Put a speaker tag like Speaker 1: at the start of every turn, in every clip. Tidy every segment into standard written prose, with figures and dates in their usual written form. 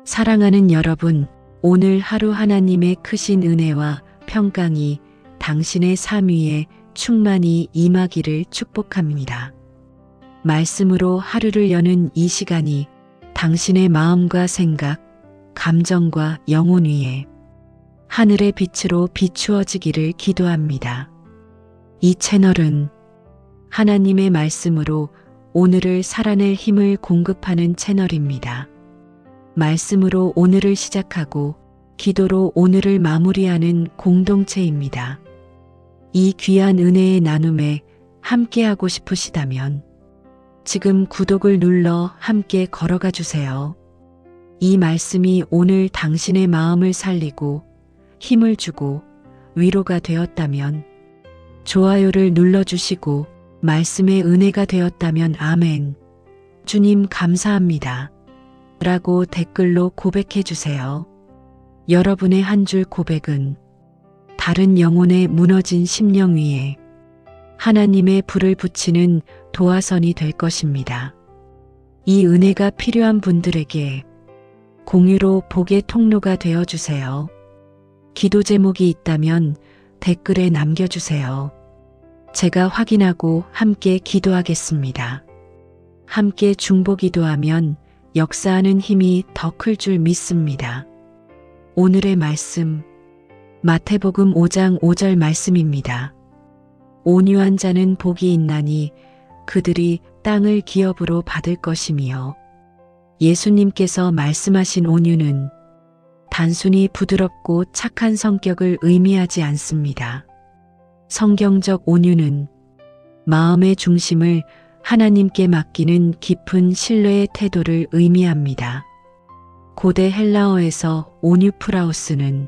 Speaker 1: 사랑하는 여러분, 오늘 하루 하나님의 크신 은혜와 평강이 당신의 삶 위에 충만히 임하기를 축복합니다. 말씀으로 하루를 여는 이 시간이 당신의 마음과 생각, 감정과 영혼 위에 하늘의 빛으로 비추어지기를 기도합니다. 이 채널은 하나님의 말씀으로 오늘을 살아낼 힘을 공급하는 채널입니다. 말씀으로 오늘을 시작하고 기도로 오늘을 마무리하는 공동체입니다. 이 귀한 은혜의 나눔에 함께하고 싶으시다면 지금 구독을 눌러 함께 걸어가 주세요. 이 말씀이 오늘 당신의 마음을 살리고 힘을 주고 위로가 되었다면 좋아요를 눌러주시고 말씀의 은혜가 되었다면 아멘. 주님 감사합니다. 라고 댓글로 고백해 주세요. 여러분의 한 줄 고백은 다른 영혼의 무너진 심령 위에 하나님의 불을 붙이는 도화선이 될 것입니다. 이 은혜가 필요한 분들에게 공유로 복의 통로가 되어 주세요. 기도 제목이 있다면 댓글에 남겨주세요. 제가 확인하고 함께 기도하겠습니다. 함께 중보기도하면 역사하는 힘이 더 클 줄 믿습니다. 오늘의 말씀, 마태복음 5장 5절 말씀입니다. 온유한 자는 복이 있나니 그들이 땅을 기업으로 받을 것이며. 예수님께서 말씀하신 온유는 단순히 부드럽고 착한 성격을 의미하지 않습니다. 성경적 온유는 마음의 중심을 하나님께 맡기는 깊은 신뢰의 태도를 의미합니다. 고대 헬라어에서 오뉴프라우스는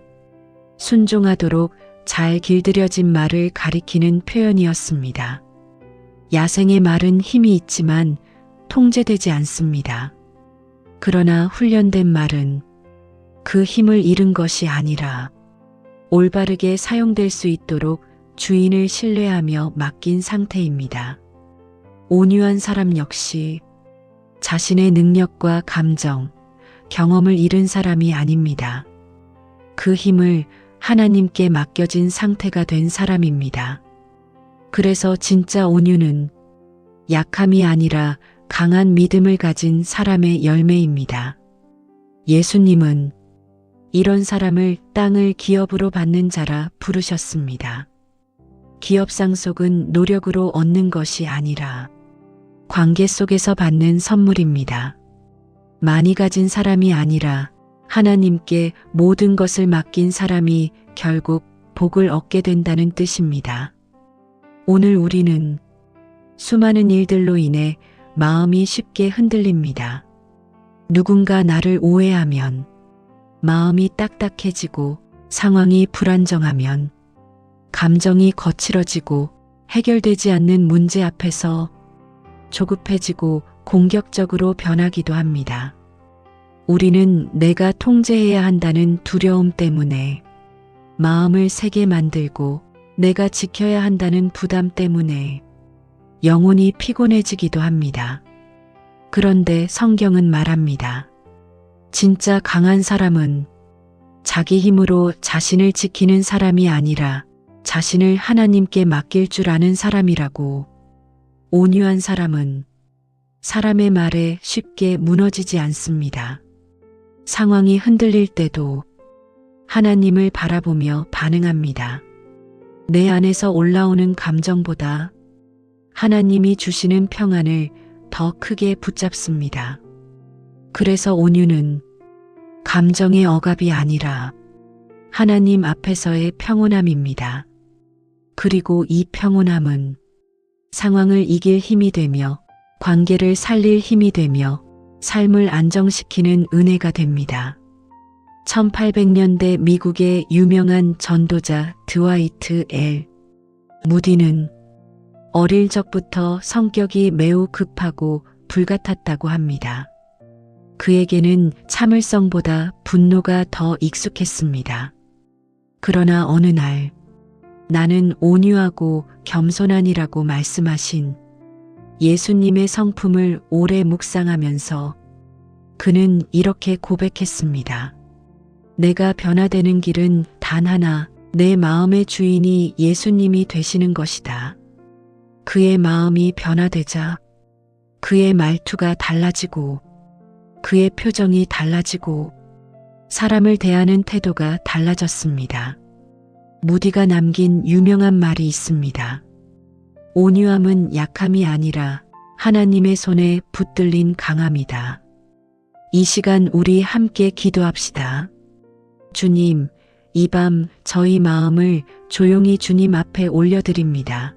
Speaker 1: 순종하도록 잘 길들여진 말을 가리키는 표현이었습니다. 야생의 말은 힘이 있지만 통제되지 않습니다. 그러나 훈련된 말은 그 힘을 잃은 것이 아니라 올바르게 사용될 수 있도록 주인을 신뢰하며 맡긴 상태입니다. 온유한 사람 역시 자신의 능력과 감정, 경험을 잃은 사람이 아닙니다. 그 힘을 하나님께 맡겨진 상태가 된 사람입니다. 그래서 진짜 온유는 약함이 아니라 강한 믿음을 가진 사람의 열매입니다. 예수님은 이런 사람을 땅을 기업으로 받는 자라 부르셨습니다. 기업 상속은 노력으로 얻는 것이 아니라 관계 속에서 받는 선물입니다. 많이 가진 사람이 아니라 하나님께 모든 것을 맡긴 사람이 결국 복을 얻게 된다는 뜻입니다. 오늘 우리는 수많은 일들로 인해 마음이 쉽게 흔들립니다. 누군가 나를 오해하면, 마음이 딱딱해지고 상황이 불안정하면, 감정이 거칠어지고 해결되지 않는 문제 앞에서 조급해지고 공격적으로 변하기도 합니다. 우리는 내가 통제해야 한다는 두려움 때문에, 마음을 세게 만들고 내가 지켜야 한다는 부담 때문에 영혼이 피곤해지기도 합니다. 그런데 성경은 말합니다. 진짜 강한 사람은 자기 힘으로 자신을 지키는 사람이 아니라 자신을 하나님께 맡길 줄 아는 사람이라고. 온유한 사람은 사람의 말에 쉽게 무너지지 않습니다. 상황이 흔들릴 때도 하나님을 바라보며 반응합니다. 내 안에서 올라오는 감정보다 하나님이 주시는 평안을 더 크게 붙잡습니다. 그래서 온유는 감정의 억압이 아니라 하나님 앞에서의 평온함입니다. 그리고 이 평온함은 상황을 이길 힘이 되며 관계를 살릴 힘이 되며 삶을 안정시키는 은혜가 됩니다. 1800년대 미국의 유명한 전도자 드와이트 L. 무디는 어릴 적부터 성격이 매우 급하고 불같았다고 합니다. 그에게는 참을성보다 분노가 더 익숙했습니다. 그러나 어느 날 나는 온유하고 겸손하니라고 말씀하신 예수님의 성품을 오래 묵상하면서 그는 이렇게 고백했습니다. 내가 변화되는 길은 단 하나, 내 마음의 주인이 예수님이 되시는 것이다. 그의 마음이 변화되자 그의 말투가 달라지고 그의 표정이 달라지고 사람을 대하는 태도가 달라졌습니다. 무디가 남긴 유명한 말이 있습니다. 온유함은 약함이 아니라 하나님의 손에 붙들린 강함이다. 이 시간 우리 함께 기도합시다. 주님, 이 밤 저희 마음을 조용히 주님 앞에 올려드립니다.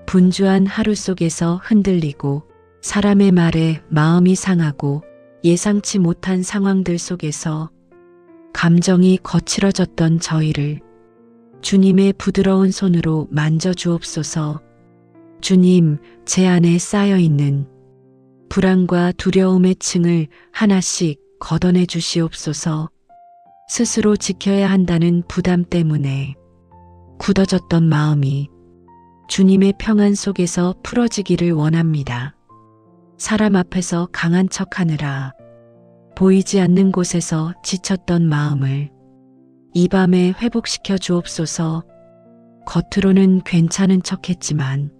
Speaker 1: 분주한 하루 속에서 흔들리고 사람의 말에 마음이 상하고 예상치 못한 상황들 속에서 감정이 거칠어졌던 저희를 주님의 부드러운 손으로 만져주옵소서. 주님, 제 안에 쌓여있는 불안과 두려움의 층을 하나씩 걷어내 주시옵소서. 스스로 지켜야 한다는 부담 때문에 굳어졌던 마음이 주님의 평안 속에서 풀어지기를 원합니다. 사람 앞에서 강한 척하느라 보이지 않는 곳에서 지쳤던 마음을 이 밤에 회복시켜 주옵소서. 겉으로는 괜찮은 척했지만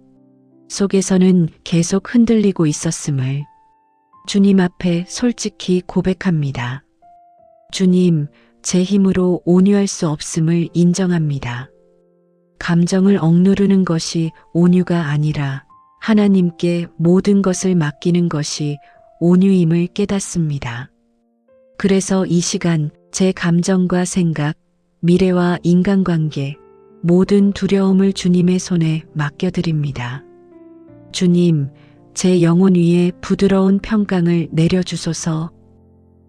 Speaker 1: 속에서는 계속 흔들리고 있었음을 주님 앞에 솔직히 고백합니다. 주님, 제 힘으로 온유할 수 없음을 인정합니다. 감정을 억누르는 것이 온유가 아니라 하나님께 모든 것을 맡기는 것이 온유임을 깨닫습니다. 그래서 이 시간 제 감정과 생각, 미래와 인간관계, 모든 두려움을 주님의 손에 맡겨드립니다. 주님, 제 영혼 위에 부드러운 평강을 내려주소서.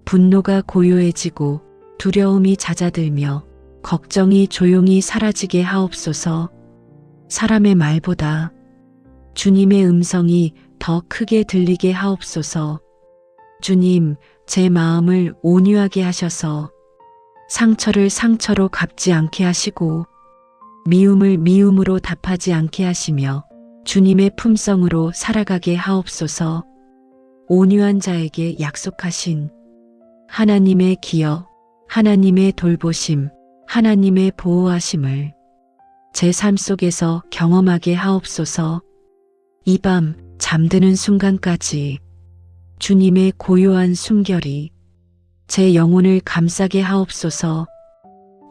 Speaker 1: 분노가 고요해지고 두려움이 잦아들며 걱정이 조용히 사라지게 하옵소서. 사람의 말보다 주님의 음성이 더 크게 들리게 하옵소서. 주님, 제 마음을 온유하게 하셔서 상처를 상처로 갚지 않게 하시고 미움을 미움으로 답하지 않게 하시며 주님의 품성으로 살아가게 하옵소서. 온유한 자에게 약속하신 하나님의 기여, 하나님의 돌보심, 하나님의 보호하심을 제 삶 속에서 경험하게 하옵소서. 이 밤 잠드는 순간까지 주님의 고요한 숨결이 제 영혼을 감싸게 하옵소서.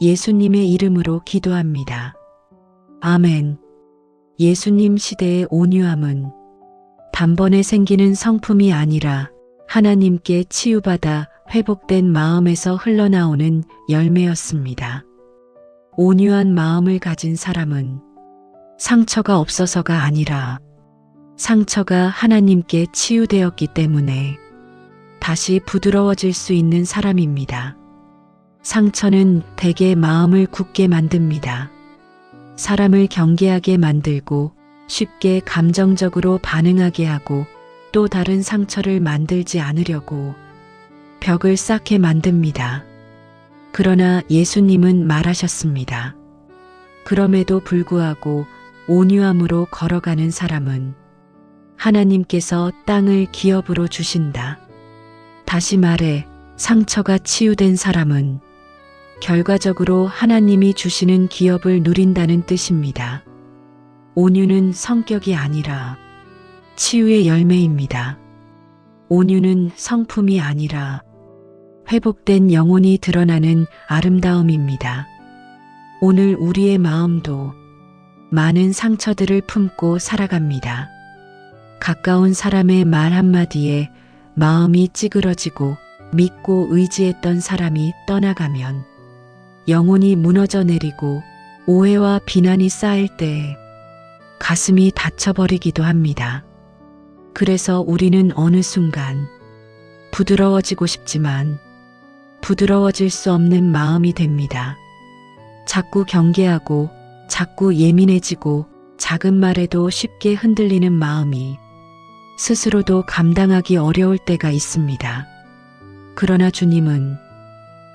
Speaker 1: 예수님의 이름으로 기도합니다. 아멘. 예수님 시대의 온유함은 단번에 생기는 성품이 아니라 하나님께 치유받아 회복된 마음에서 흘러나오는 열매였습니다. 온유한 마음을 가진 사람은 상처가 없어서가 아니라 상처가 하나님께 치유되었기 때문에 다시 부드러워질 수 있는 사람입니다. 상처는 대개 마음을 굳게 만듭니다. 사람을 경계하게 만들고 쉽게 감정적으로 반응하게 하고 또 다른 상처를 만들지 않으려고 벽을 쌓게 만듭니다. 그러나 예수님은 말하셨습니다. 그럼에도 불구하고 온유함으로 걸어가는 사람은 하나님께서 땅을 기업으로 주신다. 다시 말해 상처가 치유된 사람은 결과적으로 하나님이 주시는 기업을 누린다는 뜻입니다. 온유는 성격이 아니라 치유의 열매입니다. 온유는 성품이 아니라 회복된 영혼이 드러나는 아름다움입니다. 오늘 우리의 마음도 많은 상처들을 품고 살아갑니다. 가까운 사람의 말 한마디에 마음이 찌그러지고 믿고 의지했던 사람이 떠나가면 영혼이 무너져 내리고 오해와 비난이 쌓일 때에 가슴이 닫혀버리기도 합니다. 그래서 우리는 어느 순간 부드러워지고 싶지만 부드러워질 수 없는 마음이 됩니다. 자꾸 경계하고 자꾸 예민해지고 작은 말에도 쉽게 흔들리는 마음이 스스로도 감당하기 어려울 때가 있습니다. 그러나 주님은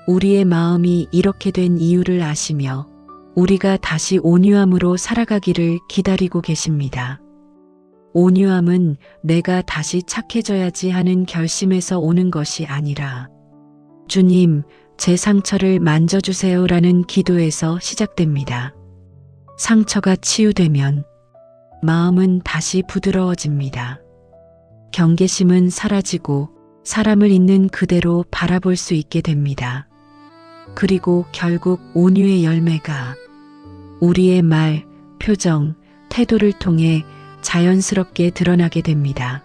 Speaker 1: 우리의 마음이 이렇게 된 이유를 아시며 우리가 다시 온유함으로 살아가기를 기다리고 계십니다. 온유함은 내가 다시 착해져야지 하는 결심에서 오는 것이 아니라 주님, 제 상처를 만져주세요라는 기도에서 시작됩니다. 상처가 치유되면 마음은 다시 부드러워집니다. 경계심은 사라지고 사람을 있는 그대로 바라볼 수 있게 됩니다. 그리고 결국 온유의 열매가 우리의 말, 표정, 태도를 통해 자연스럽게 드러나게 됩니다.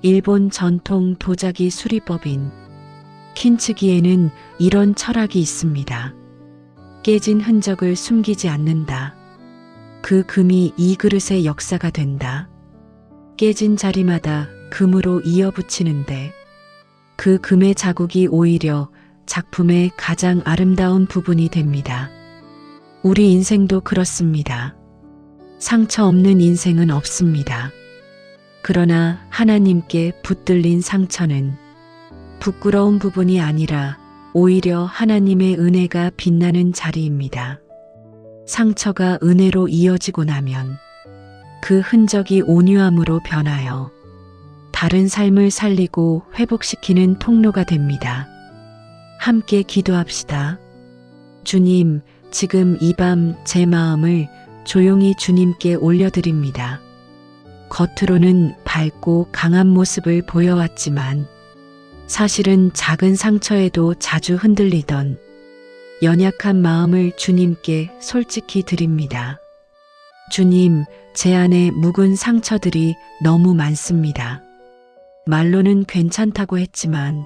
Speaker 1: 일본 전통 도자기 수리법인 킨츠기에는 이런 철학이 있습니다. 깨진 흔적을 숨기지 않는다. 그 금이 이 그릇의 역사가 된다. 깨진 자리마다 금으로 이어붙이는데 그 금의 자국이 오히려 작품의 가장 아름다운 부분이 됩니다. 우리 인생도 그렇습니다. 상처 없는 인생은 없습니다. 그러나 하나님께 붙들린 상처는 부끄러운 부분이 아니라 오히려 하나님의 은혜가 빛나는 자리입니다. 상처가 은혜로 이어지고 나면 그 흔적이 온유함으로 변하여 다른 삶을 살리고 회복시키는 통로가 됩니다. 함께 기도합시다. 주님, 지금 이 밤 제 마음을 조용히 주님께 올려드립니다. 겉으로는 밝고 강한 모습을 보여왔지만 사실은 작은 상처에도 자주 흔들리던 연약한 마음을 주님께 솔직히 드립니다. 주님, 제 안에 묵은 상처들이 너무 많습니다. 말로는 괜찮다고 했지만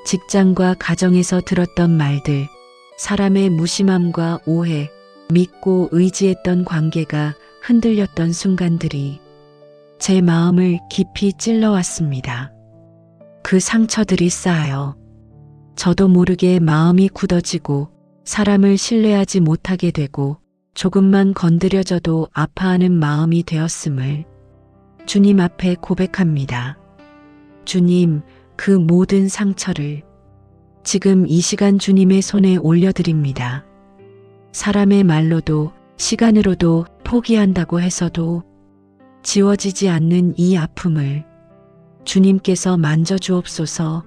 Speaker 1: 직장과 가정에서 들었던 말들, 사람의 무심함과 오해, 믿고 의지했던 관계가 흔들렸던 순간들이 제 마음을 깊이 찔러왔습니다. 그 상처들이 쌓여 저도 모르게 마음이 굳어지고 사람을 신뢰하지 못하게 되고 조금만 건드려져도 아파하는 마음이 되었음을 주님 앞에 고백합니다. 주님, 그 모든 상처를 지금 이 시간 주님의 손에 올려드립니다. 사람의 말로도 시간으로도 포기한다고 해서도 지워지지 않는 이 아픔을 주님께서 만져주옵소서.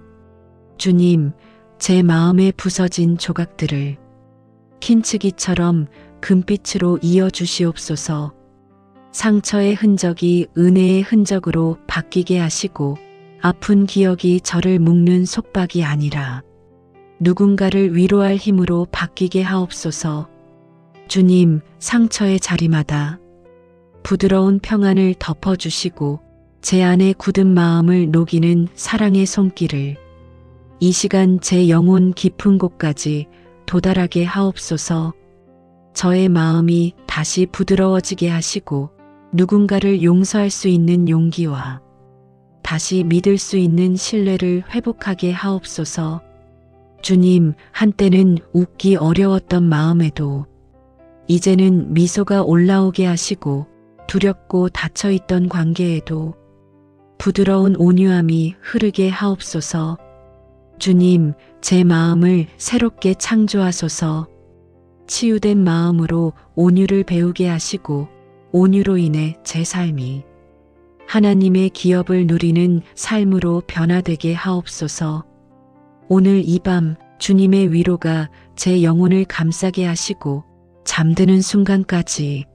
Speaker 1: 주님, 제 마음에 부서진 조각들을 킨츠기처럼 금빛으로 이어주시옵소서. 상처의 흔적이 은혜의 흔적으로 바뀌게 하시고 아픈 기억이 저를 묶는 속박이 아니라 누군가를 위로할 힘으로 바뀌게 하옵소서. 주님, 상처의 자리마다 부드러운 평안을 덮어주시고 제 안에 굳은 마음을 녹이는 사랑의 손길을 이 시간 제 영혼 깊은 곳까지 도달하게 하옵소서. 저의 마음이 다시 부드러워지게 하시고 누군가를 용서할 수 있는 용기와 다시 믿을 수 있는 신뢰를 회복하게 하옵소서. 주님, 한때는 웃기 어려웠던 마음에도 이제는 미소가 올라오게 하시고 두렵고 닫혀있던 관계에도 부드러운 온유함이 흐르게 하옵소서. 주님, 제 마음을 새롭게 창조하소서. 치유된 마음으로 온유를 배우게 하시고 온유로 인해 제 삶이 하나님의 기업을 누리는 삶으로 변화되게 하옵소서. 오늘 이 밤 주님의 위로가 제 영혼을 감싸게 하시고 잠드는 순간까지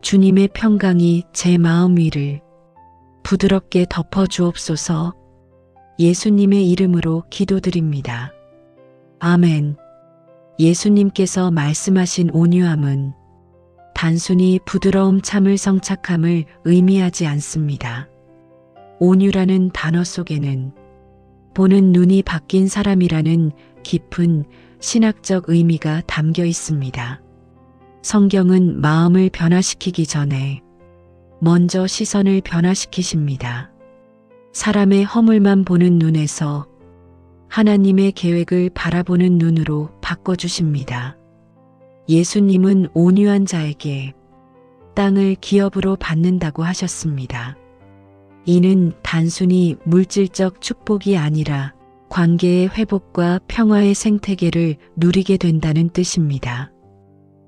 Speaker 1: 주님의 평강이 제 마음 위를 부드럽게 덮어주옵소서. 예수님의 이름으로 기도드립니다. 아멘. 예수님께서 말씀하신 온유함은 단순히 부드러움 참을 성착함을 의미하지 않습니다. 온유라는 단어 속에는 보는 눈이 바뀐 사람이라는 깊은 신학적 의미가 담겨 있습니다. 성경은 마음을 변화시키기 전에 먼저 시선을 변화시키십니다. 사람의 허물만 보는 눈에서 하나님의 계획을 바라보는 눈으로 바꿔주십니다. 예수님은 온유한 자에게 땅을 기업으로 받는다고 하셨습니다. 이는 단순히 물질적 축복이 아니라 관계의 회복과 평화의 생태계를 누리게 된다는 뜻입니다.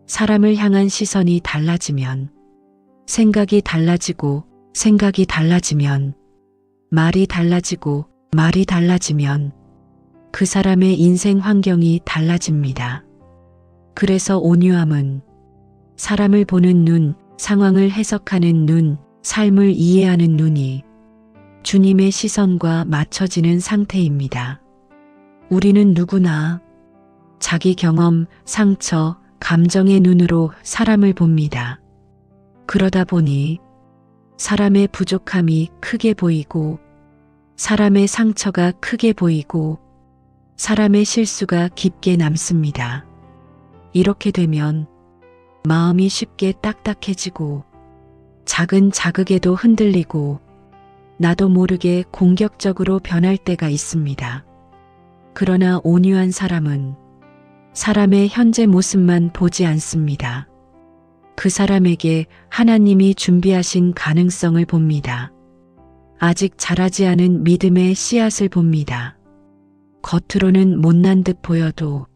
Speaker 1: 사람을 향한 시선이 달라지면 생각이 달라지고 생각이 달라지면, 말이 달라지고 말이 달라지면 그 사람의 인생 환경이 달라집니다. 그래서 온유함은 사람을 보는 눈, 상황을 해석하는 눈, 삶을 이해하는 눈이 주님의 시선과 맞춰지는 상태입니다. 우리는 누구나 자기 경험, 상처, 감정의 눈으로 사람을 봅니다. 그러다 보니 사람의 부족함이 크게 보이고, 사람의 상처가 크게 보이고, 사람의 실수가 깊게 남습니다. 이렇게 되면 마음이 쉽게 딱딱해지고, 작은 자극에도 흔들리고, 나도 모르게 공격적으로 변할 때가 있습니다. 그러나 온유한 사람은 사람의 현재 모습만 보지 않습니다. 그 사람에게 하나님이 준비하신 가능성을 봅니다. 아직 자라지 않은 믿음의 씨앗을 봅니다. 겉으로는 못난 듯 보여도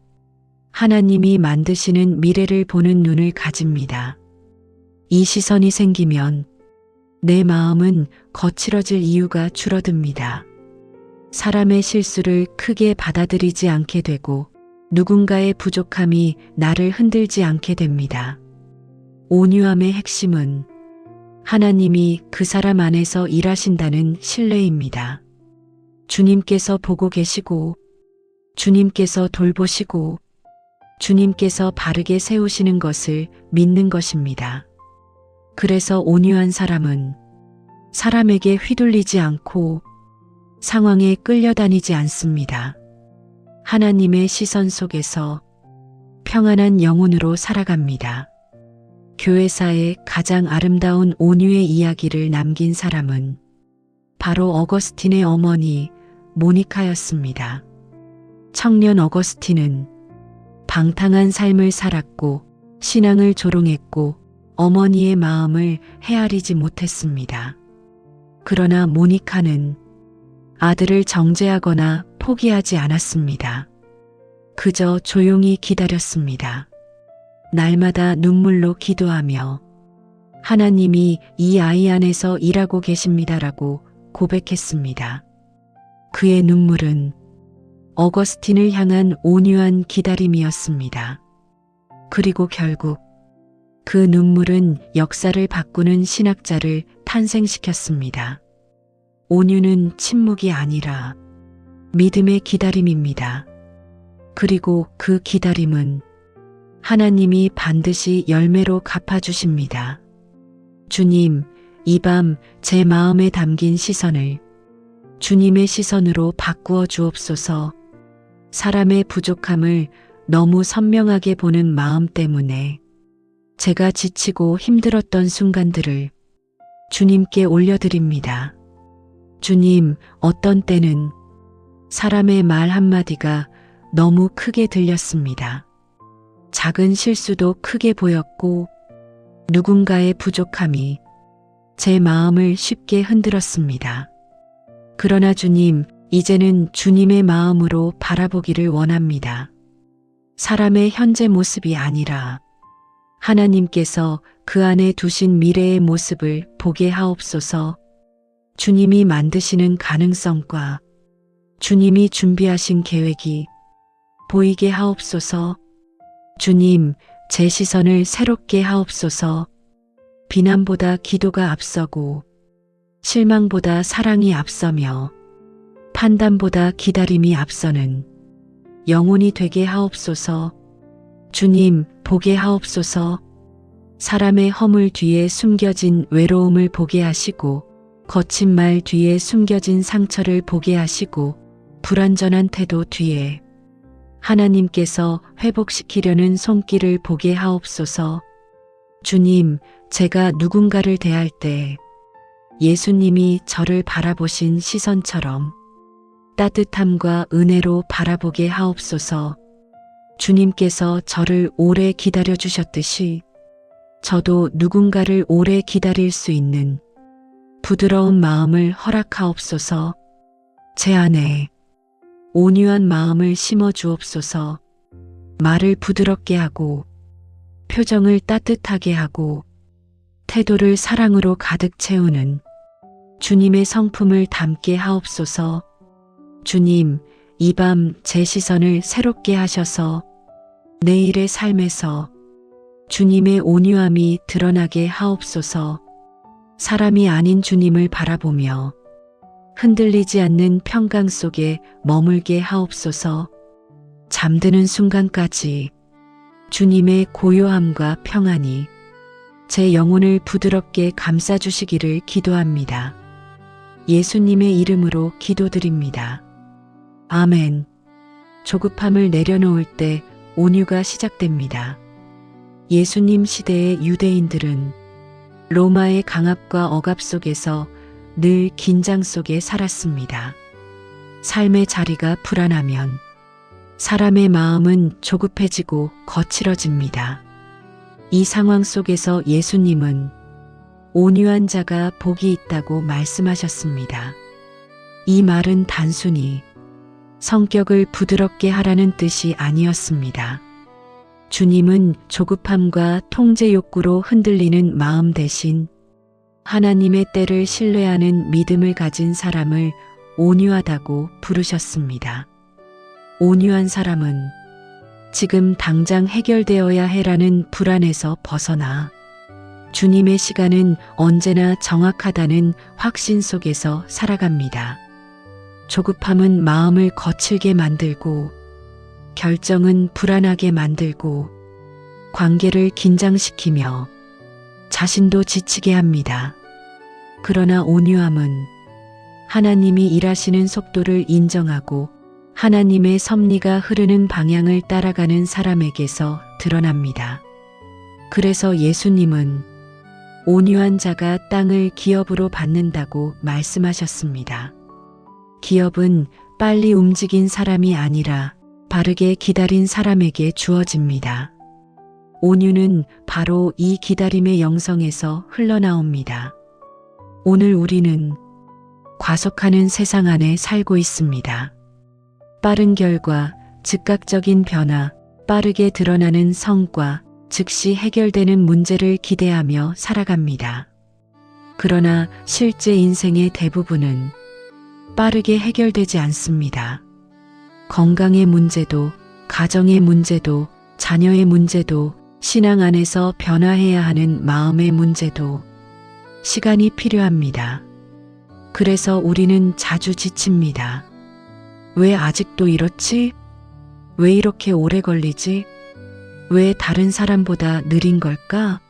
Speaker 1: 하나님이 만드시는 미래를 보는 눈을 가집니다. 이 시선이 생기면 내 마음은 거칠어질 이유가 줄어듭니다. 사람의 실수를 크게 받아들이지 않게 되고, 누군가의 부족함이 나를 흔들지 않게 됩니다. 온유함의 핵심은 하나님이 그 사람 안에서 일하신다는 신뢰입니다. 주님께서 보고 계시고, 주님께서 돌보시고, 주님께서 바르게 세우시는 것을 믿는 것입니다. 그래서 온유한 사람은 사람에게 휘둘리지 않고 상황에 끌려다니지 않습니다. 하나님의 시선 속에서 평안한 영혼으로 살아갑니다. 교회사에 가장 아름다운 온유의 이야기를 남긴 사람은 바로 어거스틴의 어머니 모니카였습니다. 청년 어거스틴은 방탕한 삶을 살았고 신앙을 조롱했고 어머니의 마음을 헤아리지 못했습니다. 그러나 모니카는 아들을 정죄하거나 포기하지 않았습니다. 그저 조용히 기다렸습니다. 날마다 눈물로 기도하며 하나님이 이 아이 안에서 일하고 계십니다라고 고백했습니다. 그의 눈물은 어거스틴을 향한 온유한 기다림이었습니다. 그리고 결국 그 눈물은 역사를 바꾸는 신학자를 탄생시켰습니다. 온유는 침묵이 아니라 믿음의 기다림입니다. 그리고 그 기다림은 하나님이 반드시 열매로 갚아주십니다. 주님, 이 밤 제 마음에 담긴 시선을 주님의 시선으로 바꾸어 주옵소서. 사람의 부족함을 너무 선명하게 보는 마음 때문에 제가 지치고 힘들었던 순간들을 주님께 올려드립니다. 주님, 어떤 때는 사람의 말 한마디가 너무 크게 들렸습니다. 작은 실수도 크게 보였고 누군가의 부족함이 제 마음을 쉽게 흔들었습니다. 그러나 주님, 이제는 주님의 마음으로 바라보기를 원합니다. 사람의 현재 모습이 아니라 하나님께서 그 안에 두신 미래의 모습을 보게 하옵소서. 주님이 만드시는 가능성과 주님이 준비하신 계획이 보이게 하옵소서. 주님, 제 시선을 새롭게 하옵소서. 비난보다 기도가 앞서고 실망보다 사랑이 앞서며 판단보다 기다림이 앞서는 영혼이 되게 하옵소서. 주님, 보게 하옵소서. 사람의 허물 뒤에 숨겨진 외로움을 보게 하시고 거친 말 뒤에 숨겨진 상처를 보게 하시고 불완전한 태도 뒤에 하나님께서 회복시키려는 손길을 보게 하옵소서. 주님, 제가 누군가를 대할 때 예수님이 저를 바라보신 시선처럼 따뜻함과 은혜로 바라보게 하옵소서. 주님께서 저를 오래 기다려 주셨듯이 저도 누군가를 오래 기다릴 수 있는 부드러운 마음을 허락하옵소서. 제 안에 온유한 마음을 심어 주옵소서. 말을 부드럽게 하고 표정을 따뜻하게 하고 태도를 사랑으로 가득 채우는 주님의 성품을 담게 하옵소서. 주님, 이 밤 제 시선을 새롭게 하셔서 내일의 삶에서 주님의 온유함이 드러나게 하옵소서. 사람이 아닌 주님을 바라보며 흔들리지 않는 평강 속에 머물게 하옵소서. 잠드는 순간까지 주님의 고요함과 평안이 제 영혼을 부드럽게 감싸주시기를 기도합니다. 예수님의 이름으로 기도드립니다. 아멘. 조급함을 내려놓을 때 온유가 시작됩니다. 예수님 시대의 유대인들은 로마의 강압과 억압 속에서 늘 긴장 속에 살았습니다. 삶의 자리가 불안하면 사람의 마음은 조급해지고 거칠어집니다. 이 상황 속에서 예수님은 온유한 자가 복이 있다고 말씀하셨습니다. 이 말은 단순히 성격을 부드럽게 하라는 뜻이 아니었습니다. 주님은 조급함과 통제 욕구로 흔들리는 마음 대신 하나님의 때를 신뢰하는 믿음을 가진 사람을 온유하다고 부르셨습니다. 온유한 사람은 지금 당장 해결되어야 해라는 불안에서 벗어나 주님의 시간은 언제나 정확하다는 확신 속에서 살아갑니다. 조급함은 마음을 거칠게 만들고 결정은 불안하게 만들고 관계를 긴장시키며 자신도 지치게 합니다. 그러나 온유함은 하나님이 일하시는 속도를 인정하고 하나님의 섭리가 흐르는 방향을 따라가는 사람에게서 드러납니다. 그래서 예수님은 온유한 자가 땅을 기업으로 받는다고 말씀하셨습니다. 기업은 빨리 움직인 사람이 아니라 바르게 기다린 사람에게 주어집니다. 온유는 바로 이 기다림의 영성에서 흘러나옵니다. 오늘 우리는 과속하는 세상 안에 살고 있습니다. 빠른 결과, 즉각적인 변화, 빠르게 드러나는 성과, 즉시 해결되는 문제를 기대하며 살아갑니다. 그러나 실제 인생의 대부분은 빠르게 해결되지 않습니다. 건강의 문제도, 가정의 문제도, 자녀의 문제도, 신앙 안에서 변화해야 하는 마음의 문제도 시간이 필요합니다. 그래서 우리는 자주 지칩니다. 왜 아직도 이렇지? 왜 이렇게 오래 걸리지? 왜 다른 사람보다 느린 걸까?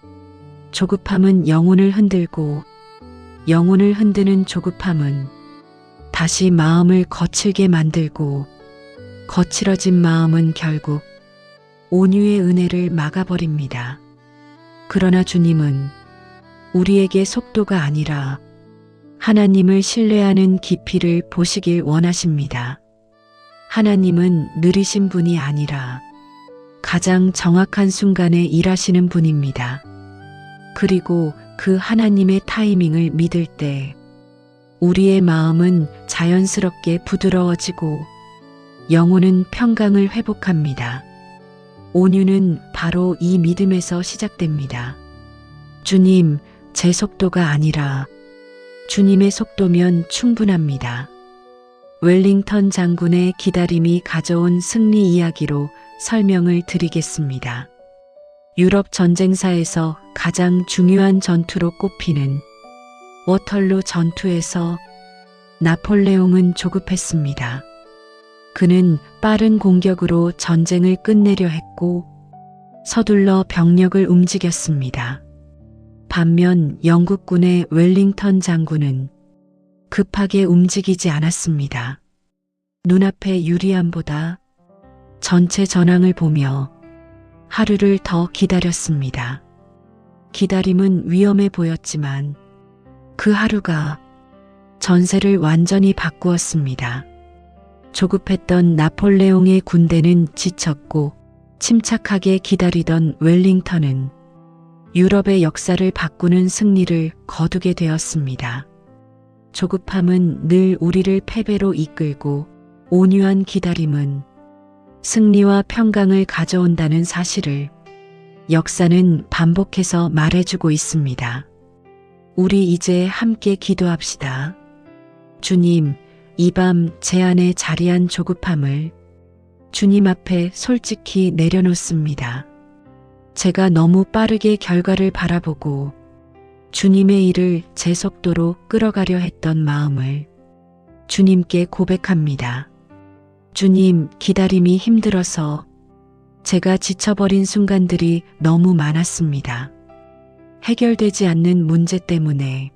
Speaker 1: 조급함은 영혼을 흔들고 영혼을 흔드는 조급함은 다시 마음을 거칠게 만들고 거칠어진 마음은 결국 온유의 은혜를 막아버립니다. 그러나 주님은 우리에게 속도가 아니라 하나님을 신뢰하는 깊이를 보시길 원하십니다. 하나님은 느리신 분이 아니라 가장 정확한 순간에 일하시는 분입니다. 그리고 그 하나님의 타이밍을 믿을 때 우리의 마음은 자연스럽게 부드러워지고 영혼은 평강을 회복합니다. 온유는 바로 이 믿음에서 시작됩니다. 주님, 제 속도가 아니라 주님의 속도면 충분합니다. 웰링턴 장군의 기다림이 가져온 승리 이야기로 설명을 드리겠습니다. 유럽 전쟁사에서 가장 중요한 전투로 꼽히는 워털루 전투에서 나폴레옹은 조급했습니다. 그는 빠른 공격으로 전쟁을 끝내려 했고 서둘러 병력을 움직였습니다. 반면 영국군의 웰링턴 장군은 급하게 움직이지 않았습니다. 눈앞의 유리함보다 전체 전황을 보며 하루를 더 기다렸습니다. 기다림은 위험해 보였지만 그 하루가 전세를 완전히 바꾸었습니다. 조급했던 나폴레옹의 군대는 지쳤고 침착하게 기다리던 웰링턴은 유럽의 역사를 바꾸는 승리를 거두게 되었습니다. 조급함은 늘 우리를 패배로 이끌고 온유한 기다림은 승리와 평강을 가져온다는 사실을 역사는 반복해서 말해주고 있습니다. 우리 이제 함께 기도합시다. 주님, 이 밤 제 안에 자리한 조급함을 주님 앞에 솔직히 내려놓습니다. 제가 너무 빠르게 결과를 바라보고 주님의 일을 제 속도로 끌어가려 했던 마음을 주님께 고백합니다. 주님, 기다림이 힘들어서 제가 지쳐버린 순간들이 너무 많았습니다. 해결되지 않는 문제 때문에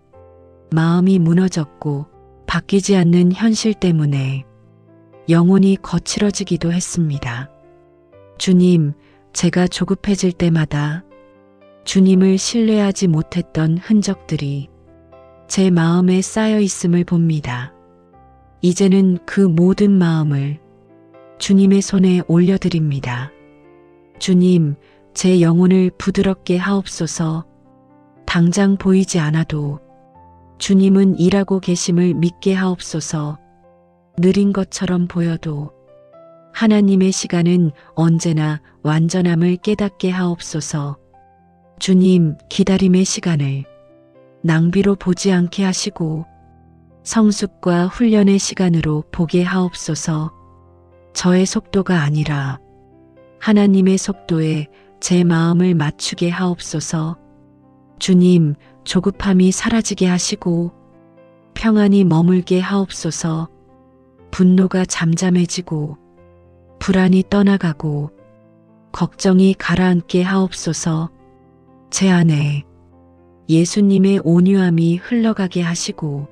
Speaker 1: 마음이 무너졌고 바뀌지 않는 현실 때문에 영혼이 거칠어지기도 했습니다. 주님, 제가 조급해질 때마다 주님을 신뢰하지 못했던 흔적들이 제 마음에 쌓여 있음을 봅니다. 이제는 그 모든 마음을 주님의 손에 올려드립니다. 주님, 제 영혼을 부드럽게 하옵소서. 당장 보이지 않아도 주님은 일하고 계심을 믿게 하옵소서. 느린 것처럼 보여도 하나님의 시간은 언제나 완전함을 깨닫게 하옵소서. 주님, 기다림의 시간을 낭비로 보지 않게 하시고 성숙과 훈련의 시간으로 보게 하옵소서. 저의 속도가 아니라 하나님의 속도에 제 마음을 맞추게 하옵소서. 주님, 조급함이 사라지게 하시고 평안이 머물게 하옵소서. 분노가 잠잠해지고 불안이 떠나가고 걱정이 가라앉게 하옵소서. 제 안에 예수님의 온유함이 흘러가게 하시고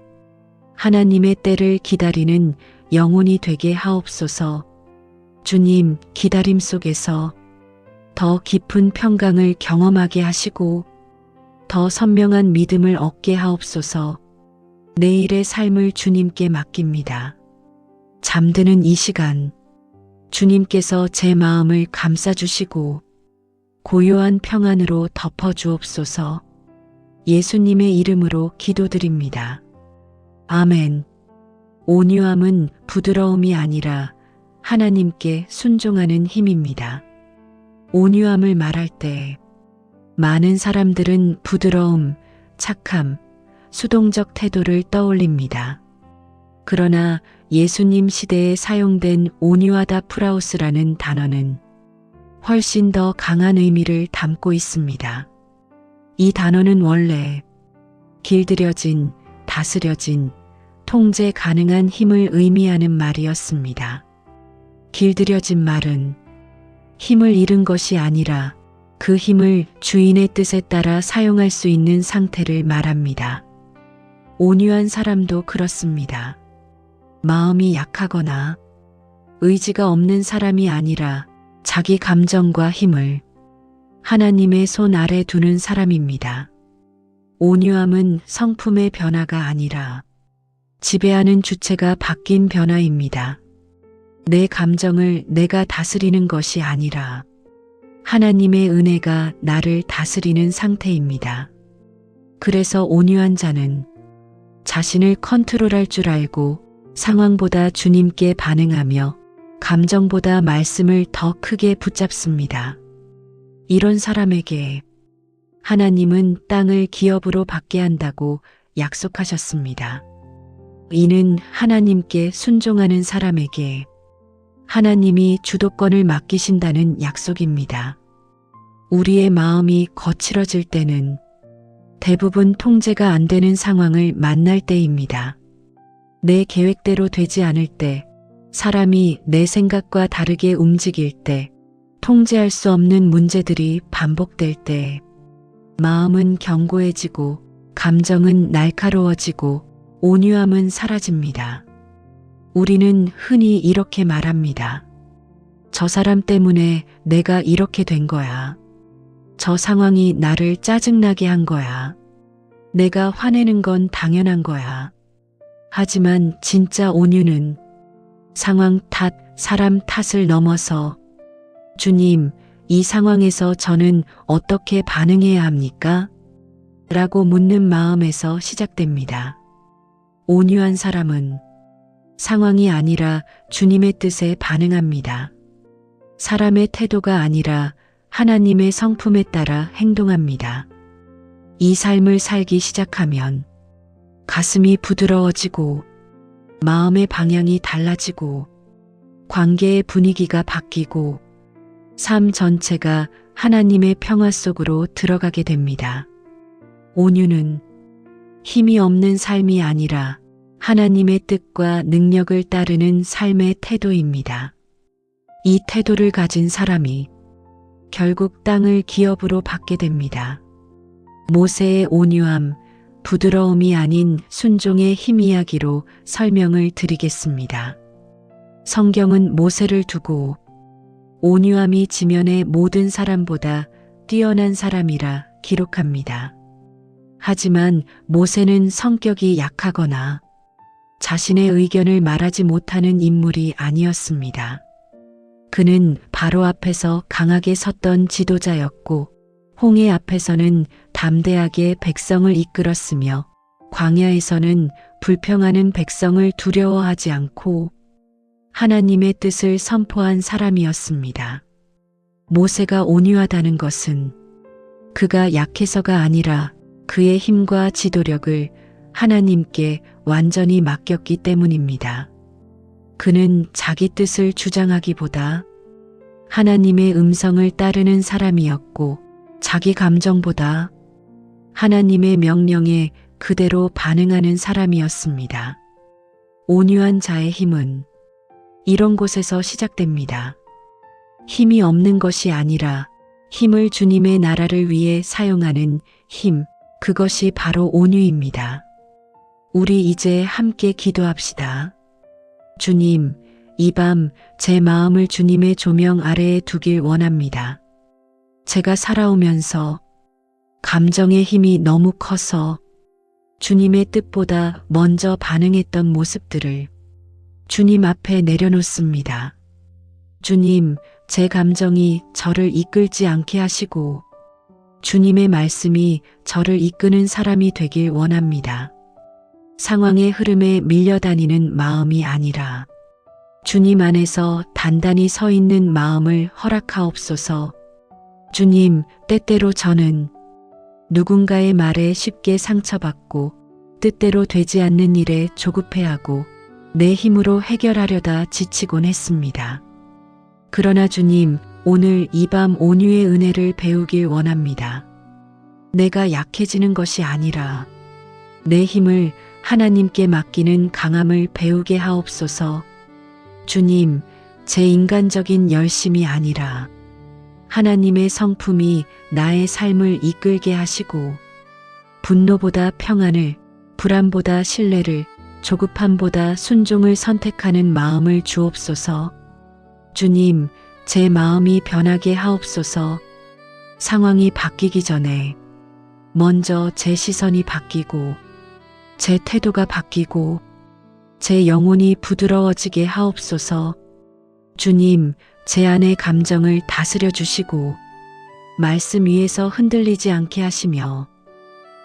Speaker 1: 하나님의 때를 기다리는 영혼이 되게 하옵소서. 주님, 기다림 속에서 더 깊은 평강을 경험하게 하시고 더 선명한 믿음을 얻게 하옵소서. 내일의 삶을 주님께 맡깁니다. 잠드는 이 시간, 주님께서 제 마음을 감싸주시고 고요한 평안으로 덮어주옵소서. 예수님의 이름으로 기도드립니다. 아멘. 온유함은 부드러움이 아니라 하나님께 순종하는 힘입니다. 온유함을 말할 때 많은 사람들은 부드러움, 착함, 수동적 태도를 떠올립니다. 그러나 예수님 시대에 사용된 온유하다 프라우스라는 단어는 훨씬 더 강한 의미를 담고 있습니다. 이 단어는 원래 길들여진, 다스려진, 통제 가능한 힘을 의미하는 말이었습니다. 길들여진 말은 힘을 잃은 것이 아니라 그 힘을 주인의 뜻에 따라 사용할 수 있는 상태를 말합니다. 온유한 사람도 그렇습니다. 마음이 약하거나 의지가 없는 사람이 아니라 자기 감정과 힘을 하나님의 손 아래 두는 사람입니다. 온유함은 성품의 변화가 아니라 지배하는 주체가 바뀐 변화입니다. 내 감정을 내가 다스리는 것이 아니라 하나님의 은혜가 나를 다스리는 상태입니다. 그래서 온유한 자는 자신을 컨트롤할 줄 알고 상황보다 주님께 반응하며 감정보다 말씀을 더 크게 붙잡습니다. 이런 사람에게 하나님은 땅을 기업으로 받게 한다고 약속하셨습니다. 이는 하나님께 순종하는 사람에게 하나님이 주도권을 맡기신다는 약속입니다. 우리의 마음이 거칠어질 때는 대부분 통제가 안 되는 상황을 만날 때입니다. 내 계획대로 되지 않을 때, 사람이 내 생각과 다르게 움직일 때, 통제할 수 없는 문제들이 반복될 때, 마음은 견고해지고 감정은 날카로워지고 온유함은 사라집니다. 우리는 흔히 이렇게 말합니다. 저 사람 때문에 내가 이렇게 된 거야. 저 상황이 나를 짜증나게 한 거야. 내가 화내는 건 당연한 거야. 하지만 진짜 온유는 상황 탓, 사람 탓을 넘어서 주님, 이 상황에서 저는 어떻게 반응해야 합니까? 라고 묻는 마음에서 시작됩니다. 온유한 사람은 상황이 아니라 주님의 뜻에 반응합니다. 사람의 태도가 아니라 하나님의 성품에 따라 행동합니다. 이 삶을 살기 시작하면 가슴이 부드러워지고 마음의 방향이 달라지고 관계의 분위기가 바뀌고 삶 전체가 하나님의 평화 속으로 들어가게 됩니다. 온유는 힘이 없는 삶이 아니라 하나님의 뜻과 능력을 따르는 삶의 태도입니다. 이 태도를 가진 사람이 결국 땅을 기업으로 받게 됩니다. 모세의 온유함, 부드러움이 아닌 순종의 힘 이야기로 설명을 드리겠습니다. 성경은 모세를 두고 온유함이 지면의 모든 사람보다 뛰어난 사람이라 기록합니다. 하지만 모세는 성격이 약하거나 자신의 의견을 말하지 못하는 인물이 아니었습니다. 그는 바로 앞에서 강하게 섰던 지도자였고 홍해 앞에서는 담대하게 백성을 이끌었으며 광야에서는 불평하는 백성을 두려워하지 않고 하나님의 뜻을 선포한 사람이었습니다. 모세가 온유하다는 것은 그가 약해서가 아니라 그의 힘과 지도력을 하나님께 완전히 맡겼기 때문입니다. 그는 자기 뜻을 주장하기보다 하나님의 음성을 따르는 사람이었고 자기 감정보다 하나님의 명령에 그대로 반응하는 사람이었습니다. 온유한 자의 힘은 이런 곳에서 시작됩니다. 힘이 없는 것이 아니라 힘을 주님의 나라를 위해 사용하는 힘, 그것이 바로 온유입니다. 우리 이제 함께 기도합시다. 주님, 이 밤 제 마음을 주님의 조명 아래에 두길 원합니다. 제가 살아오면서 감정의 힘이 너무 커서 주님의 뜻보다 먼저 반응했던 모습들을 주님 앞에 내려놓습니다. 주님, 제 감정이 저를 이끌지 않게 하시고 주님의 말씀이 저를 이끄는 사람이 되길 원합니다. 상황의 흐름에 밀려다니는 마음이 아니라 주님 안에서 단단히 서 있는 마음을 허락하옵소서. 주님, 때때로 저는 누군가의 말에 쉽게 상처받고 뜻대로 되지 않는 일에 조급해하고 내 힘으로 해결하려다 지치곤 했습니다. 그러나 주님, 오늘 이 밤 온유의 은혜를 배우길 원합니다. 내가 약해지는 것이 아니라 내 힘을 하나님께 맡기는 강함을 배우게 하옵소서. 주님, 제 인간적인 열심이 아니라 하나님의 성품이 나의 삶을 이끌게 하시고 분노보다 평안을, 불안보다 신뢰를, 조급함보다 순종을 선택하는 마음을 주옵소서. 주님, 제 마음이 변하게 하옵소서. 상황이 바뀌기 전에 먼저 제 시선이 바뀌고 제 태도가 바뀌고 제 영혼이 부드러워지게 하옵소서. 주님, 제 안의 감정을 다스려 주시고 말씀 위에서 흔들리지 않게 하시며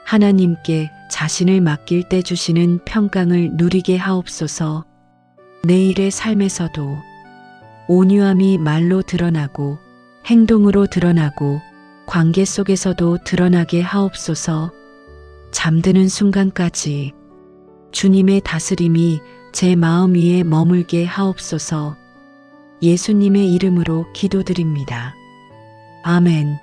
Speaker 1: 하나님께 자신을 맡길 때 주시는 평강을 누리게 하옵소서. 내일의 삶에서도 온유함이 말로 드러나고 행동으로 드러나고 관계 속에서도 드러나게 하옵소서. 잠드는 순간까지 주님의 다스림이 제 마음 위에 머물게 하옵소서. 예수님의 이름으로 기도드립니다. 아멘.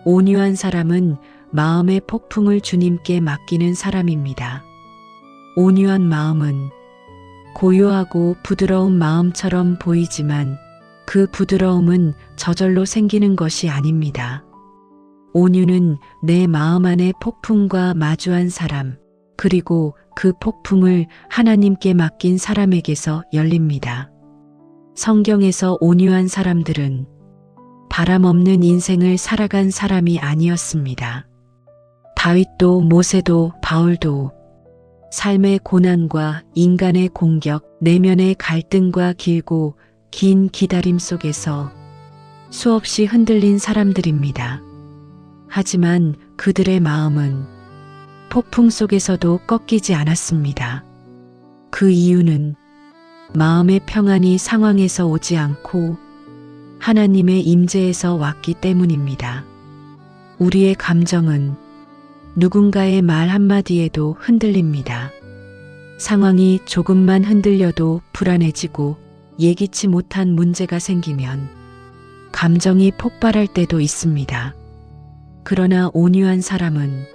Speaker 1: 온유한 사람은 마음의 폭풍을 주님께 맡기는 사람입니다. 온유한 마음은 고요하고 부드러운 마음처럼 보이지만 그 부드러움은 저절로 생기는 것이 아닙니다. 온유는 내 마음 안의 폭풍과 마주한 사람, 그리고 그 폭풍을 하나님께 맡긴 사람에게서 열립니다. 성경에서 온유한 사람들은 바람 없는 인생을 살아간 사람이 아니었습니다. 다윗도 모세도 바울도 삶의 고난과 인간의 공격, 내면의 갈등과 길고 긴 기다림 속에서 수없이 흔들린 사람들입니다. 하지만 그들의 마음은 폭풍 속에서도 꺾이지 않았습니다. 그 이유는 마음의 평안이 상황에서 오지 않고 하나님의 임재에서 왔기 때문입니다. 우리의 감정은 누군가의 말 한마디에도 흔들립니다. 상황이 조금만 흔들려도 불안해지고 예기치 못한 문제가 생기면 감정이 폭발할 때도 있습니다. 그러나 온유한 사람은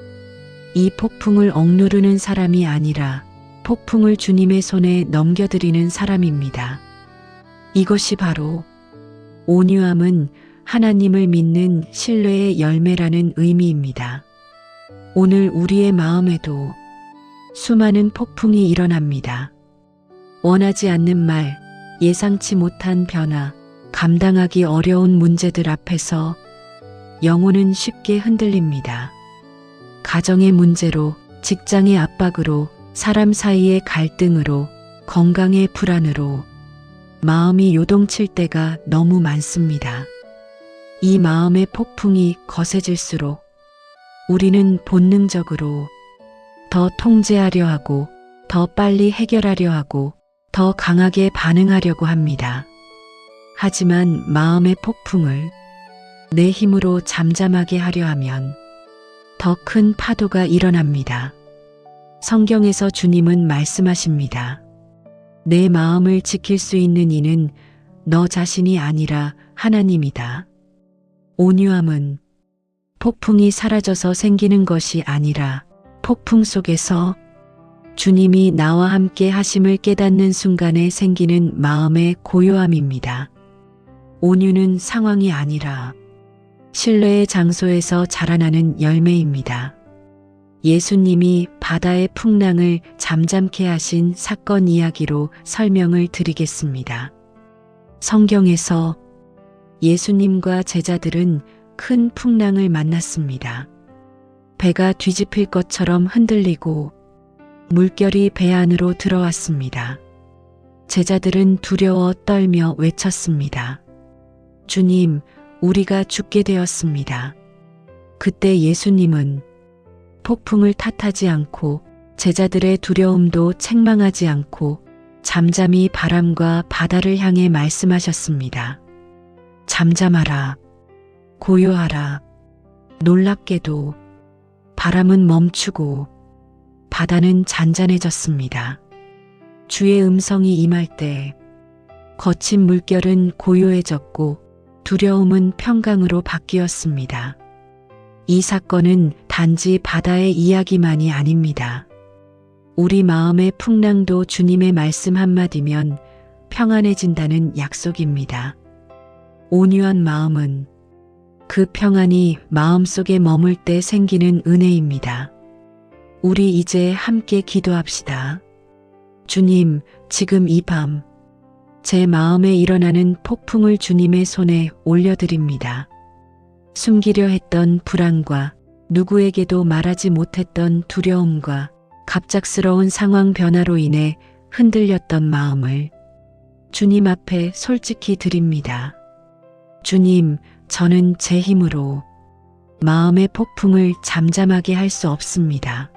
Speaker 1: 이 폭풍을 억누르는 사람이 아니라 폭풍을 주님의 손에 넘겨드리는 사람입니다. 이것이 바로 온유함은 하나님을 믿는 신뢰의 열매라는 의미입니다. 오늘 우리의 마음에도 수많은 폭풍이 일어납니다. 원하지 않는 말, 예상치 못한 변화, 감당하기 어려운 문제들 앞에서 영혼은 쉽게 흔들립니다. 가정의 문제로, 직장의 압박으로, 사람 사이의 갈등으로, 건강의 불안으로 마음이 요동칠 때가 너무 많습니다. 이 마음의 폭풍이 거세질수록 우리는 본능적으로 더 통제하려 하고, 더 빨리 해결하려 하고, 더 강하게 반응하려고 합니다. 하지만 마음의 폭풍을 내 힘으로 잠잠하게 하려 하면 더 큰 파도가 일어납니다. 성경에서 주님은 말씀하십니다. 내 마음을 지킬 수 있는 이는 너 자신이 아니라 하나님이다. 온유함은 폭풍이 사라져서 생기는 것이 아니라 폭풍 속에서 주님이 나와 함께 하심을 깨닫는 순간에 생기는 마음의 고요함입니다. 온유는 상황이 아니라 신뢰의 장소에서 자라나는 열매입니다. 예수님이 바다의 풍랑을 잠잠케 하신 사건 이야기로 설명을 드리겠습니다. 성경에서 예수님과 제자들은 큰 풍랑을 만났습니다. 배가 뒤집힐 것처럼 흔들리고 물결이 배 안으로 들어왔습니다. 제자들은 두려워 떨며 외쳤습니다. 주님, 우리가 죽게 되었습니다. 그때 예수님은 폭풍을 탓하지 않고 제자들의 두려움도 책망하지 않고 잠잠히 바람과 바다를 향해 말씀하셨습니다. 잠잠하라, 고요하라. 놀랍게도 바람은 멈추고 바다는 잔잔해졌습니다. 주의 음성이 임할 때 거친 물결은 고요해졌고 두려움은 평강으로 바뀌었습니다. 이 사건은 단지 바다의 이야기만이 아닙니다. 우리 마음의 풍랑도 주님의 말씀 한마디면 평안해진다는 약속입니다. 온유한 마음은 그 평안이 마음속에 머물 때 생기는 은혜입니다. 우리 이제 함께 기도합시다. 주님, 지금 이 밤 제 마음에 일어나는 폭풍을 주님의 손에 올려드립니다. 숨기려 했던 불안과 누구에게도 말하지 못했던 두려움과 갑작스러운 상황 변화로 인해 흔들렸던 마음을 주님 앞에 솔직히 드립니다. 주님, 저는 제 힘으로 마음의 폭풍을 잠잠하게 할 수 없습니다.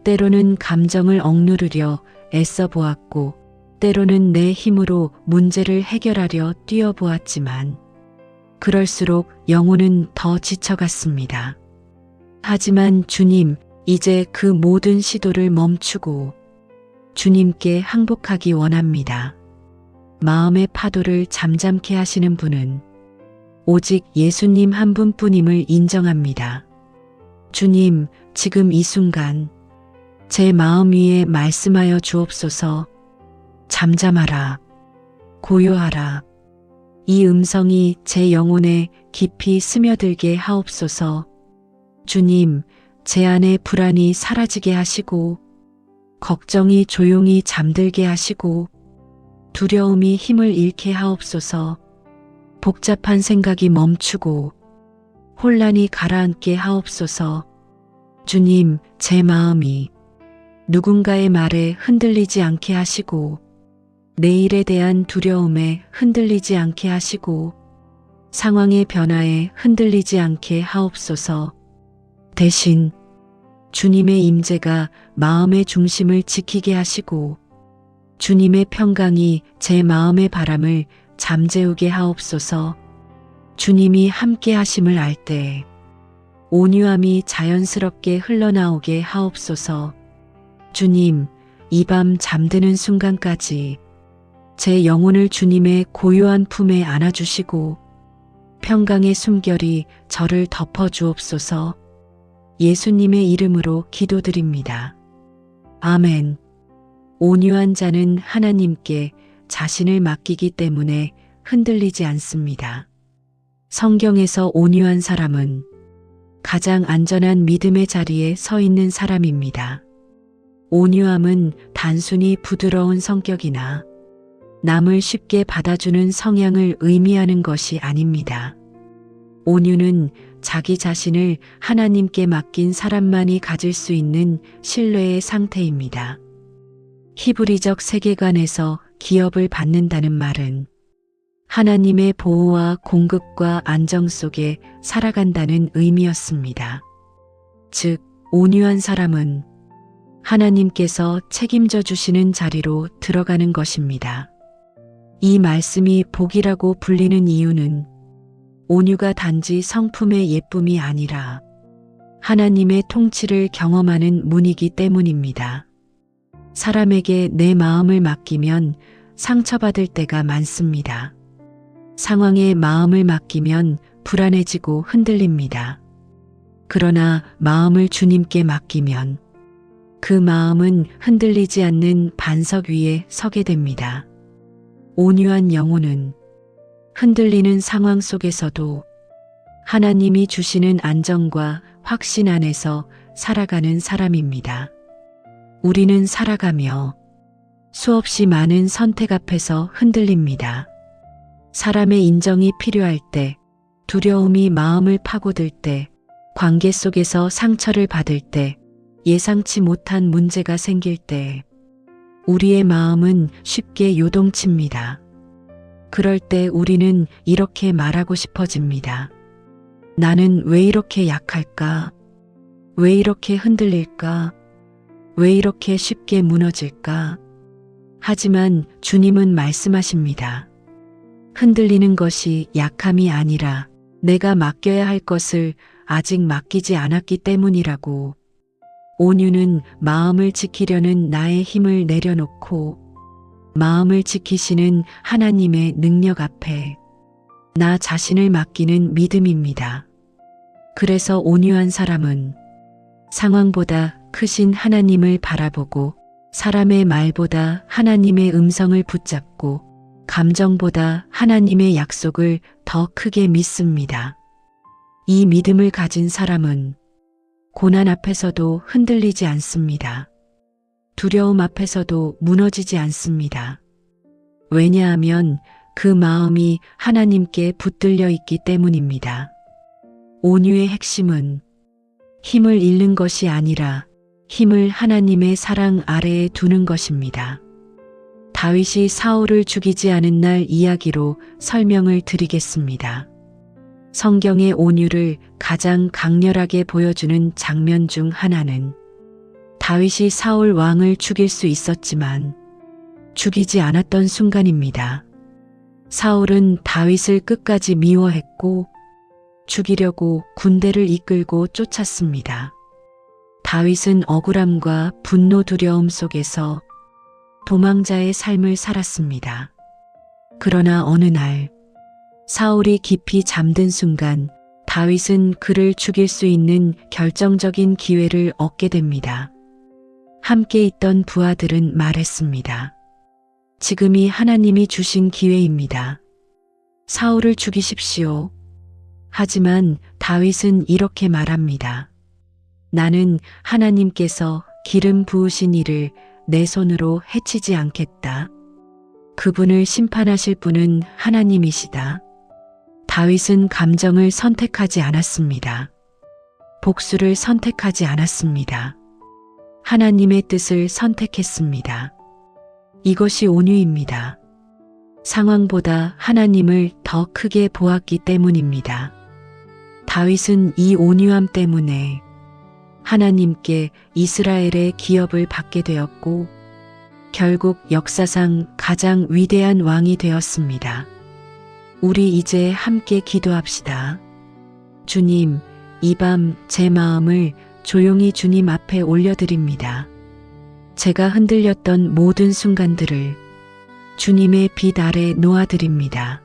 Speaker 1: 때로는 감정을 억누르려 애써 보았고, 때로는 내 힘으로 문제를 해결하려 뛰어보았지만, 그럴수록 영혼은 더 지쳐갔습니다. 하지만 주님, 이제 그 모든 시도를 멈추고 주님께 항복하기 원합니다. 마음의 파도를 잠잠케 하시는 분은 오직 예수님 한 분뿐임을 인정합니다. 주님, 지금 이 순간 제 마음 위에 말씀하여 주옵소서. 잠잠하라, 고요하라. 이 음성이 제 영혼에 깊이 스며들게 하옵소서. 주님, 제 안의 불안이 사라지게 하시고, 걱정이 조용히 잠들게 하시고, 두려움이 힘을 잃게 하옵소서. 복잡한 생각이 멈추고, 혼란이 가라앉게 하옵소서. 주님, 제 마음이 누군가의 말에 흔들리지 않게 하시고, 내일에 대한 두려움에 흔들리지 않게 하시고, 상황의 변화에 흔들리지 않게 하옵소서. 대신 주님의 임재가 마음의 중심을 지키게 하시고, 주님의 평강이 제 마음의 바람을 잠재우게 하옵소서. 주님이 함께 하심을 알 때 온유함이 자연스럽게 흘러나오게 하옵소서. 주님, 이 밤 잠드는 순간까지 제 영혼을 주님의 고요한 품에 안아주시고 평강의 숨결이 저를 덮어주옵소서. 예수님의 이름으로 기도드립니다. 아멘. 온유한 자는 하나님께 자신을 맡기기 때문에 흔들리지 않습니다. 성경에서 온유한 사람은 가장 안전한 믿음의 자리에 서 있는 사람입니다. 온유함은 단순히 부드러운 성격이나 남을 쉽게 받아주는 성향을 의미하는 것이 아닙니다. 온유는 자기 자신을 하나님께 맡긴 사람만이 가질 수 있는 신뢰의 상태입니다. 히브리적 세계관에서 기업을 받는다는 말은 하나님의 보호와 공급과 안정 속에 살아간다는 의미였습니다. 즉, 온유한 사람은 하나님께서 책임져 주시는 자리로 들어가는 것입니다. 이 말씀이 복이라고 불리는 이유는 온유가 단지 성품의 예쁨이 아니라 하나님의 통치를 경험하는 문이기 때문입니다. 사람에게 내 마음을 맡기면 상처받을 때가 많습니다. 상황에 마음을 맡기면 불안해지고 흔들립니다. 그러나 마음을 주님께 맡기면 그 마음은 흔들리지 않는 반석 위에 서게 됩니다. 온유한 영혼은 흔들리는 상황 속에서도 하나님이 주시는 안정과 확신 안에서 살아가는 사람입니다. 우리는 살아가며 수없이 많은 선택 앞에서 흔들립니다. 사람의 인정이 필요할 때, 두려움이 마음을 파고들 때, 관계 속에서 상처를 받을 때, 예상치 못한 문제가 생길 때, 우리의 마음은 쉽게 요동칩니다. 그럴 때 우리는 이렇게 말하고 싶어집니다. 나는 왜 이렇게 약할까? 왜 이렇게 흔들릴까? 왜 이렇게 쉽게 무너질까? 하지만 주님은 말씀하십니다. 흔들리는 것이 약함이 아니라 내가 맡겨야 할 것을 아직 맡기지 않았기 때문이라고. 온유는 마음을 지키려는 나의 힘을 내려놓고 마음을 지키시는 하나님의 능력 앞에 나 자신을 맡기는 믿음입니다. 그래서 온유한 사람은 상황보다 크신 하나님을 바라보고 사람의 말보다 하나님의 음성을 붙잡고 감정보다 하나님의 약속을 더 크게 믿습니다. 이 믿음을 가진 사람은 고난 앞에서도 흔들리지 않습니다. 두려움 앞에서도 무너지지 않습니다. 왜냐하면 그 마음이 하나님께 붙들려 있기 때문입니다. 온유의 핵심은 힘을 잃는 것이 아니라 힘을 하나님의 사랑 아래에 두는 것입니다. 다윗이 사울을 죽이지 않은 날 이야기로 설명을 드리겠습니다. 성경의 온유를 가장 강렬하게 보여주는 장면 중 하나는 다윗이 사울 왕을 죽일 수 있었지만 죽이지 않았던 순간입니다. 사울은 다윗을 끝까지 미워했고 죽이려고 군대를 이끌고 쫓았습니다. 다윗은 억울함과 분노 두려움 속에서 도망자의 삶을 살았습니다. 그러나 어느 날 사울이 깊이 잠든 순간 다윗은 그를 죽일 수 있는 결정적인 기회를 얻게 됩니다. 함께 있던 부하들은 말했습니다. 지금이 하나님이 주신 기회입니다. 사울을 죽이십시오. 하지만 다윗은 이렇게 말합니다. 나는 하나님께서 기름 부으신 이를 내 손으로 해치지 않겠다. 그분을 심판하실 분은 하나님이시다. 다윗은 감정을 선택하지 않았습니다. 복수를 선택하지 않았습니다. 하나님의 뜻을 선택했습니다. 이것이 온유입니다. 상황보다 하나님을 더 크게 보았기 때문입니다. 다윗은 이 온유함 때문에 하나님께 이스라엘의 기업을 받게 되었고 결국 역사상 가장 위대한 왕이 되었습니다. 우리 이제 함께 기도합시다. 주님, 이 밤 제 마음을 조용히 주님 앞에 올려드립니다. 제가 흔들렸던 모든 순간들을 주님의 빛 아래 놓아드립니다.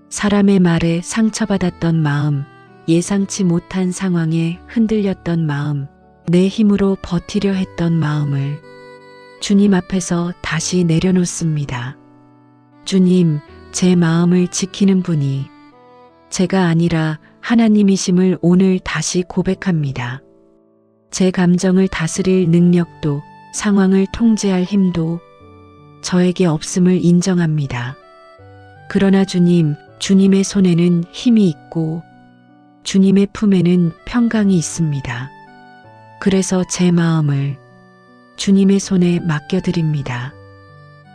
Speaker 1: 사람의 말에 상처받았던 마음, 예상치 못한 상황에 흔들렸던 마음, 내 힘으로 버티려 했던 마음을 주님 앞에서 다시 내려놓습니다. 주님, 제 마음을 지키는 분이 제가 아니라 하나님이심을 오늘 다시 고백합니다. 제 감정을 다스릴 능력도 상황을 통제할 힘도 저에게 없음을 인정합니다. 그러나 주님, 주님의 손에는 힘이 있고 주님의 품에는 평강이 있습니다. 그래서 제 마음을 주님의 손에 맡겨드립니다.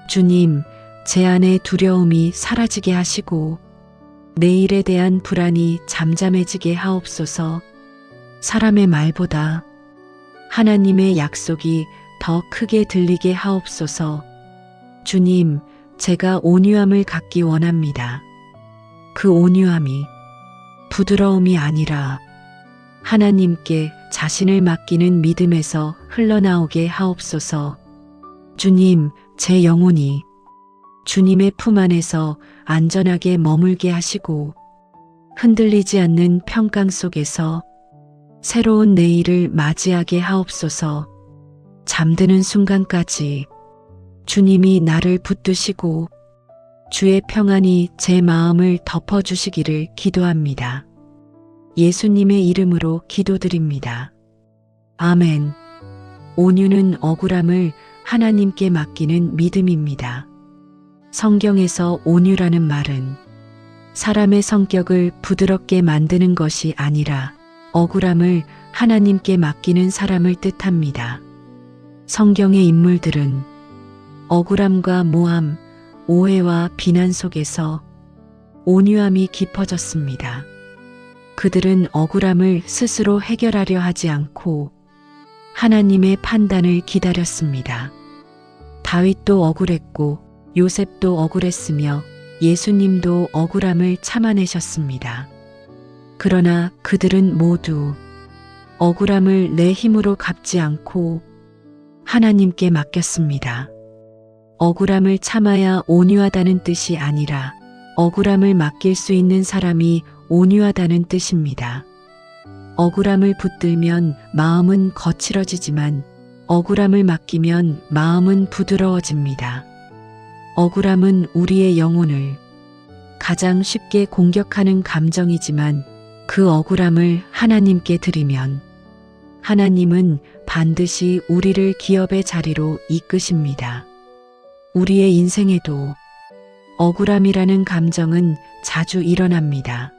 Speaker 1: 주님, 제 안의 두려움이 사라지게 하시고 내일에 대한 불안이 잠잠해지게 하옵소서. 사람의 말보다 하나님의 약속이 더 크게 들리게 하옵소서. 주님, 제가 온유함을 갖기 원합니다. 그 온유함이 부드러움이 아니라 하나님께 자신을 맡기는 믿음에서 흘러나오게 하옵소서. 주님, 제 영혼이 주님의 품 안에서 안전하게 머물게 하시고 흔들리지 않는 평강 속에서 새로운 내일을 맞이하게 하옵소서. 잠드는 순간까지 주님이 나를 붙드시고 주의 평안이 제 마음을 덮어주시기를 기도합니다. 예수님의 이름으로 기도드립니다. 아멘. 온유는 억울함을 하나님께 맡기는 믿음입니다. 성경에서 온유라는 말은 사람의 성격을 부드럽게 만드는 것이 아니라 억울함을 하나님께 맡기는 사람을 뜻합니다. 성경의 인물들은 억울함과 모함, 오해와 비난 속에서 온유함이 깊어졌습니다. 그들은 억울함을 스스로 해결하려 하지 않고 하나님의 판단을 기다렸습니다. 다윗도 억울했고 요셉도 억울했으며 예수님도 억울함을 참아내셨습니다. 그러나 그들은 모두 억울함을 내 힘으로 갚지 않고 하나님께 맡겼습니다. 억울함을 참아야 온유하다는 뜻이 아니라 억울함을 맡길 수 있는 사람이 온유하다는 뜻입니다. 억울함을 붙들면 마음은 거칠어지지만 억울함을 맡기면 마음은 부드러워집니다. 억울함은 우리의 영혼을 가장 쉽게 공격하는 감정이지만 그 억울함을 하나님께 드리면 하나님은 반드시 우리를 기업의 자리로 이끄십니다. 우리의 인생에도 억울함이라는 감정은 자주 일어납니다.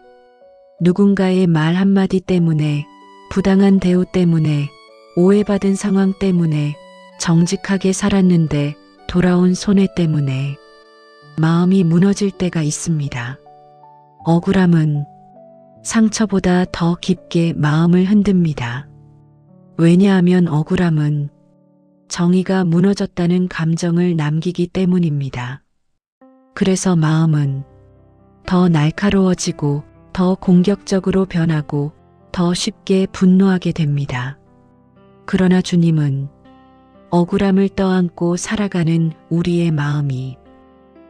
Speaker 1: 누군가의 말 한마디 때문에, 부당한 대우 때문에, 오해받은 상황 때문에, 정직하게 살았는데 돌아온 손해 때문에 마음이 무너질 때가 있습니다. 억울함은 상처보다 더 깊게 마음을 흔듭니다. 왜냐하면 억울함은 정의가 무너졌다는 감정을 남기기 때문입니다. 그래서 마음은 더 날카로워지고 더 공격적으로 변하고 더 쉽게 분노하게 됩니다. 그러나 주님은 억울함을 떠안고 살아가는 우리의 마음이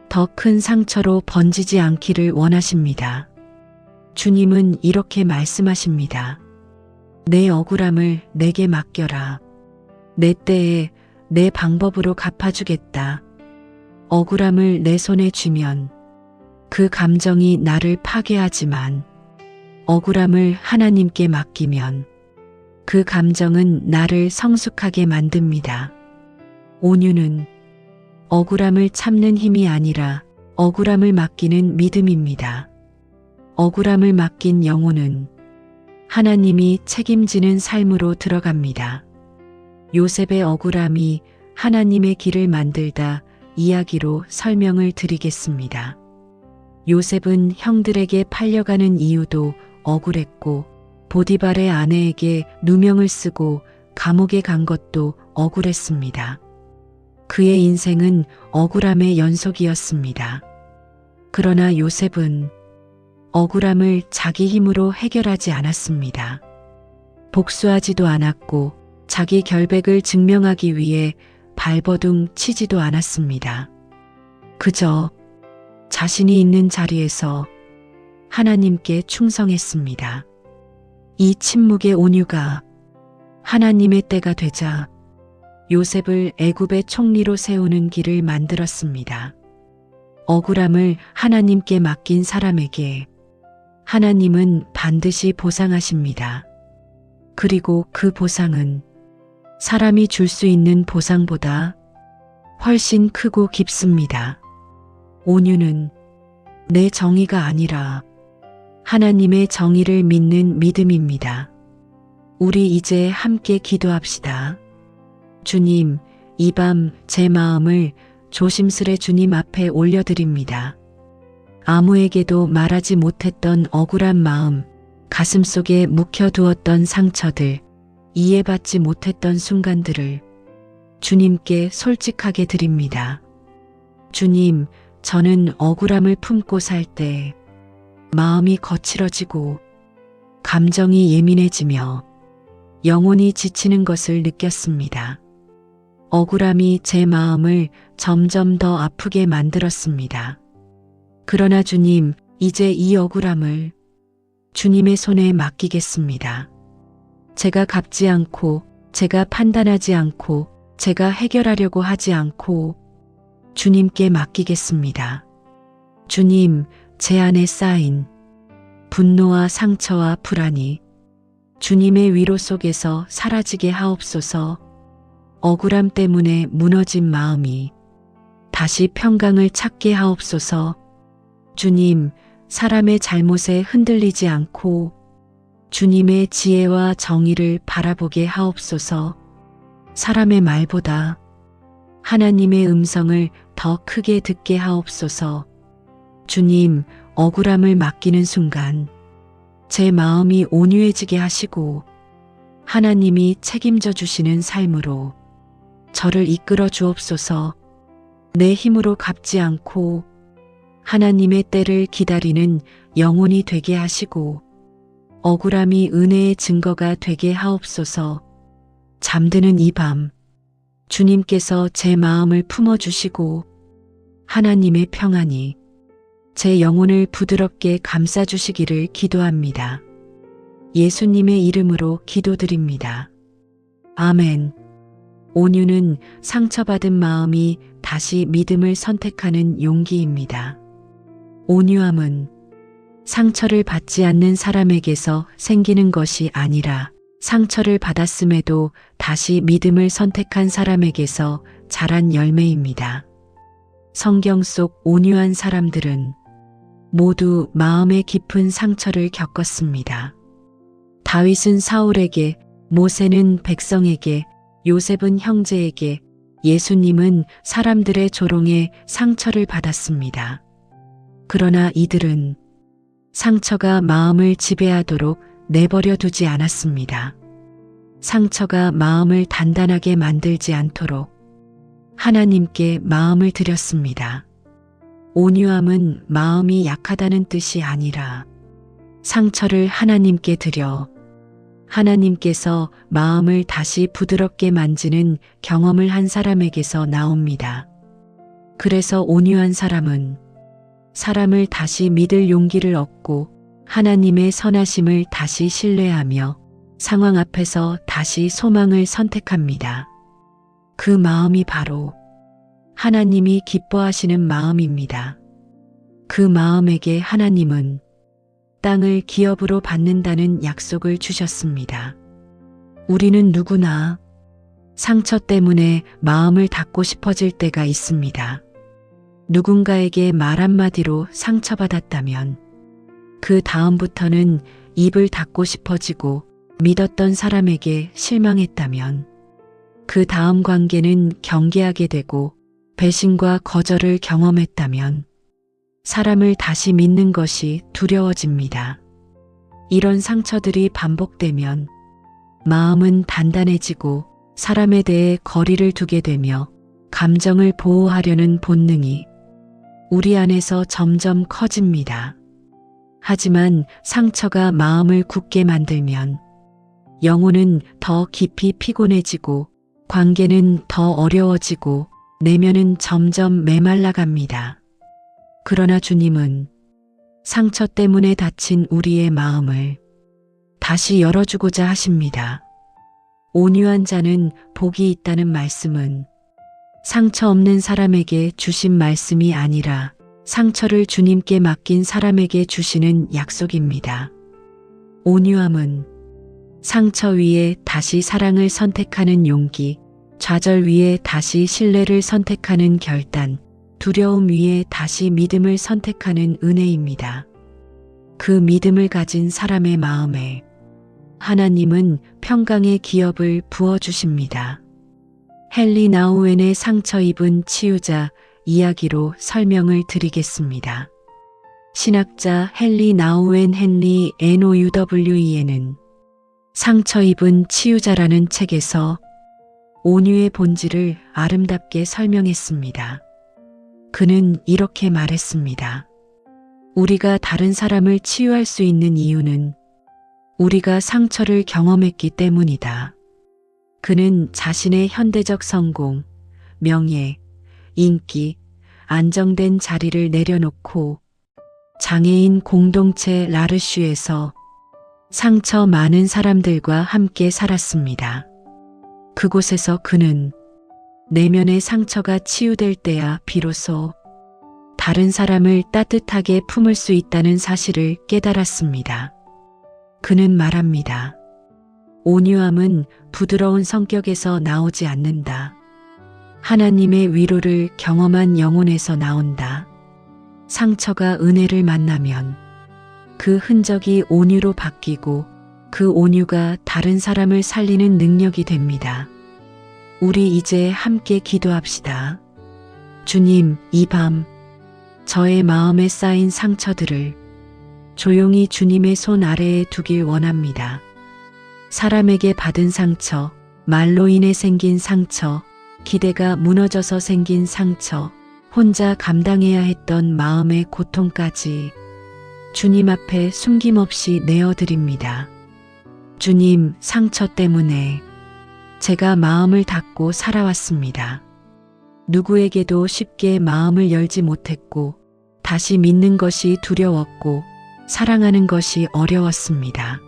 Speaker 1: 더 큰 상처로 번지지 않기를 원하십니다. 주님은 이렇게 말씀하십니다. 내 억울함을 내게 맡겨라. 내 때에 내 방법으로 갚아주겠다. 억울함을 내 손에 쥐면 그 감정이 나를 파괴하지만 억울함을 하나님께 맡기면 그 감정은 나를 성숙하게 만듭니다. 온유는 억울함을 참는 힘이 아니라 억울함을 맡기는 믿음입니다. 억울함을 맡긴 영혼은 하나님이 책임지는 삶으로 들어갑니다. 요셉의 억울함이 하나님의 길을 만들다 이야기로 설명을 드리겠습니다. 요셉은 형들에게 팔려가는 이유도 억울했고 보디발의 아내에게 누명을 쓰고 감옥에 간 것도 억울했습니다. 그의 인생은 억울함의 연속이었습니다. 그러나 요셉은 억울함을 자기 힘으로 해결하지 않았습니다. 복수하지도 않았고 자기 결백을 증명하기 위해 발버둥 치지도 않았습니다. 그저 자신이 있는 자리에서 하나님께 충성했습니다. 이 침묵의 온유가 하나님의 때가 되자 요셉을 애굽의 총리로 세우는 길을 만들었습니다. 억울함을 하나님께 맡긴 사람에게 하나님은 반드시 보상하십니다. 그리고 그 보상은 사람이 줄 수 있는 보상보다 훨씬 크고 깊습니다. 온유는 내 정의가 아니라 하나님의 정의를 믿는 믿음입니다. 우리 이제 함께 기도합시다. 주님, 이 밤 제 마음을 조심스레 주님 앞에 올려드립니다. 아무에게도 말하지 못했던 억울한 마음, 가슴속에 묵혀두었던 상처들, 이해받지 못했던 순간들을 주님께 솔직하게 드립니다. 주님, 저는 억울함을 품고 살 때 마음이 거칠어지고 감정이 예민해지며 영혼이 지치는 것을 느꼈습니다. 억울함이 제 마음을 점점 더 아프게 만들었습니다. 그러나 주님, 이제 이 억울함을 주님의 손에 맡기겠습니다. 제가 갚지 않고, 제가 판단하지 않고, 제가 해결하려고 하지 않고 주님께 맡기겠습니다. 주님, 제 안에 쌓인 분노와 상처와 불안이 주님의 위로 속에서 사라지게 하옵소서. 억울함 때문에 무너진 마음이 다시 평강을 찾게 하옵소서. 주님, 사람의 잘못에 흔들리지 않고 주님의 지혜와 정의를 바라보게 하옵소서. 사람의 말보다 하나님의 음성을 더 크게 듣게 하옵소서. 주님, 억울함을 맡기는 순간 제 마음이 온유해지게 하시고 하나님이 책임져 주시는 삶으로 저를 이끌어 주옵소서. 내 힘으로 갚지 않고 하나님의 때를 기다리는 영혼이 되게 하시고 억울함이 은혜의 증거가 되게 하옵소서. 잠드는 이 밤 주님께서 제 마음을 품어주시고 하나님의 평안이 제 영혼을 부드럽게 감싸주시기를 기도합니다. 예수님의 이름으로 기도드립니다. 아멘. 온유는 상처받은 마음이 다시 믿음을 선택하는 용기입니다. 온유함은 상처를 받지 않는 사람에게서 생기는 것이 아니라 상처를 받았음에도 다시 믿음을 선택한 사람에게서 자란 열매입니다. 성경 속 온유한 사람들은 모두 마음의 깊은 상처를 겪었습니다. 다윗은 사울에게, 모세는 백성에게, 요셉은 형제에게, 예수님은 사람들의 조롱에 상처를 받았습니다. 그러나 이들은 상처가 마음을 지배하도록 내버려 두지 않았습니다. 상처가 마음을 단단하게 만들지 않도록 하나님께 마음을 드렸습니다. 온유함은 마음이 약하다는 뜻이 아니라 상처를 하나님께 드려 하나님께서 마음을 다시 부드럽게 만지는 경험을 한 사람에게서 나옵니다. 그래서 온유한 사람은 사람을 다시 믿을 용기를 얻고 하나님의 선하심을 다시 신뢰하며 상황 앞에서 다시 소망을 선택합니다. 그 마음이 바로 하나님이 기뻐하시는 마음입니다. 그 마음에게 하나님은 땅을 기업으로 받는다는 약속을 주셨습니다. 우리는 누구나 상처 때문에 마음을 닫고 싶어질 때가 있습니다. 누군가에게 말 한마디로 상처받았다면 그 다음부터는 입을 닫고 싶어지고 믿었던 사람에게 실망했다면 그 다음 관계는 경계하게 되고 배신과 거절을 경험했다면 사람을 다시 믿는 것이 두려워집니다. 이런 상처들이 반복되면 마음은 단단해지고 사람에 대해 거리를 두게 되며 감정을 보호하려는 본능이 우리 안에서 점점 커집니다. 하지만 상처가 마음을 굳게 만들면 영혼은 더 깊이 피곤해지고 관계는 더 어려워지고 내면은 점점 메말라 갑니다. 그러나 주님은 상처 때문에 다친 우리의 마음을 다시 열어주고자 하십니다. 온유한 자는 복이 있다는 말씀은 상처 없는 사람에게 주신 말씀이 아니라 상처를 주님께 맡긴 사람에게 주시는 약속입니다. 온유함은 상처 위에 다시 사랑을 선택하는 용기, 좌절 위에 다시 신뢰를 선택하는 결단, 두려움 위에 다시 믿음을 선택하는 은혜입니다. 그 믿음을 가진 사람의 마음에 하나님은 평강의 기업을 부어주십니다. 헨리 나우엔의 상처 입은 치유자 이야기로 설명을 드리겠습니다. 신학자 헨리 나우엔 헨리 NOUWEN은 상처 입은 치유자라는 책에서 온유의 본질을 아름답게 설명했습니다. 그는 이렇게 말했습니다. 우리가 다른 사람을 치유할 수 있는 이유는 우리가 상처를 경험했기 때문이다. 그는 자신의 현대적 성공, 명예, 인기, 안정된 자리를 내려놓고 장애인 공동체 라르슈에서 상처 많은 사람들과 함께 살았습니다. 그곳에서 그는 내면의 상처가 치유될 때야 비로소 다른 사람을 따뜻하게 품을 수 있다는 사실을 깨달았습니다. 그는 말합니다. 온유함은 부드러운 성격에서 나오지 않는다. 하나님의 위로를 경험한 영혼에서 나온다. 상처가 은혜를 만나면 그 흔적이 온유로 바뀌고 그 온유가 다른 사람을 살리는 능력이 됩니다. 우리 이제 함께 기도합시다. 주님, 이 밤 저의 마음에 쌓인 상처들을 조용히 주님의 손 아래에 두길 원합니다. 사람에게 받은 상처, 말로 인해 생긴 상처, 기대가 무너져서 생긴 상처, 혼자 감당해야 했던 마음의 고통까지 주님 앞에 숨김없이 내어드립니다. 주님, 상처 때문에 제가 마음을 닫고 살아왔습니다. 누구에게도 쉽게 마음을 열지 못했고 다시 믿는 것이 두려웠고 사랑하는 것이 어려웠습니다.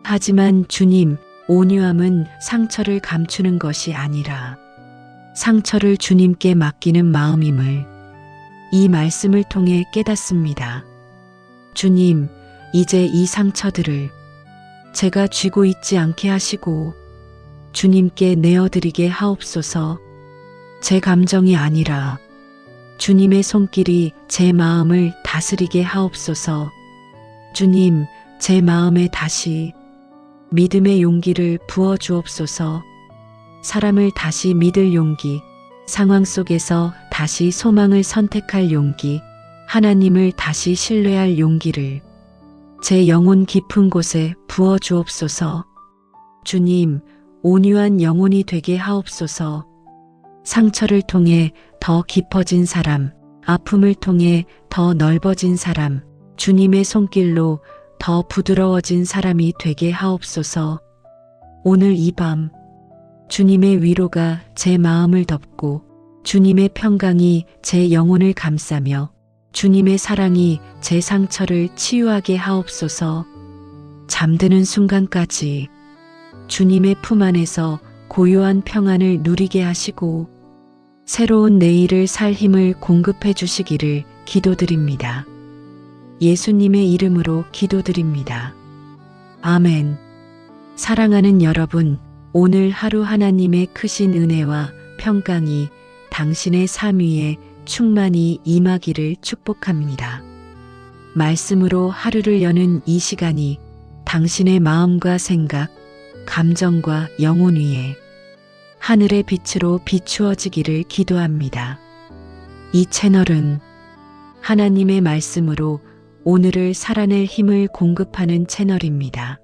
Speaker 1: 하지만 주님, 온유함은 상처를 감추는 것이 아니라 상처를 주님께 맡기는 마음임을 이 말씀을 통해 깨닫습니다. 주님, 이제 이 상처들을 제가 쥐고 있지 않게 하시고 주님께 내어드리게 하옵소서. 제 감정이 아니라 주님의 손길이 제 마음을 다스리게 하옵소서. 주님, 제 마음에 다시 믿음의 용기를 부어 주옵소서. 사람을 다시 믿을 용기, 상황 속에서 다시 소망을 선택할 용기, 하나님을 다시 신뢰할 용기를 제 영혼 깊은 곳에 부어 주옵소서. 주님, 온유한 영혼이 되게 하옵소서. 상처를 통해 더 깊어진 사람, 아픔을 통해 더 넓어진 사람, 주님의 손길로 더 부드러워진 사람이 되게 하옵소서. 오늘 이 밤 주님의 위로가 제 마음을 덮고 주님의 평강이 제 영혼을 감싸며 주님의 사랑이 제 상처를 치유하게 하옵소서. 잠드는 순간까지 주님의 품 안에서 고요한 평안을 누리게 하시고 새로운 내일을 살 힘을 공급해 주시기를 기도드립니다. 예수님의 이름으로 기도드립니다. 아멘. 사랑하는 여러분, 오늘 하루 하나님의 크신 은혜와 평강이 당신의 삶 위에 충만히 임하기를 축복합니다. 말씀으로 하루를 여는 이 시간이 당신의 마음과 생각, 감정과 영혼 위에 하늘의 빛으로 비추어지기를 기도합니다. 이 채널은 하나님의 말씀으로 오늘을 살아낼 힘을 공급하는 채널입니다.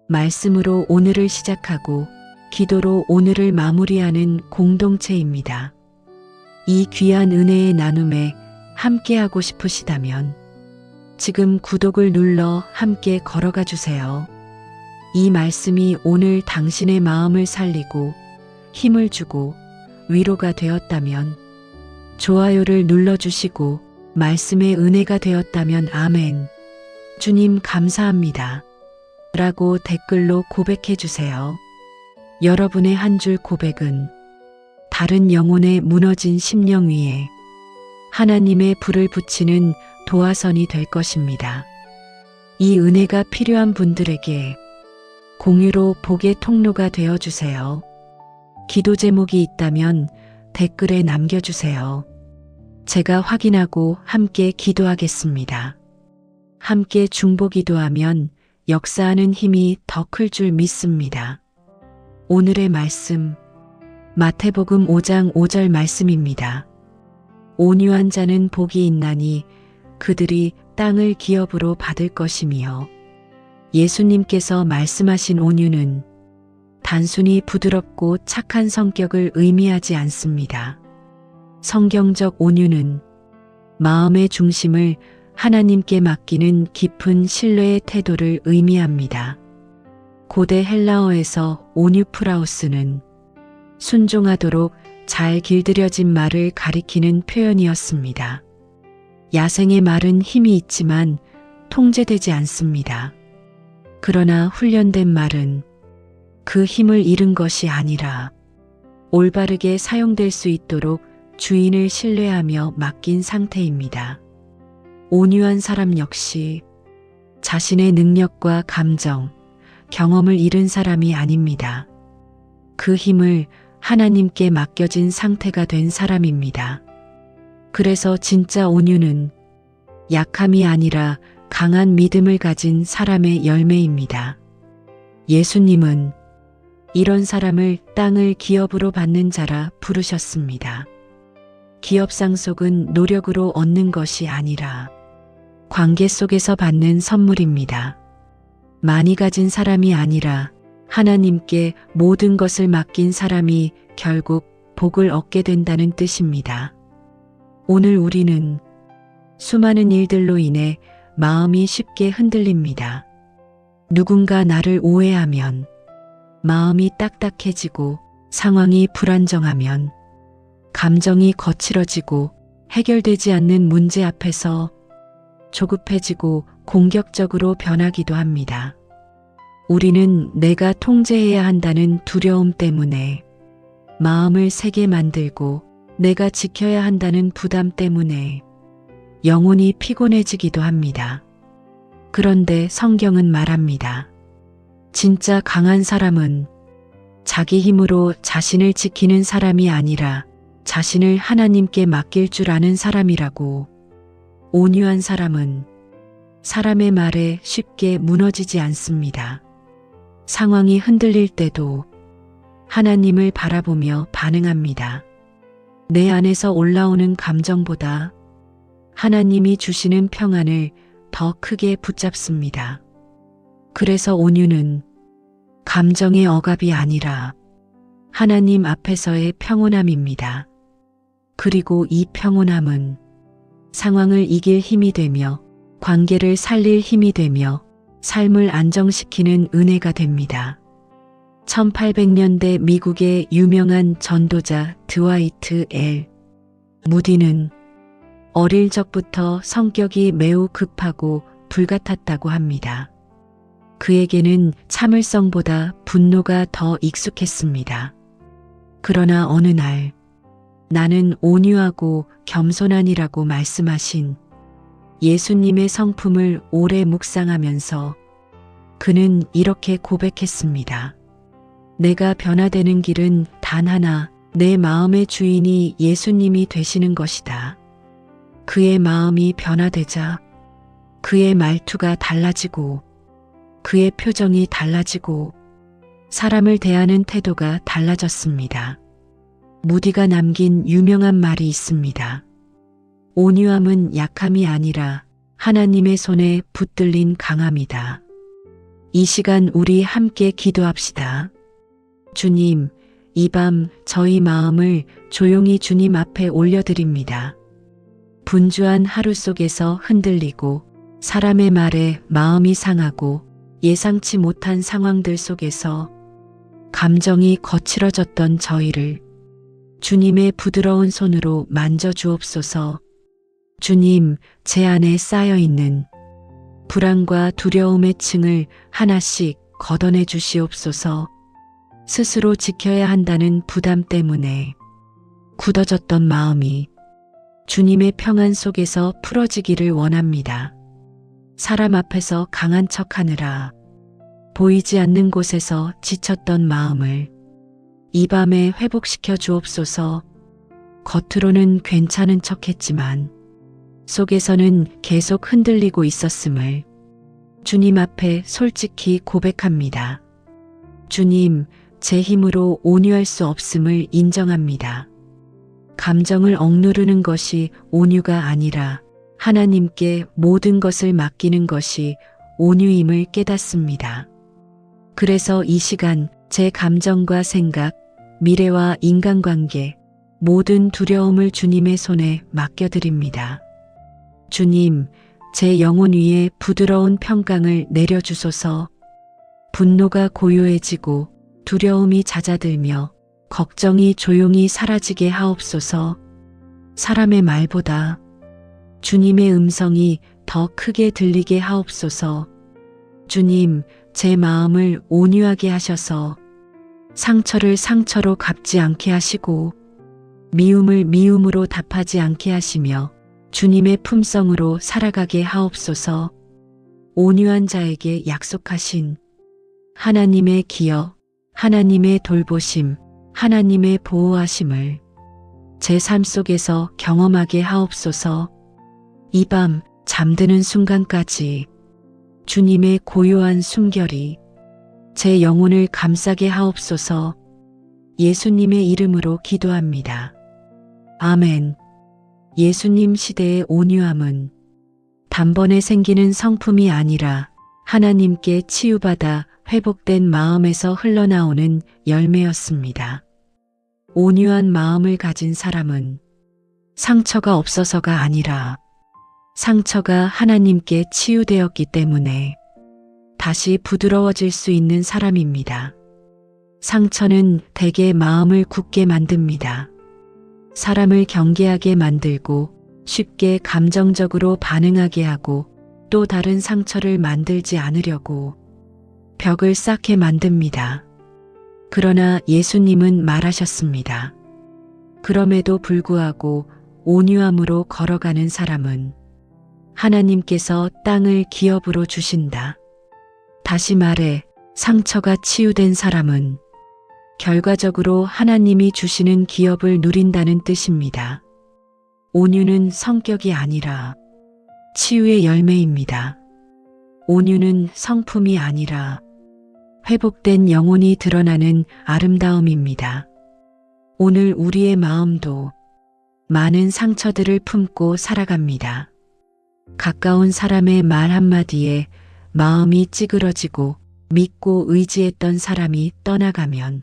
Speaker 1: 말씀으로 오늘을 시작하고 기도로 오늘을 마무리하는 공동체입니다. 이 귀한 은혜의 나눔에 함께하고 싶으시다면 지금 구독을 눌러 함께 걸어가 주세요. 이 말씀이 오늘 당신의 마음을 살리고 힘을 주고 위로가 되었다면 좋아요를 눌러주시고 말씀의 은혜가 되었다면 아멘. 주님 감사합니다. 라고 댓글로 고백해 주세요. 여러분의 한 줄 고백은 다른 영혼의 무너진 심령 위에 하나님의 불을 붙이는 도화선이 될 것입니다. 이 은혜가 필요한 분들에게 공유로 복의 통로가 되어 주세요. 기도 제목이 있다면 댓글에 남겨주세요. 제가 확인하고 함께 기도하겠습니다. 함께 중보 기도하면 역사하는 힘이 더 클 줄 믿습니다. 오늘의 말씀, 마태복음 5장 5절 말씀입니다. 온유한 자는 복이 있나니 그들이 땅을 기업으로 받을 것이며, 예수님께서 말씀하신 온유는 단순히 부드럽고 착한 성격을 의미하지 않습니다. 성경적 온유는 마음의 중심을 하나님께 맡기는 깊은 신뢰의 태도를 의미합니다. 고대 헬라어에서 온유프라우스는 순종하도록 잘 길들여진 말을 가리키는 표현이었습니다. 야생의 말은 힘이 있지만 통제되지 않습니다. 그러나 훈련된 말은 그 힘을 잃은 것이 아니라 올바르게 사용될 수 있도록 주인을 신뢰하며 맡긴 상태입니다. 온유한 사람 역시 자신의 능력과 감정, 경험을 잃은 사람이 아닙니다. 그 힘을 하나님께 맡겨진 상태가 된 사람입니다. 그래서 진짜 온유는 약함이 아니라 강한 믿음을 가진 사람의 열매입니다. 예수님은 이런 사람을 땅을 기업으로 받는 자라 부르셨습니다. 기업 상속은 노력으로 얻는 것이 아니라 관계 속에서 받는 선물입니다. 많이 가진 사람이 아니라 하나님께 모든 것을 맡긴 사람이 결국 복을 얻게 된다는 뜻입니다. 오늘 우리는 수많은 일들로 인해 마음이 쉽게 흔들립니다. 누군가 나를 오해하면, 마음이 딱딱해지고 상황이 불안정하면, 감정이 거칠어지고 해결되지 않는 문제 앞에서 조급해지고 공격적으로 변하기도 합니다. 우리는 내가 통제해야 한다는 두려움 때문에 마음을 세게 만들고 내가 지켜야 한다는 부담 때문에 영혼이 피곤해지기도 합니다. 그런데 성경은 말합니다. 진짜 강한 사람은 자기 힘으로 자신을 지키는 사람이 아니라 자신을 하나님께 맡길 줄 아는 사람이라고. 온유한 사람은 사람의 말에 쉽게 무너지지 않습니다. 상황이 흔들릴 때도 하나님을 바라보며 반응합니다. 내 안에서 올라오는 감정보다 하나님이 주시는 평안을 더 크게 붙잡습니다. 그래서 온유는 감정의 억압이 아니라 하나님 앞에서의 평온함입니다. 그리고 이 평온함은 상황을 이길 힘이 되며 관계를 살릴 힘이 되며 삶을 안정시키는 은혜가 됩니다. 1800년대 미국의 유명한 전도자 드와이트 L. 무디는 어릴 적부터 성격이 매우 급하고 불같았다고 합니다. 그에게는 참을성보다 분노가 더 익숙했습니다. 그러나 어느 날 나는 온유하고 겸손한이라고 말씀하신 예수님의 성품을 오래 묵상하면서 그는 이렇게 고백했습니다. 내가 변화되는 길은 단 하나, 내 마음의 주인이 예수님이 되시는 것이다. 그의 마음이 변화되자 그의 말투가 달라지고 그의 표정이 달라지고 사람을 대하는 태도가 달라졌습니다. 무디가 남긴 유명한 말이 있습니다. 온유함은 약함이 아니라 하나님의 손에 붙들린 강함이다. 이 시간 우리 함께 기도합시다. 주님, 이 밤 저희 마음을 조용히 주님 앞에 올려드립니다. 분주한 하루 속에서 흔들리고 사람의 말에 마음이 상하고 예상치 못한 상황들 속에서 감정이 거칠어졌던 저희를 주님의 부드러운 손으로 만져주옵소서. 주님, 제 안에 쌓여있는 불안과 두려움의 층을 하나씩 걷어내 주시옵소서. 스스로 지켜야 한다는 부담 때문에 굳어졌던 마음이 주님의 평안 속에서 풀어지기를 원합니다. 사람 앞에서 강한 척하느라 보이지 않는 곳에서 지쳤던 마음을 이 밤에 회복시켜 주옵소서. 겉으로는 괜찮은 척했지만 속에서는 계속 흔들리고 있었음을 주님 앞에 솔직히 고백합니다. 주님, 제 힘으로 온유할 수 없음을 인정합니다. 감정을 억누르는 것이 온유가 아니라 하나님께 모든 것을 맡기는 것이 온유임을 깨닫습니다. 그래서 이 시간 제 감정과 생각, 미래와 인간관계, 모든 두려움을 주님의 손에 맡겨드립니다. 주님, 제 영혼 위에 부드러운 평강을 내려주소서. 분노가 고요해지고 두려움이 잦아들며 걱정이 조용히 사라지게 하옵소서. 사람의 말보다 주님의 음성이 더 크게 들리게 하옵소서. 주님, 제 마음을 온유하게 하셔서 상처를 상처로 갚지 않게 하시고 미움을 미움으로 답하지 않게 하시며 주님의 품성으로 살아가게 하옵소서. 온유한 자에게 약속하신 하나님의 기여, 하나님의 돌보심, 하나님의 보호하심을 제 삶 속에서 경험하게 하옵소서. 이 밤 잠드는 순간까지 주님의 고요한 숨결이 제 영혼을 감싸게 하옵소서. 예수님의 이름으로 기도합니다. 아멘. 예수님 시대의 온유함은 단번에 생기는 성품이 아니라 하나님께 치유받아 회복된 마음에서 흘러나오는 열매였습니다. 온유한 마음을 가진 사람은 상처가 없어서가 아니라 상처가 하나님께 치유되었기 때문에 다시 부드러워질 수 있는 사람입니다. 상처는 대개 마음을 굳게 만듭니다. 사람을 경계하게 만들고 쉽게 감정적으로 반응하게 하고 또 다른 상처를 만들지 않으려고 벽을 쌓게 만듭니다. 그러나 예수님은 말하셨습니다. 그럼에도 불구하고 온유함으로 걸어가는 사람은 하나님께서 땅을 기업으로 주신다. 다시 말해 상처가 치유된 사람은 결과적으로 하나님이 주시는 기업을 누린다는 뜻입니다. 온유는 성격이 아니라 치유의 열매입니다. 온유는 성품이 아니라 회복된 영혼이 드러나는 아름다움입니다. 오늘 우리의 마음도 많은 상처들을 품고 살아갑니다. 가까운 사람의 말 한마디에 마음이 찌그러지고 믿고 의지했던 사람이 떠나가면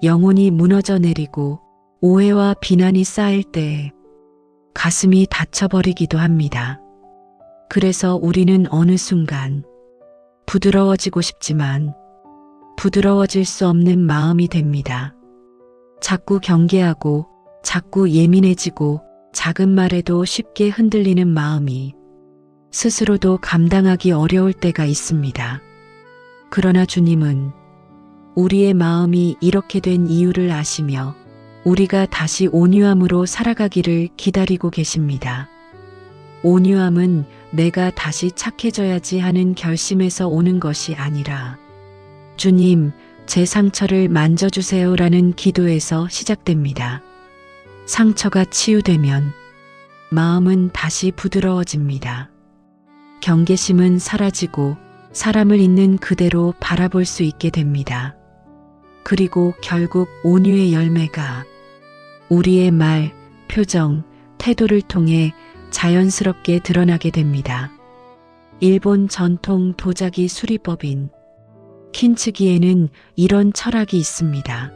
Speaker 1: 영혼이 무너져 내리고 오해와 비난이 쌓일 때 가슴이 닫혀버리기도 합니다. 그래서 우리는 어느 순간 부드러워지고 싶지만 부드러워질 수 없는 마음이 됩니다. 자꾸 경계하고 자꾸 예민해지고 작은 말에도 쉽게 흔들리는 마음이 스스로도 감당하기 어려울 때가 있습니다. 그러나 주님은 우리의 마음이 이렇게 된 이유를 아시며 우리가 다시 온유함으로 살아가기를 기다리고 계십니다. 온유함은 내가 다시 착해져야지 하는 결심에서 오는 것이 아니라 주님, 제 상처를 만져주세요라는 기도에서 시작됩니다. 상처가 치유되면 마음은 다시 부드러워집니다. 경계심은 사라지고 사람을 있는 그대로 바라볼 수 있게 됩니다. 그리고 결국 온유의 열매가 우리의 말, 표정, 태도를 통해 자연스럽게 드러나게 됩니다. 일본 전통 도자기 수리법인 킨츠기에는 이런 철학이 있습니다.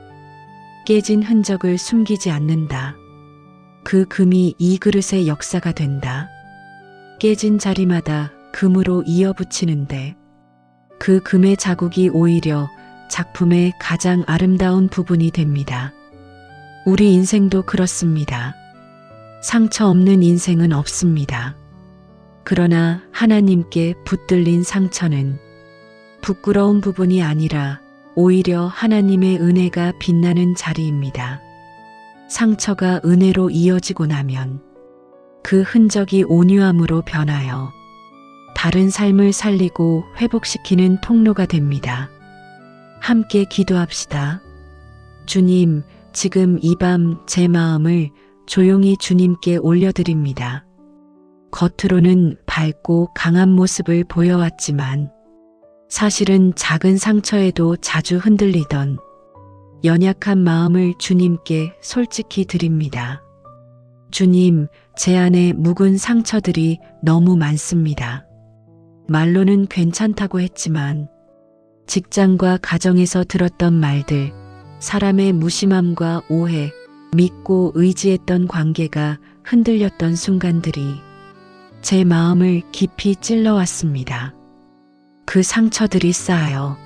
Speaker 1: 깨진 흔적을 숨기지 않는다. 그 금이 이 그릇의 역사가 된다. 깨진 자리마다 금으로 이어붙이는데 그 금의 자국이 오히려 작품의 가장 아름다운 부분이 됩니다. 우리 인생도 그렇습니다. 상처 없는 인생은 없습니다. 그러나 하나님께 붙들린 상처는 부끄러운 부분이 아니라 오히려 하나님의 은혜가 빛나는 자리입니다. 상처가 은혜로 이어지고 나면 그 흔적이 온유함으로 변하여 다른 삶을 살리고 회복시키는 통로가 됩니다. 함께 기도합시다. 주님, 지금 이 밤 제 마음을 조용히 주님께 올려드립니다. 겉으로는 밝고 강한 모습을 보여왔지만 사실은 작은 상처에도 자주 흔들리던 연약한 마음을 주님께 솔직히 드립니다. 주님, 제 안에 묵은 상처들이 너무 많습니다. 말로는 괜찮다고 했지만 직장과 가정에서 들었던 말들, 사람의 무심함과 오해, 믿고 의지했던 관계가 흔들렸던 순간들이 제 마음을 깊이 찔러왔습니다. 그 상처들이 쌓여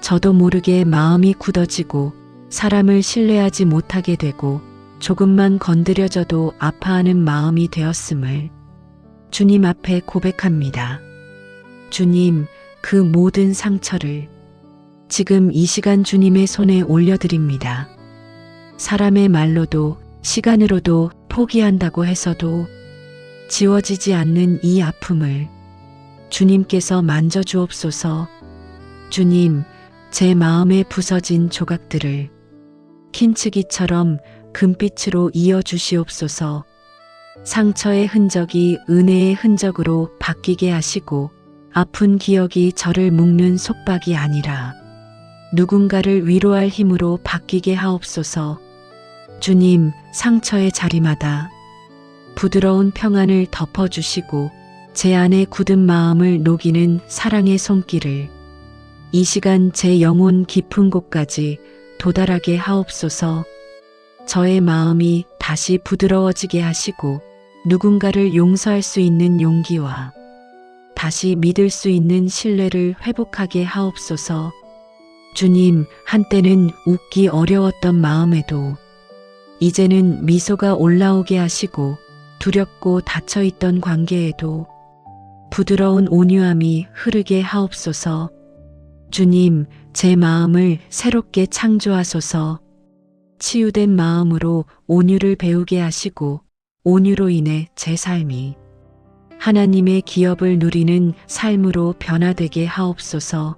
Speaker 1: 저도 모르게 마음이 굳어지고 사람을 신뢰하지 못하게 되고 조금만 건드려져도 아파하는 마음이 되었음을 주님 앞에 고백합니다. 주님, 그 모든 상처를 지금 이 시간 주님의 손에 올려드립니다. 사람의 말로도 시간으로도 포기한다고 해서도 지워지지 않는 이 아픔을 주님께서 만져주옵소서. 주님, 제 마음에 부서진 조각들을 킨치기처럼 금빛으로 이어주시옵소서. 상처의 흔적이 은혜의 흔적으로 바뀌게 하시고 아픈 기억이 저를 묶는 속박이 아니라 누군가를 위로할 힘으로 바뀌게 하옵소서. 주님, 상처의 자리마다 부드러운 평안을 덮어주시고 제 안에 굳은 마음을 녹이는 사랑의 손길을 이 시간 제 영혼 깊은 곳까지 도달하게 하옵소서. 저의 마음이 다시 부드러워지게 하시고 누군가를 용서할 수 있는 용기와 다시 믿을 수 있는 신뢰를 회복하게 하옵소서. 주님, 한때는 웃기 어려웠던 마음에도 이제는 미소가 올라오게 하시고 두렵고 닫혀있던 관계에도 부드러운 온유함이 흐르게 하옵소서. 주님, 제 마음을 새롭게 창조하소서. 치유된 마음으로 온유를 배우게 하시고 온유로 인해 제 삶이 하나님의 기업을 누리는 삶으로 변화되게 하옵소서.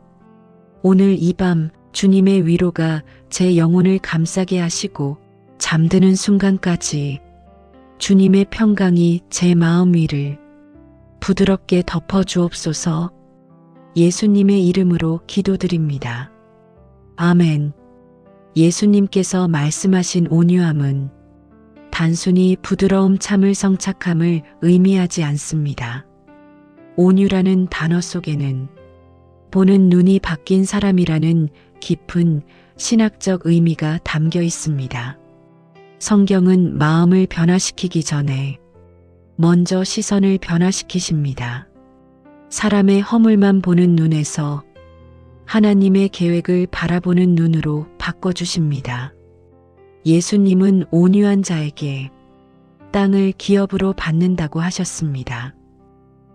Speaker 1: 오늘 이 밤 주님의 위로가 제 영혼을 감싸게 하시고 잠드는 순간까지 주님의 평강이 제 마음 위를 부드럽게 덮어주옵소서. 예수님의 이름으로 기도드립니다. 아멘. 예수님께서 말씀하신 온유함은 단순히 부드러움 참을 성착함을 의미하지 않습니다. 온유라는 단어 속에는 보는 눈이 바뀐 사람이라는 깊은 신학적 의미가 담겨 있습니다. 성경은 마음을 변화시키기 전에 먼저 시선을 변화시키십니다. 사람의 허물만 보는 눈에서 하나님의 계획을 바라보는 눈으로 바꿔주십니다. 예수님은 온유한 자에게 땅을 기업으로 받는다고 하셨습니다.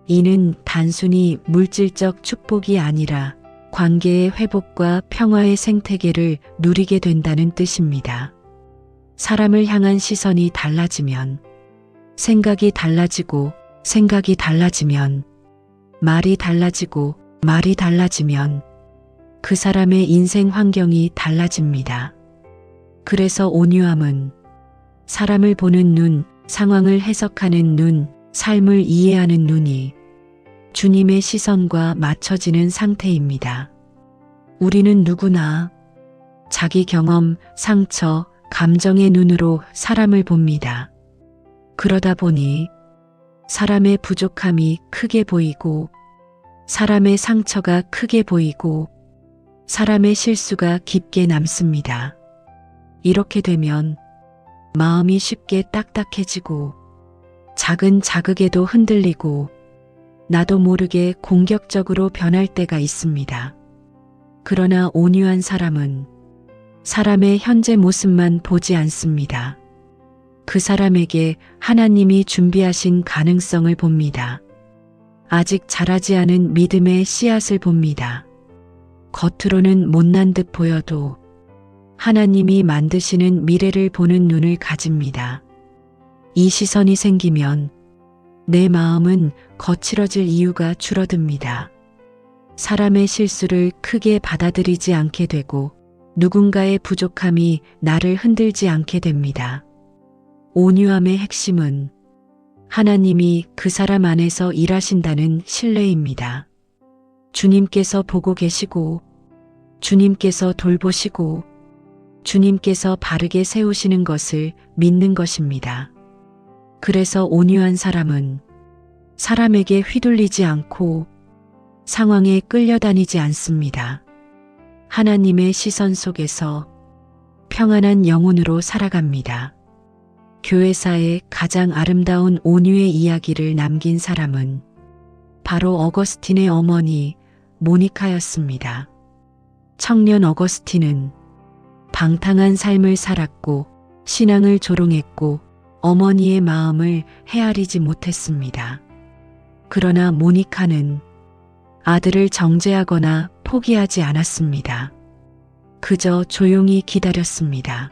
Speaker 1: 이는 단순히 물질적 축복이 아니라 관계의 회복과 평화의 생태계를 누리게 된다는 뜻입니다. 사람을 향한 시선이 달라지면 생각이 달라지고 생각이 달라지면 말이 달라지고 말이 달라지면 그 사람의 인생 환경이 달라집니다. 그래서 온유함은 사람을 보는 눈, 상황을 해석하는 눈, 삶을 이해하는 눈이 주님의 시선과 맞춰지는 상태입니다. 우리는 누구나 자기 경험, 상처, 감정의 눈으로 사람을 봅니다. 그러다 보니 사람의 부족함이 크게 보이고 사람의 상처가 크게 보이고 사람의 실수가 깊게 남습니다. 이렇게 되면 마음이 쉽게 딱딱해지고 작은 자극에도 흔들리고 나도 모르게 공격적으로 변할 때가 있습니다. 그러나 온유한 사람은 사람의 현재 모습만 보지 않습니다. 그 사람에게 하나님이 준비하신 가능성을 봅니다. 아직 자라지 않은 믿음의 씨앗을 봅니다. 겉으로는 못난 듯 보여도 하나님이 만드시는 미래를 보는 눈을 가집니다. 이 시선이 생기면 내 마음은 거칠어질 이유가 줄어듭니다. 사람의 실수를 크게 받아들이지 않게 되고 누군가의 부족함이 나를 흔들지 않게 됩니다. 온유함의 핵심은 하나님이 그 사람 안에서 일하신다는 신뢰입니다. 주님께서 보고 계시고 주님께서 돌보시고 주님께서 바르게 세우시는 것을 믿는 것입니다. 그래서 온유한 사람은 사람에게 휘둘리지 않고 상황에 끌려다니지 않습니다. 하나님의 시선 속에서 평안한 영혼으로 살아갑니다. 교회사에 가장 아름다운 온유의 이야기를 남긴 사람은 바로 어거스틴의 어머니 모니카였습니다. 청년 어거스틴은 방탕한 삶을 살았고 신앙을 조롱했고 어머니의 마음을 헤아리지 못했습니다. 그러나 모니카는 아들을 정죄하거나 포기하지 않았습니다. 그저 조용히 기다렸습니다.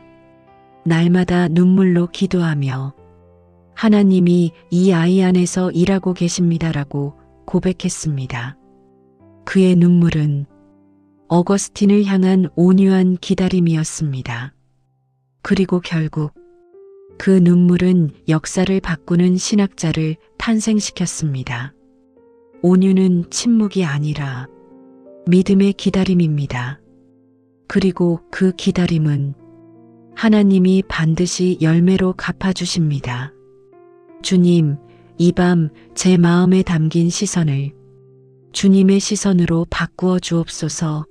Speaker 1: 날마다 눈물로 기도하며 하나님이 이 아이 안에서 일하고 계십니다라고 고백했습니다. 그의 눈물은 어거스틴을 향한 온유한 기다림이었습니다. 그리고 결국 그 눈물은 역사를 바꾸는 신학자를 탄생시켰습니다. 온유는 침묵이 아니라 믿음의 기다림입니다. 그리고 그 기다림은 하나님이 반드시 열매로 갚아주십니다. 주님, 이 밤 제 마음에 담긴 시선을 주님의 시선으로 바꾸어 주옵소서.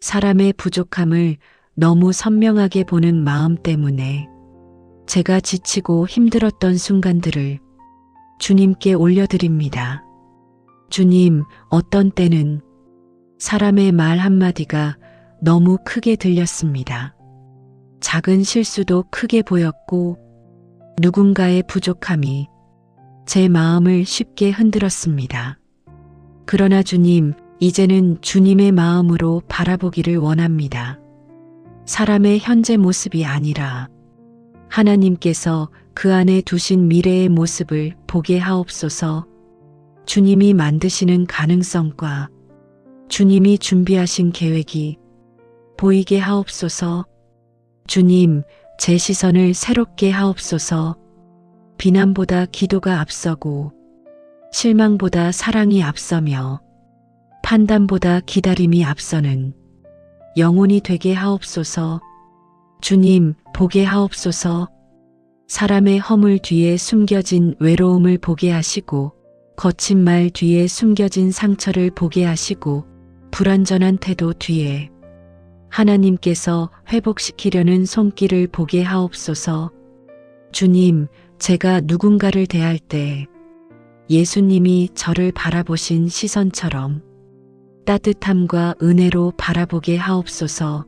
Speaker 1: 사람의 부족함을 너무 선명하게 보는 마음 때문에 제가 지치고 힘들었던 순간들을 주님께 올려드립니다. 주님, 어떤 때는 사람의 말 한마디가 너무 크게 들렸습니다. 작은 실수도 크게 보였고 누군가의 부족함이 제 마음을 쉽게 흔들었습니다. 그러나 주님, 이제는 주님의 마음으로 바라보기를 원합니다. 사람의 현재 모습이 아니라 하나님께서 그 안에 두신 미래의 모습을 보게 하옵소서. 주님이 만드시는 가능성과 주님이 준비하신 계획이 보이게 하옵소서. 주님, 제 시선을 새롭게 하옵소서. 비난보다 기도가 앞서고 실망보다 사랑이 앞서며 판단보다 기다림이 앞서는 영혼이 되게 하옵소서. 주님, 보게 하옵소서. 사람의 허물 뒤에 숨겨진 외로움을 보게 하시고 거친 말 뒤에 숨겨진 상처를 보게 하시고 불완전한 태도 뒤에 하나님께서 회복시키려는 손길을 보게 하옵소서. 주님, 제가 누군가를 대할 때 예수님이 저를 바라보신 시선처럼 따뜻함과 은혜로 바라보게 하옵소서.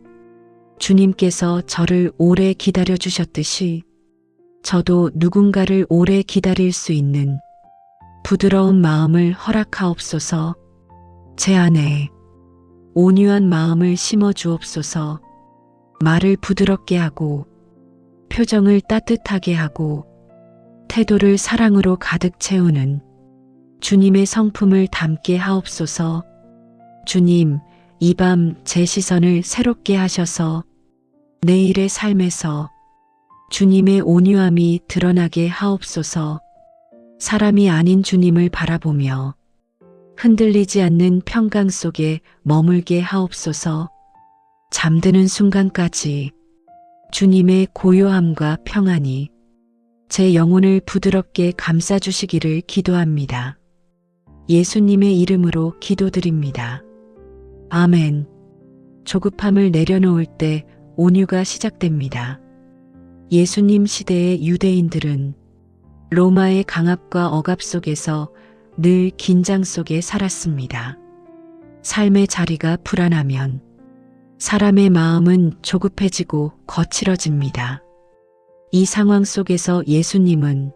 Speaker 1: 주님께서 저를 오래 기다려 주셨듯이 저도 누군가를 오래 기다릴 수 있는 부드러운 마음을 허락하옵소서. 제 안에 온유한 마음을 심어 주옵소서. 말을 부드럽게 하고 표정을 따뜻하게 하고 태도를 사랑으로 가득 채우는 주님의 성품을 담게 하옵소서. 주님, 이 밤 제 시선을 새롭게 하셔서 내일의 삶에서 주님의 온유함이 드러나게 하옵소서. 사람이 아닌 주님을 바라보며 흔들리지 않는 평강 속에 머물게 하옵소서. 잠드는 순간까지 주님의 고요함과 평안이 제 영혼을 부드럽게 감싸주시기를 기도합니다. 예수님의 이름으로 기도드립니다. 아멘. 조급함을 내려놓을 때 온유가 시작됩니다. 예수님 시대의 유대인들은 로마의 강압과 억압 속에서 늘 긴장 속에 살았습니다. 삶의 자리가 불안하면 사람의 마음은 조급해지고 거칠어집니다. 이 상황 속에서 예수님은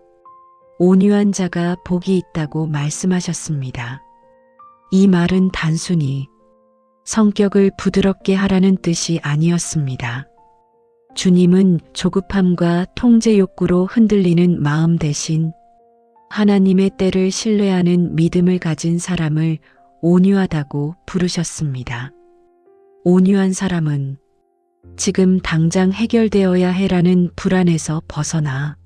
Speaker 1: 온유한 자가 복이 있다고 말씀하셨습니다. 이 말은 단순히 성격을 부드럽게 하라는 뜻이 아니었습니다. 주님은 조급함과 통제 욕구로 흔들리는 마음 대신 하나님의 때를 신뢰하는 믿음을 가진 사람을 온유하다고 부르셨습니다. 온유한 사람은 지금 당장 해결되어야 해라는 불안에서 벗어나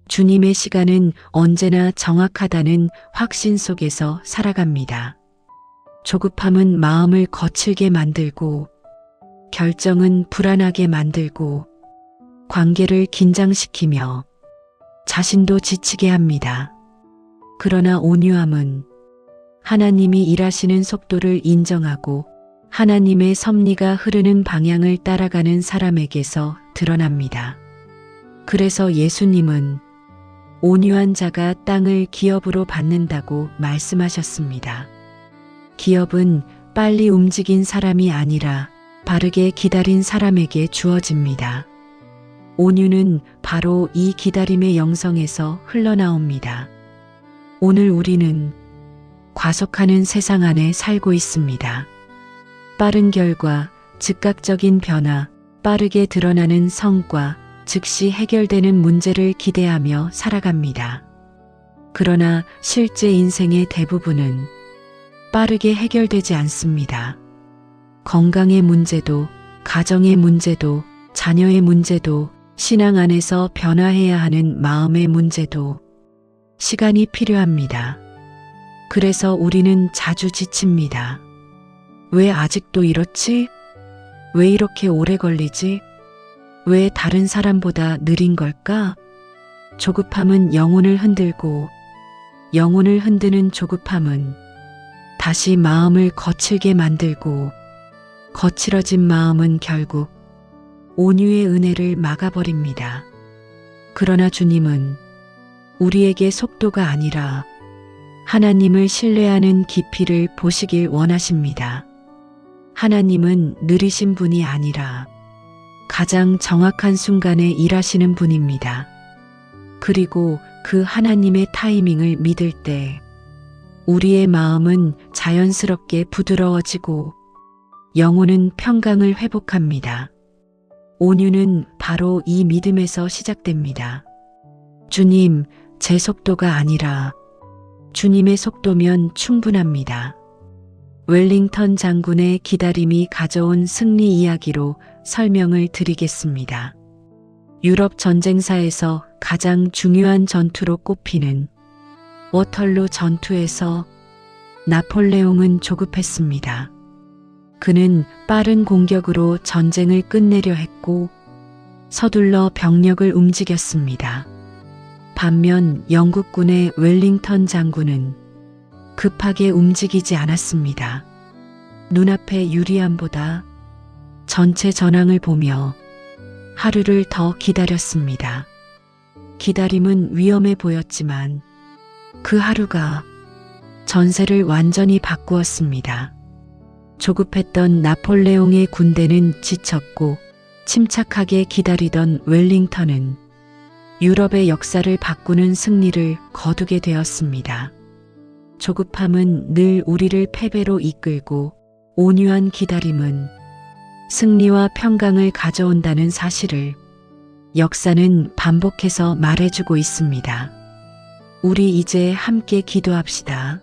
Speaker 1: 주님의 시간은 언제나 정확하다는 확신 속에서 살아갑니다. 조급함은 마음을 거칠게 만들고 결정은 불안하게 만들고 관계를 긴장시키며 자신도 지치게 합니다. 그러나 온유함은 하나님이 일하시는 속도를 인정하고 하나님의 섭리가 흐르는 방향을 따라가는 사람에게서 드러납니다. 그래서 예수님은 온유한 자가 땅을 기업으로 받는다고 말씀하셨습니다. 기업은 빨리 움직인 사람이 아니라 바르게 기다린 사람에게 주어집니다. 온유는 바로 이 기다림의 영성에서 흘러나옵니다. 오늘 우리는 과속하는 세상 안에 살고 있습니다. 빠른 결과, 즉각적인 변화, 빠르게 드러나는 성과, 즉시 해결되는 문제를 기대하며 살아갑니다. 그러나 실제 인생의 대부분은 빠르게 해결되지 않습니다. 건강의 문제도, 가정의 문제도, 자녀의 문제도, 신앙 안에서 변화해야 하는 마음의 문제도 시간이 필요합니다. 그래서 우리는 자주 지칩니다. 왜 아직도 이렇지? 왜 이렇게 오래 걸리지? 왜 다른 사람보다 느린 걸까? 조급함은 영혼을 흔들고 영혼을 흔드는 조급함은 다시 마음을 거칠게 만들고 거칠어진 마음은 결국 온유의 은혜를 막아버립니다. 그러나 주님은 우리에게 속도가 아니라 하나님을 신뢰하는 깊이를 보시길 원하십니다. 하나님은 느리신 분이 아니라 가장 정확한 순간에 일하시는 분입니다. 그리고 그 하나님의 타이밍을 믿을 때 우리의 마음은 자연스럽게 부드러워지고 영혼은 평강을 회복합니다. 온유는 바로 이 믿음에서 시작됩니다. 주님, 제 속도가 아니라 주님의 속도면 충분합니다. 웰링턴 장군의 기다림이 가져온 승리 이야기로 설명을 드리겠습니다. 유럽 전쟁사에서 가장 중요한 전투로 꼽히는 워털루 전투에서 나폴레옹은 조급했습니다. 그는 빠른 공격으로 전쟁을 끝내려 했고 서둘러 병력을 움직였습니다. 반면 영국군의 웰링턴 장군은 급하게 움직이지 않았습니다. 눈앞의 유리함보다 전체 전황을 보며 하루를 더 기다렸습니다. 기다림은 위험해 보였지만 그 하루가 전세를 완전히 바꾸었습니다. 조급했던 나폴레옹의 군대는 지쳤고 침착하게 기다리던 웰링턴은 유럽의 역사를 바꾸는 승리를 거두게 되었습니다. 조급함은 늘 우리를 패배로 이끌고 온유한 기다림은 승리와 평강을 가져온다는 사실을 역사는 반복해서 말해주고 있습니다. 우리 이제 함께 기도합시다.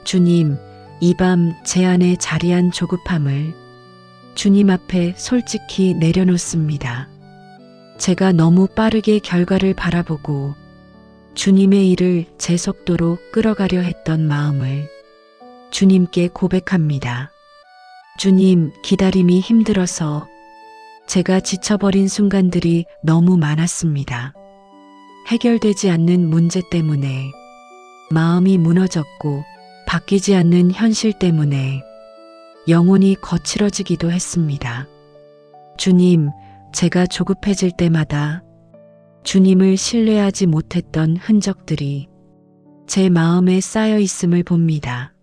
Speaker 1: 주님, 이 밤 제 안에 자리한 조급함을 주님 앞에 솔직히 내려놓습니다. 제가 너무 빠르게 결과를 바라보고 주님의 일을 제 속도로 끌어가려 했던 마음을 주님께 고백합니다. 주님, 기다림이 힘들어서 제가 지쳐버린 순간들이 너무 많았습니다. 해결되지 않는 문제 때문에 마음이 무너졌고 바뀌지 않는 현실 때문에 영혼이 거칠어지기도 했습니다. 주님, 제가 조급해질 때마다 주님을 신뢰하지 못했던 흔적들이 제 마음에 쌓여 있음을 봅니다.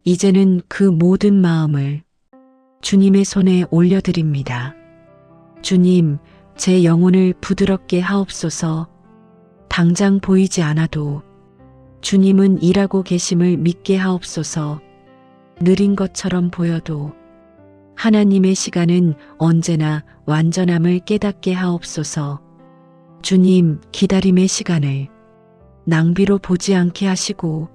Speaker 1: 이제는 그 모든 마음을 주님의 손에 올려드립니다. 주님, 제 영혼을 부드럽게 하옵소서. 당장 보이지 않아도 주님은 일하고 계심을 믿게 하옵소서. 느린 것처럼 보여도 하나님의 시간은 언제나 완전함을 깨닫게 하옵소서. 주님, 기다림의 시간을 낭비로 보지 않게 하시고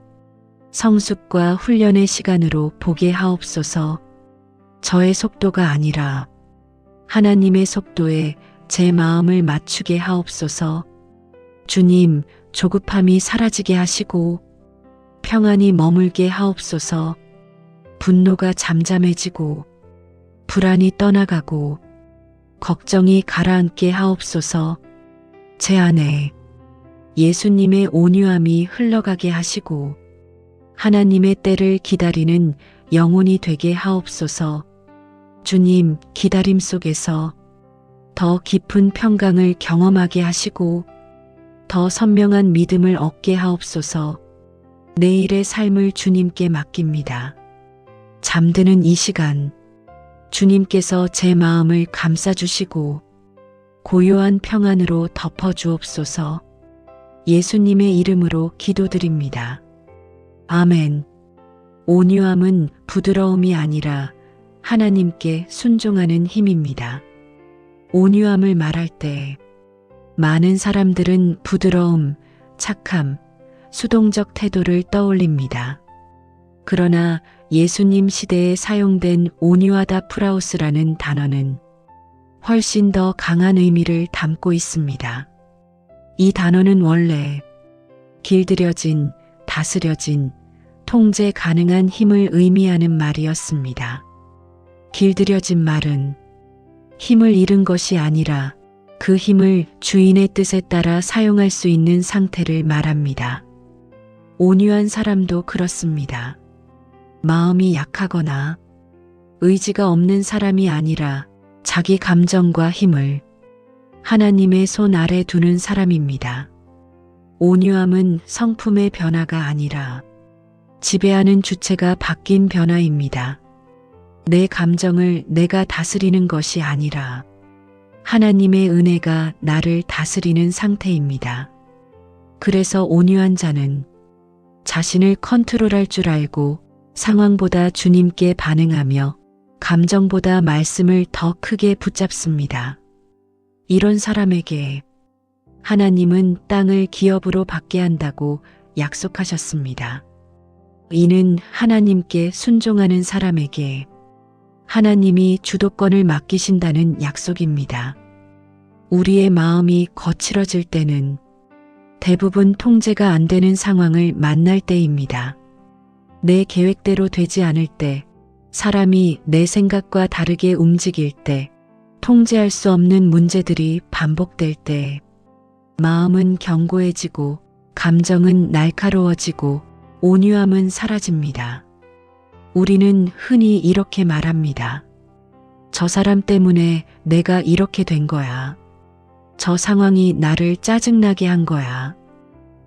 Speaker 1: 성숙과 훈련의 시간으로 보게 하옵소서. 저의 속도가 아니라 하나님의 속도에 제 마음을 맞추게 하옵소서. 주님, 조급함이 사라지게 하시고 평안이 머물게 하옵소서. 분노가 잠잠해지고 불안이 떠나가고 걱정이 가라앉게 하옵소서. 제 안에 예수님의 온유함이 흘러가게 하시고 하나님의 때를 기다리는 영혼이 되게 하옵소서. 주님, 기다림 속에서 더 깊은 평강을 경험하게 하시고 더 선명한 믿음을 얻게 하옵소서. 내일의 삶을 주님께 맡깁니다. 잠드는 이 시간, 주님께서 제 마음을 감싸주시고 고요한 평안으로 덮어주옵소서. 예수님의 이름으로 기도드립니다. 아멘. 온유함은 부드러움이 아니라 하나님께 순종하는 힘입니다. 온유함을 말할 때 많은 사람들은 부드러움, 착함, 수동적 태도를 떠올립니다. 그러나 예수님 시대에 사용된 온유하다 프라우스라는 단어는 훨씬 더 강한 의미를 담고 있습니다. 이 단어는 원래 길들여진, 다스려진, 통제 가능한 힘을 의미하는 말이었습니다. 길들여진 말은 힘을 잃은 것이 아니라 그 힘을 주인의 뜻에 따라 사용할 수 있는 상태를 말합니다. 온유한 사람도 그렇습니다. 마음이 약하거나 의지가 없는 사람이 아니라 자기 감정과 힘을 하나님의 손 아래 두는 사람입니다. 온유함은 성품의 변화가 아니라 지배하는 주체가 바뀐 변화입니다. 내 감정을 내가 다스리는 것이 아니라 하나님의 은혜가 나를 다스리는 상태입니다. 그래서 온유한 자는 자신을 컨트롤할 줄 알고 상황보다 주님께 반응하며 감정보다 말씀을 더 크게 붙잡습니다. 이런 사람에게 하나님은 땅을 기업으로 받게 한다고 약속하셨습니다. 이는 하나님께 순종하는 사람에게 하나님이 주도권을 맡기신다는 약속입니다. 우리의 마음이 거칠어질 때는 대부분 통제가 안 되는 상황을 만날 때입니다. 내 계획대로 되지 않을 때, 사람이 내 생각과 다르게 움직일 때, 통제할 수 없는 문제들이 반복될 때, 마음은 견고해지고 감정은 날카로워지고 온유함은 사라집니다. 우리는 흔히 이렇게 말합니다. 저 사람 때문에 내가 이렇게 된 거야. 저 상황이 나를 짜증나게 한 거야.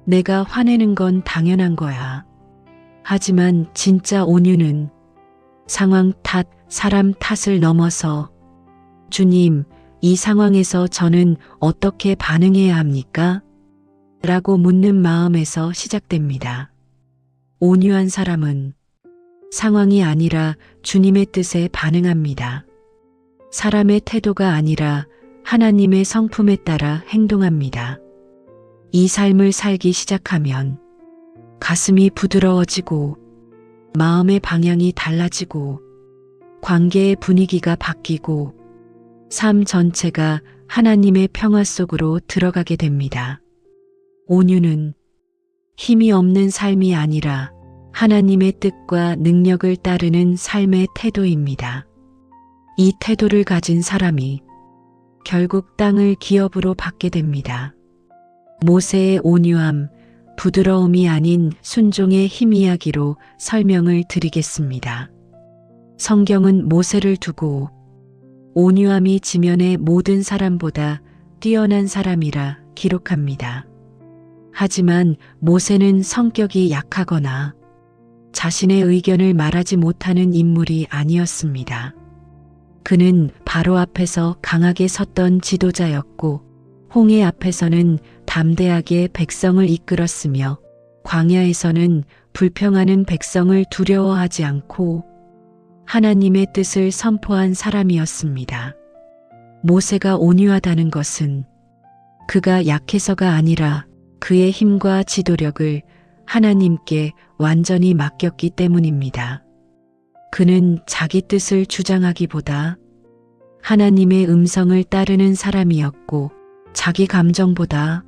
Speaker 1: 내가 화내는 건 당연한 거야. 하지만 진짜 온유는 상황 탓, 사람 탓을 넘어서 주님, 이 상황에서 저는 어떻게 반응해야 합니까? 라고 묻는 마음에서 시작됩니다. 온유한 사람은 상황이 아니라 주님의 뜻에 반응합니다. 사람의 태도가 아니라 하나님의 성품에 따라 행동합니다. 이 삶을 살기 시작하면 가슴이 부드러워지고 마음의 방향이 달라지고 관계의 분위기가 바뀌고 삶 전체가 하나님의 평화 속으로 들어가게 됩니다. 온유는 힘이 없는 삶이 아니라 하나님의 뜻과 능력을 따르는 삶의 태도입니다. 이 태도를 가진 사람이 결국 땅을 기업으로 받게 됩니다. 모세의 온유함, 부드러움이 아닌 순종의 힘 이야기로 설명을 드리겠습니다. 성경은 모세를 두고 온유함이 지면의 모든 사람보다 뛰어난 사람이라 기록합니다. 하지만 모세는 성격이 약하거나 자신의 의견을 말하지 못하는 인물이 아니었습니다. 그는 바로 앞에서 강하게 섰던 지도자였고 홍해 앞에서는 담대하게 백성을 이끌었으며 광야에서는 불평하는 백성을 두려워하지 않고 하나님의 뜻을 선포한 사람이었습니다. 모세가 온유하다는 것은 그가 약해서가 아니라 그의 힘과 지도력을 하나님께 완전히 맡겼기 때문입니다. 그는 자기 뜻을 주장하기보다 하나님의 음성을 따르는 사람이었고 자기 감정보다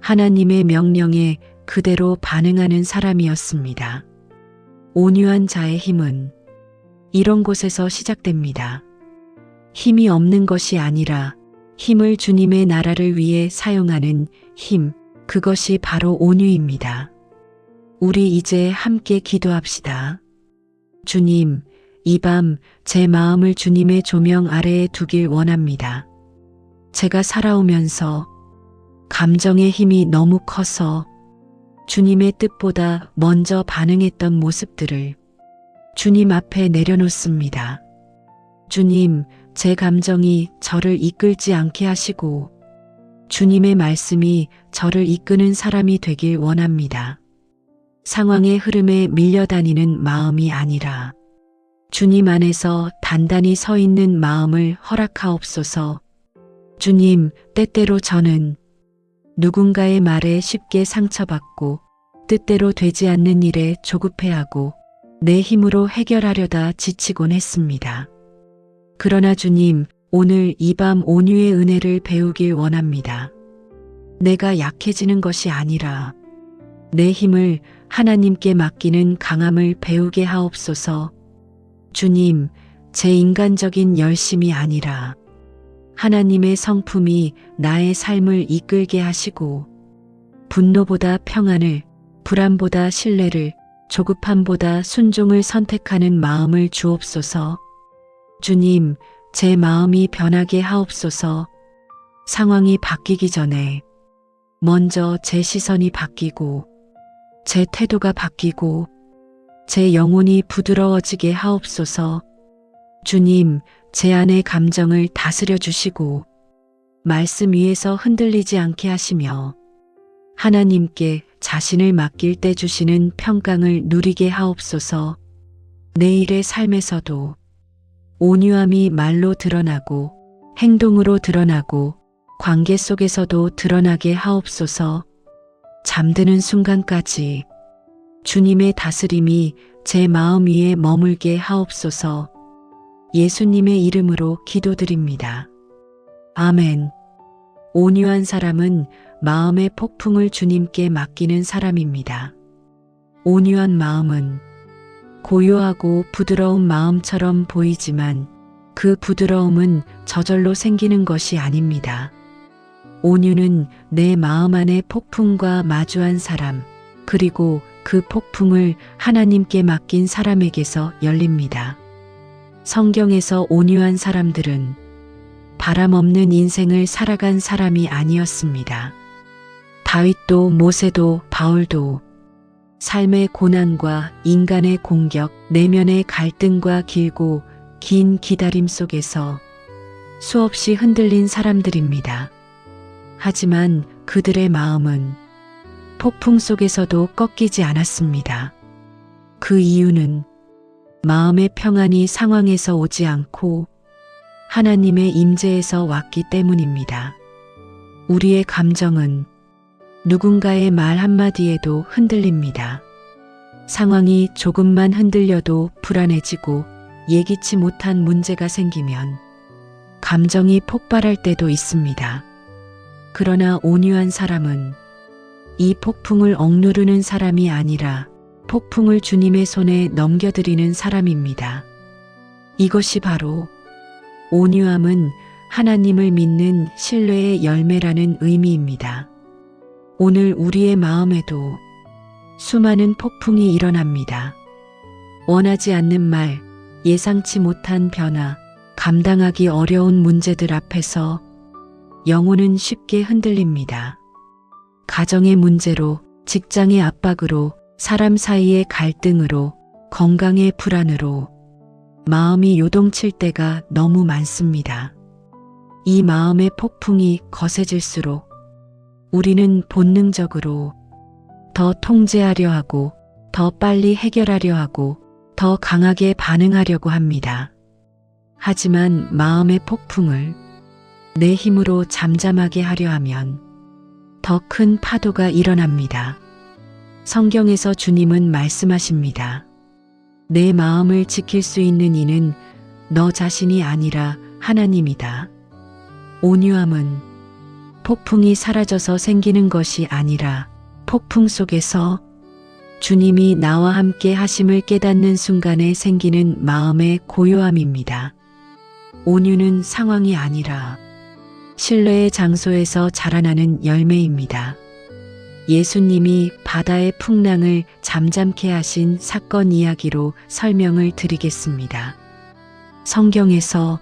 Speaker 1: 하나님의 명령에 그대로 반응하는 사람이었습니다. 온유한 자의 힘은 이런 곳에서 시작됩니다. 힘이 없는 것이 아니라 힘을 주님의 나라를 위해 사용하는 힘, 그것이 바로 온유입니다. 우리 이제 함께 기도합시다. 주님, 이 밤 제 마음을 주님의 조명 아래에 두길 원합니다. 제가 살아오면서 감정의 힘이 너무 커서 주님의 뜻보다 먼저 반응했던 모습들을 주님 앞에 내려놓습니다. 주님, 제 감정이 저를 이끌지 않게 하시고 주님의 말씀이 저를 이끄는 사람이 되길 원합니다. 상황의 흐름에 밀려다니는 마음이 아니라 주님 안에서 단단히 서 있는 마음을 허락하옵소서. 주님, 때때로 저는 누군가의 말에 쉽게 상처받고 뜻대로 되지 않는 일에 조급해하고 내 힘으로 해결하려다 지치곤 했습니다. 그러나 주님, 오늘 이 밤 온유의 은혜를 배우길 원합니다. 내가 약해지는 것이 아니라 내 힘을 하나님께 맡기는 강함을 배우게 하옵소서. 주님, 제 인간적인 열심이 아니라 하나님의 성품이 나의 삶을 이끌게 하시고 분노보다 평안을, 불안보다 신뢰를, 조급함보다 순종을 선택하는 마음을 주옵소서. 주님, 제 마음이 변하게 하옵소서. 상황이 바뀌기 전에 먼저 제 시선이 바뀌고 제 태도가 바뀌고 제 영혼이 부드러워지게 하옵소서. 주님, 제 안의 감정을 다스려 주시고 말씀 위에서 흔들리지 않게 하시며 하나님께 자신을 맡길 때 주시는 평강을 누리게 하옵소서. 내 일의 삶에서도 온유함이 말로 드러나고 행동으로 드러나고 관계 속에서도 드러나게 하옵소서. 잠드는 순간까지 주님의 다스림이 제 마음 위에 머물게 하옵소서. 예수님의 이름으로 기도드립니다. 아멘. 온유한 사람은 마음의 폭풍을 주님께 맡기는 사람입니다. 온유한 마음은 고요하고 부드러운 마음처럼 보이지만 그 부드러움은 저절로 생기는 것이 아닙니다. 온유는 내 마음 안의 폭풍과 마주한 사람, 그리고 그 폭풍을 하나님께 맡긴 사람에게서 열립니다. 성경에서 온유한 사람들은 바람 없는 인생을 살아간 사람이 아니었습니다. 다윗도 모세도 바울도 삶의 고난과 인간의 공격, 내면의 갈등과 길고 긴 기다림 속에서 수없이 흔들린 사람들입니다. 하지만 그들의 마음은 폭풍 속에서도 꺾이지 않았습니다. 그 이유는 마음의 평안이 상황에서 오지 않고 하나님의 임재에서 왔기 때문입니다. 우리의 감정은 누군가의 말 한마디에도 흔들립니다. 상황이 조금만 흔들려도 불안해지고 예기치 못한 문제가 생기면 감정이 폭발할 때도 있습니다. 그러나 온유한 사람은 이 폭풍을 억누르는 사람이 아니라 폭풍을 주님의 손에 넘겨드리는 사람입니다. 이것이 바로 온유함은 하나님을 믿는 신뢰의 열매라는 의미입니다. 오늘 우리의 마음에도 수많은 폭풍이 일어납니다. 원하지 않는 말, 예상치 못한 변화, 감당하기 어려운 문제들 앞에서 영혼은 쉽게 흔들립니다. 가정의 문제로, 직장의 압박으로, 사람 사이의 갈등으로, 건강의 불안으로 마음이 요동칠 때가 너무 많습니다. 이 마음의 폭풍이 거세질수록 우리는 본능적으로 더 통제하려 하고, 더 빨리 해결하려 하고, 더 강하게 반응하려고 합니다. 하지만 마음의 폭풍을 내 힘으로 잠잠하게 하려 하면 더 큰 파도가 일어납니다. 성경에서 주님은 말씀하십니다. 내 마음을 지킬 수 있는 이는 너 자신이 아니라 하나님이다. 온유함은 폭풍이 사라져서 생기는 것이 아니라 폭풍 속에서 주님이 나와 함께 하심을 깨닫는 순간에 생기는 마음의 고요함입니다. 온유는 상황이 아니라 신뢰의 장소에서 자라나는 열매입니다. 예수님이 바다의 풍랑을 잠잠케 하신 사건 이야기로 설명을 드리겠습니다. 성경에서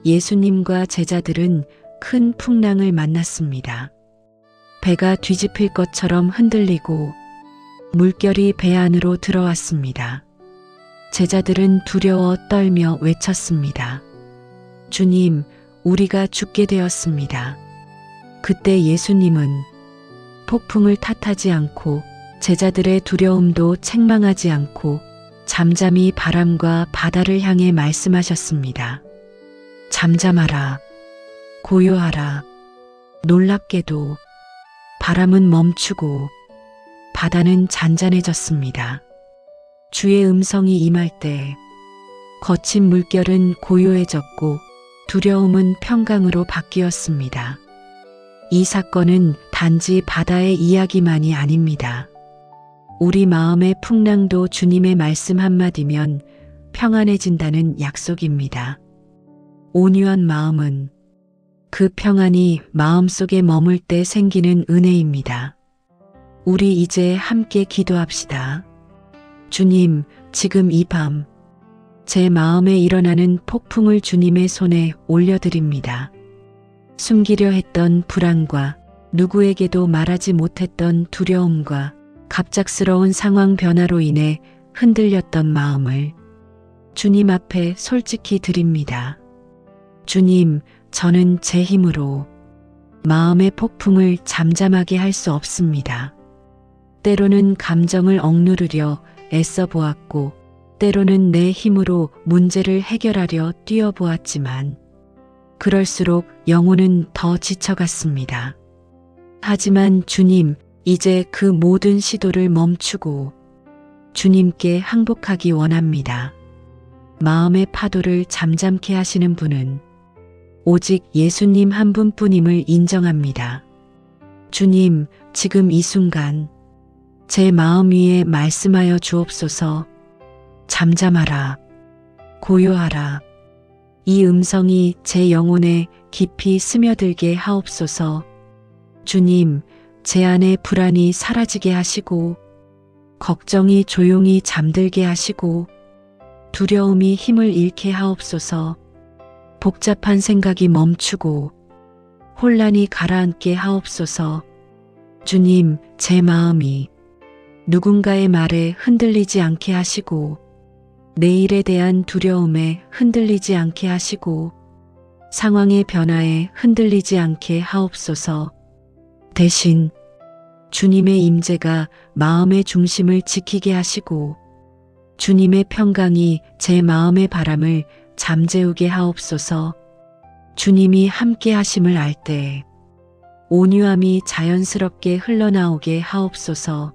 Speaker 1: 예수님과 제자들은 큰 풍랑을 만났습니다. 배가 뒤집힐 것처럼 흔들리고 물결이 배 안으로 들어왔습니다. 제자들은 두려워 떨며 외쳤습니다. 주님, 우리가 죽게 되었습니다. 그때 예수님은 폭풍을 탓하지 않고 제자들의 두려움도 책망하지 않고 잠잠히 바람과 바다를 향해 말씀하셨습니다. 잠잠하라. 고요하라. 놀랍게도 바람은 멈추고 바다는 잔잔해졌습니다. 주의 음성이 임할 때 거친 물결은 고요해졌고 두려움은 평강으로 바뀌었습니다. 이 사건은 단지 바다의 이야기만이 아닙니다. 우리 마음의 풍랑도 주님의 말씀 한마디면 평안해진다는 약속입니다. 온유한 마음은 그 평안이 마음속에 머물 때 생기는 은혜입니다. 우리 이제 함께 기도합시다. 주님, 지금 이 밤 제 마음에 일어나는 폭풍을 주님의 손에 올려드립니다. 숨기려 했던 불안과 누구에게도 말하지 못했던 두려움과 갑작스러운 상황 변화로 인해 흔들렸던 마음을 주님 앞에 솔직히 드립니다. 주님, 저는 제 힘으로 마음의 폭풍을 잠잠하게 할 수 없습니다. 때로는 감정을 억누르려 애써 보았고, 때로는 내 힘으로 문제를 해결하려 뛰어보았지만, 그럴수록 영혼은 더 지쳐갔습니다. 하지만 주님, 이제 그 모든 시도를 멈추고 주님께 항복하기 원합니다. 마음의 파도를 잠잠케 하시는 분은 오직 예수님 한 분뿐임을 인정합니다. 주님, 지금 이 순간 제 마음 위에 말씀하여 주옵소서. 잠잠하라. 고요하라. 이 음성이 제 영혼에 깊이 스며들게 하옵소서. 주님, 제 안의 불안이 사라지게 하시고, 걱정이 조용히 잠들게 하시고, 두려움이 힘을 잃게 하옵소서. 복잡한 생각이 멈추고, 혼란이 가라앉게 하옵소서. 주님, 제 마음이 누군가의 말에 흔들리지 않게 하시고, 내일에 대한 두려움에 흔들리지 않게 하시고, 상황의 변화에 흔들리지 않게 하옵소서. 대신 주님의 임재가 마음의 중심을 지키게 하시고, 주님의 평강이 제 마음의 바람을 잠재우게 하옵소서. 주님이 함께 하심을 알 때 온유함이 자연스럽게 흘러나오게 하옵소서.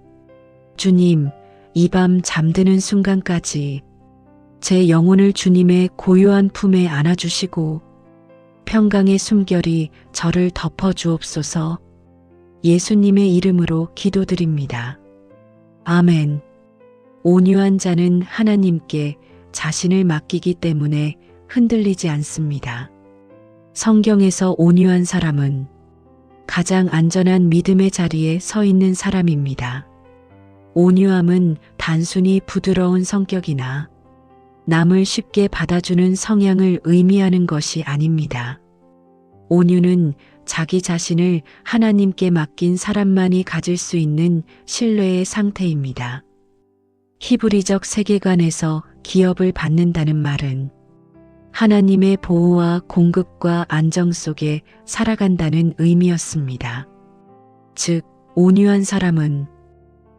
Speaker 1: 주님, 이 밤 잠드는 순간까지 제 영혼을 주님의 고요한 품에 안아주시고 평강의 숨결이 저를 덮어주옵소서. 예수님의 이름으로 기도드립니다. 아멘. 온유한 자는 하나님께 자신을 맡기기 때문에 흔들리지 않습니다. 성경에서 온유한 사람은 가장 안전한 믿음의 자리에 서 있는 사람입니다. 온유함은 단순히 부드러운 성격이나 남을 쉽게 받아주는 성향을 의미하는 것이 아닙니다. 온유는 자기 자신을 하나님께 맡긴 사람만이 가질 수 있는 신뢰의 상태입니다. 히브리적 세계관에서 기업을 받는다는 말은 하나님의 보호와 공급과 안정 속에 살아간다는 의미였습니다. 즉, 온유한 사람은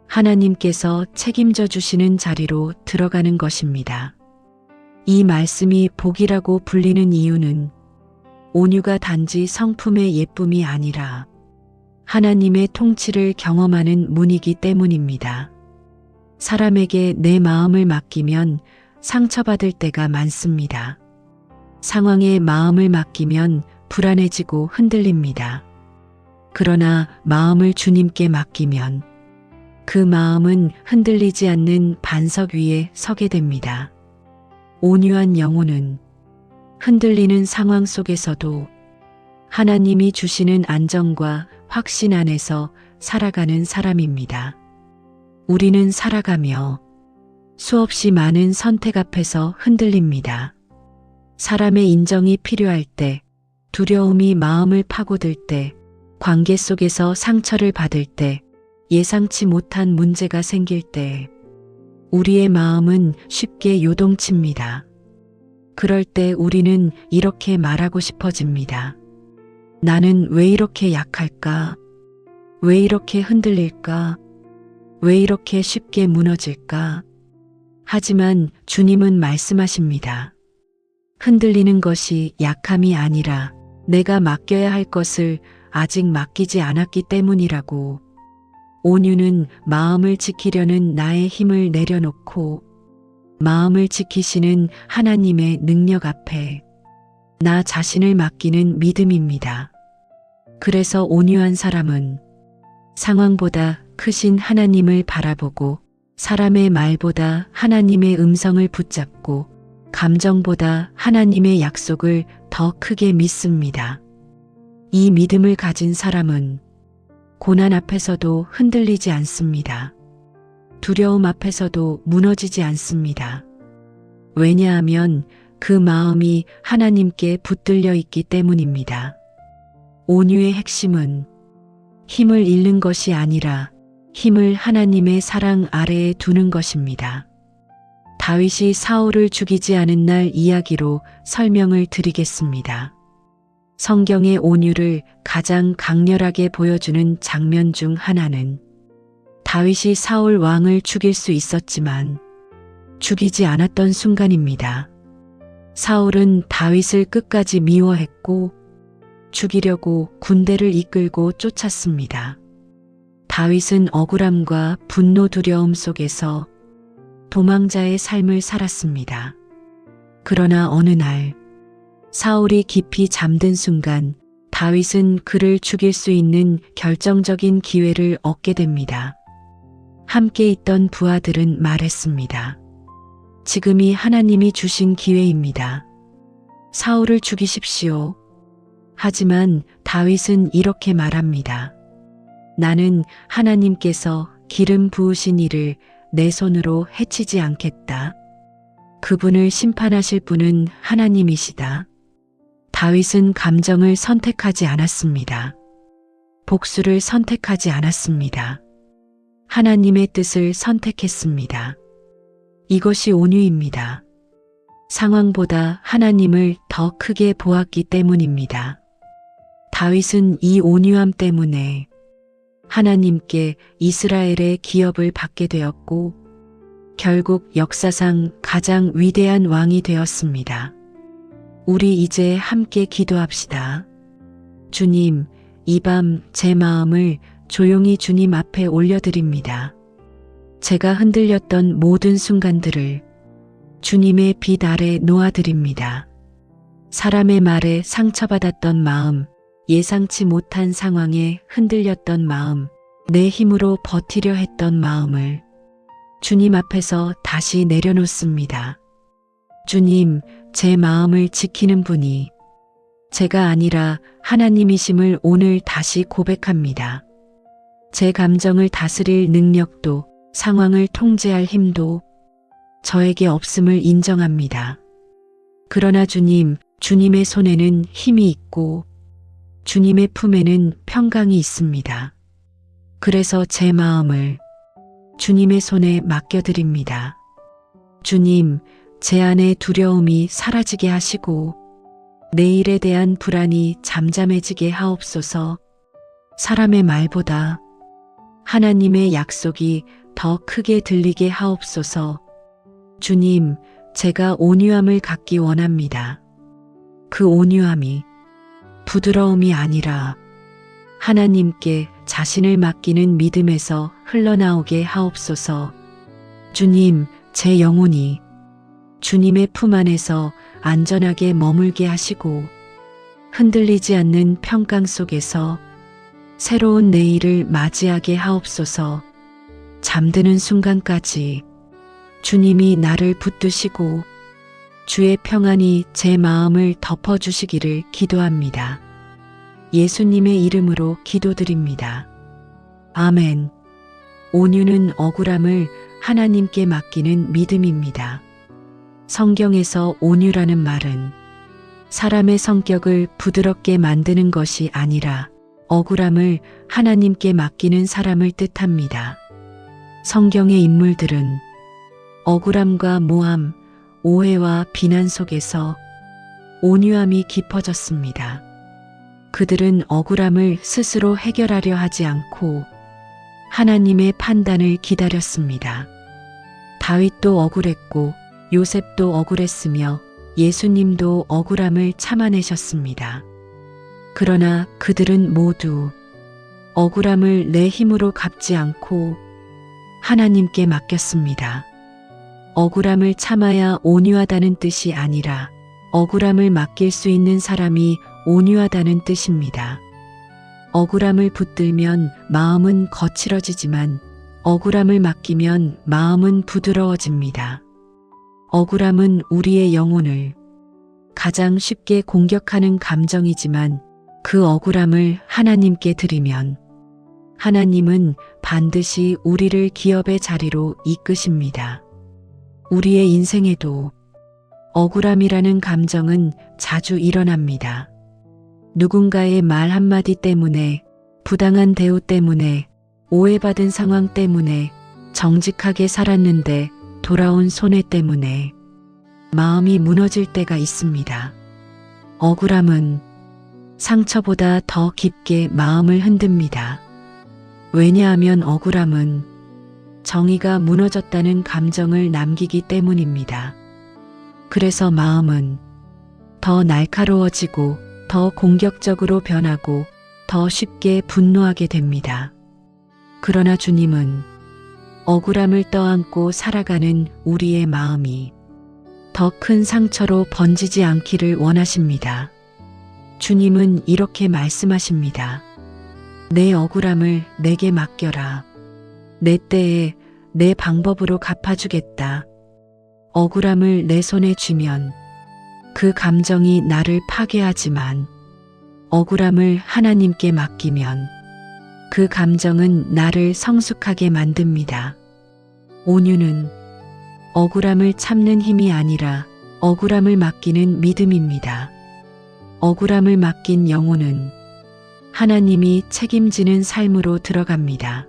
Speaker 1: 하나님께서 책임져 주시는 자리로 들어가는 것입니다. 이 말씀이 복이라고 불리는 이유는 온유가 단지 성품의 예쁨이 아니라 하나님의 통치를 경험하는 문이기 때문입니다. 사람에게 내 마음을 맡기면 상처받을 때가 많습니다. 상황에 마음을 맡기면 불안해지고 흔들립니다. 그러나 마음을 주님께 맡기면 그 마음은 흔들리지 않는 반석 위에 서게 됩니다. 온유한 영혼은 흔들리는 상황 속에서도 하나님이 주시는 안정과 확신 안에서 살아가는 사람입니다. 우리는 살아가며 수없이 많은 선택 앞에서 흔들립니다. 사람의 인정이 필요할 때, 두려움이 마음을 파고들 때, 관계 속에서 상처를 받을 때, 예상치 못한 문제가 생길 때, 우리의 마음은 쉽게 요동칩니다. 그럴 때 우리는 이렇게 말하고 싶어집니다. 나는 왜 이렇게 약할까? 왜 이렇게 흔들릴까? 왜 이렇게 쉽게 무너질까? 하지만 주님은 말씀하십니다. 흔들리는 것이 약함이 아니라 내가 맡겨야 할 것을 아직 맡기지 않았기 때문이라고. 온유는 마음을 지키려는 나의 힘을 내려놓고 마음을 지키시는 하나님의 능력 앞에 나 자신을 맡기는 믿음입니다. 그래서 온유한 사람은 상황보다 크신 하나님을 바라보고 사람의 말보다 하나님의 음성을 붙잡고 감정보다 하나님의 약속을 더 크게 믿습니다. 이 믿음을 가진 사람은 고난 앞에서도 흔들리지 않습니다. 두려움 앞에서도 무너지지 않습니다. 왜냐하면 그 마음이 하나님께 붙들려 있기 때문입니다. 온유의 핵심은 힘을 잃는 것이 아니라 힘을 하나님의 사랑 아래에 두는 것입니다. 다윗이 사울을 죽이지 않은 날 이야기로 설명을 드리겠습니다. 성경의 온유를 가장 강렬하게 보여주는 장면 중 하나는 다윗이 사울 왕을 죽일 수 있었지만 죽이지 않았던 순간입니다. 사울은 다윗을 끝까지 미워했고 죽이려고 군대를 이끌고 쫓았습니다. 다윗은 억울함과 분노 두려움 속에서 도망자의 삶을 살았습니다. 그러나 어느 날 사울이 깊이 잠든 순간 다윗은 그를 죽일 수 있는 결정적인 기회를 얻게 됩니다. 함께 있던 부하들은 말했습니다. 지금이 하나님이 주신 기회입니다. 사울을 죽이십시오. 하지만 다윗은 이렇게 말합니다. 나는 하나님께서 기름 부으신 이를 내 손으로 해치지 않겠다. 그분을 심판하실 분은 하나님이시다. 다윗은 감정을 선택하지 않았습니다. 복수를 선택하지 않았습니다. 하나님의 뜻을 선택했습니다. 이것이 온유입니다. 상황보다 하나님을 더 크게 보았기 때문입니다. 다윗은 이 온유함 때문에 하나님께 이스라엘의 기업을 받게 되었고 결국 역사상 가장 위대한 왕이 되었습니다. 우리 이제 함께 기도합시다. 주님, 이 밤 제 마음을 조용히 주님 앞에 올려드립니다. 제가 흔들렸던 모든 순간들을 주님의 빛 아래 놓아드립니다. 사람의 말에 상처받았던 마음, 예상치 못한 상황에 흔들렸던 마음, 내 힘으로 버티려 했던 마음을 주님 앞에서 다시 내려놓습니다. 주님, 제 마음을 지키는 분이 제가 아니라 하나님이심을 오늘 다시 고백합니다. 제 감정을 다스릴 능력도 상황을 통제할 힘도 저에게 없음을 인정합니다. 그러나 주님, 주님의 손에는 힘이 있고 주님의 품에는 평강이 있습니다. 그래서 제 마음을 주님의 손에 맡겨드립니다. 주님, 제 안의 두려움이 사라지게 하시고 내일에 대한 불안이 잠잠해지게 하옵소서. 사람의 말보다 하나님의 약속이 더 크게 들리게 하옵소서. 주님, 제가 온유함을 갖기 원합니다. 그 온유함이 부드러움이 아니라 하나님께 자신을 맡기는 믿음에서 흘러나오게 하옵소서. 주님, 제 영혼이 주님의 품 안에서 안전하게 머물게 하시고 흔들리지 않는 평강 속에서 새로운 내일을 맞이하게 하옵소서. 잠드는 순간까지 주님이 나를 붙드시고 주의 평안이 제 마음을 덮어주시기를 기도합니다. 예수님의 이름으로 기도드립니다. 아멘. 온유는 억울함을 하나님께 맡기는 믿음입니다. 성경에서 온유라는 말은 사람의 성격을 부드럽게 만드는 것이 아니라 억울함을 하나님께 맡기는 사람을 뜻합니다. 성경의 인물들은 억울함과 모함, 오해와 비난 속에서 온유함이 깊어졌습니다. 그들은 억울함을 스스로 해결하려 하지 않고 하나님의 판단을 기다렸습니다. 다윗도 억울했고 요셉도 억울했으며 예수님도 억울함을 참아내셨습니다. 그러나 그들은 모두 억울함을 내 힘으로 갚지 않고 하나님께 맡겼습니다. 억울함을 참아야 온유하다는 뜻이 아니라 억울함을 맡길 수 있는 사람이 온유하다는 뜻입니다. 억울함을 붙들면 마음은 거칠어지지만 억울함을 맡기면 마음은 부드러워집니다. 억울함은 우리의 영혼을 가장 쉽게 공격하는 감정이지만 그 억울함을 하나님께 드리면 하나님은 반드시 우리를 기업의 자리로 이끄십니다. 우리의 인생에도 억울함이라는 감정은 자주 일어납니다. 누군가의 말 한마디 때문에, 부당한 대우 때문에, 오해받은 상황 때문에, 정직하게 살았는데 돌아온 손해 때문에 마음이 무너질 때가 있습니다. 억울함은 상처보다 더 깊게 마음을 흔듭니다. 왜냐하면 억울함은 정의가 무너졌다는 감정을 남기기 때문입니다. 그래서 마음은 더 날카로워지고 더 공격적으로 변하고 더 쉽게 분노하게 됩니다. 그러나 주님은 억울함을 떠안고 살아가는 우리의 마음이 더 큰 상처로 번지지 않기를 원하십니다. 주님은 이렇게 말씀하십니다. 내 억울함을 내게 맡겨라. 내 때에 내 방법으로 갚아주겠다. 억울함을 내 손에 쥐면 그 감정이 나를 파괴하지만 억울함을 하나님께 맡기면 그 감정은 나를 성숙하게 만듭니다. 온유는 억울함을 참는 힘이 아니라 억울함을 맡기는 믿음입니다. 억울함을 맡긴 영혼은 하나님이 책임지는 삶으로 들어갑니다.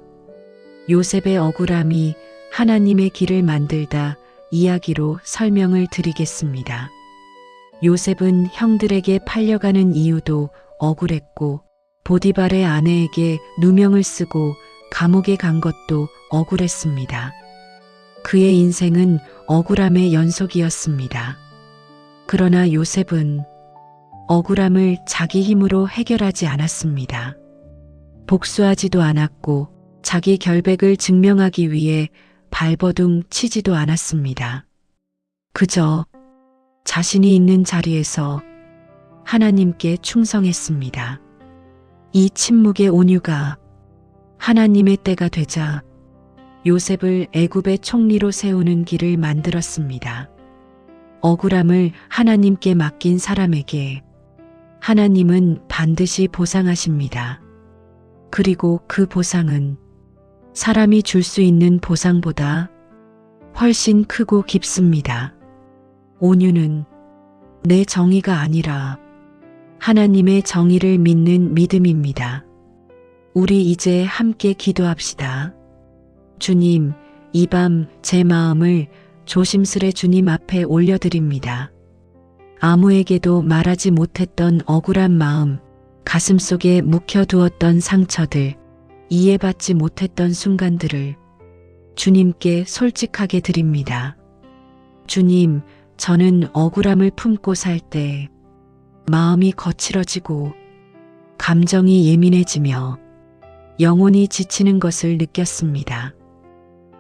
Speaker 1: 요셉의 억울함이 하나님의 길을 만들다 이야기로 설명을 드리겠습니다. 요셉은 형들에게 팔려가는 이유도 억울했고 보디발의 아내에게 누명을 쓰고 감옥에 간 것도 억울했습니다. 그의 인생은 억울함의 연속이었습니다. 그러나 요셉은 억울함을 자기 힘으로 해결하지 않았습니다. 복수하지도 않았고 자기 결백을 증명하기 위해 발버둥 치지도 않았습니다. 그저 자신이 있는 자리에서 하나님께 충성했습니다. 이 침묵의 온유가 하나님의 때가 되자 요셉을 애굽의 총리로 세우는 길을 만들었습니다. 억울함을 하나님께 맡긴 사람에게 하나님은 반드시 보상하십니다. 그리고 그 보상은 사람이 줄 수 있는 보상보다 훨씬 크고 깊습니다. 온유는 내 정의가 아니라 하나님의 정의를 믿는 믿음입니다. 우리 이제 함께 기도합시다. 주님, 이 밤 제 마음을 조심스레 주님 앞에 올려드립니다. 아무에게도 말하지 못했던 억울한 마음, 가슴속에 묵혀두었던 상처들, 이해받지 못했던 순간들을 주님께 솔직하게 드립니다. 주님, 저는 억울함을 품고 살 때 마음이 거칠어지고 감정이 예민해지며 영혼이 지치는 것을 느꼈습니다.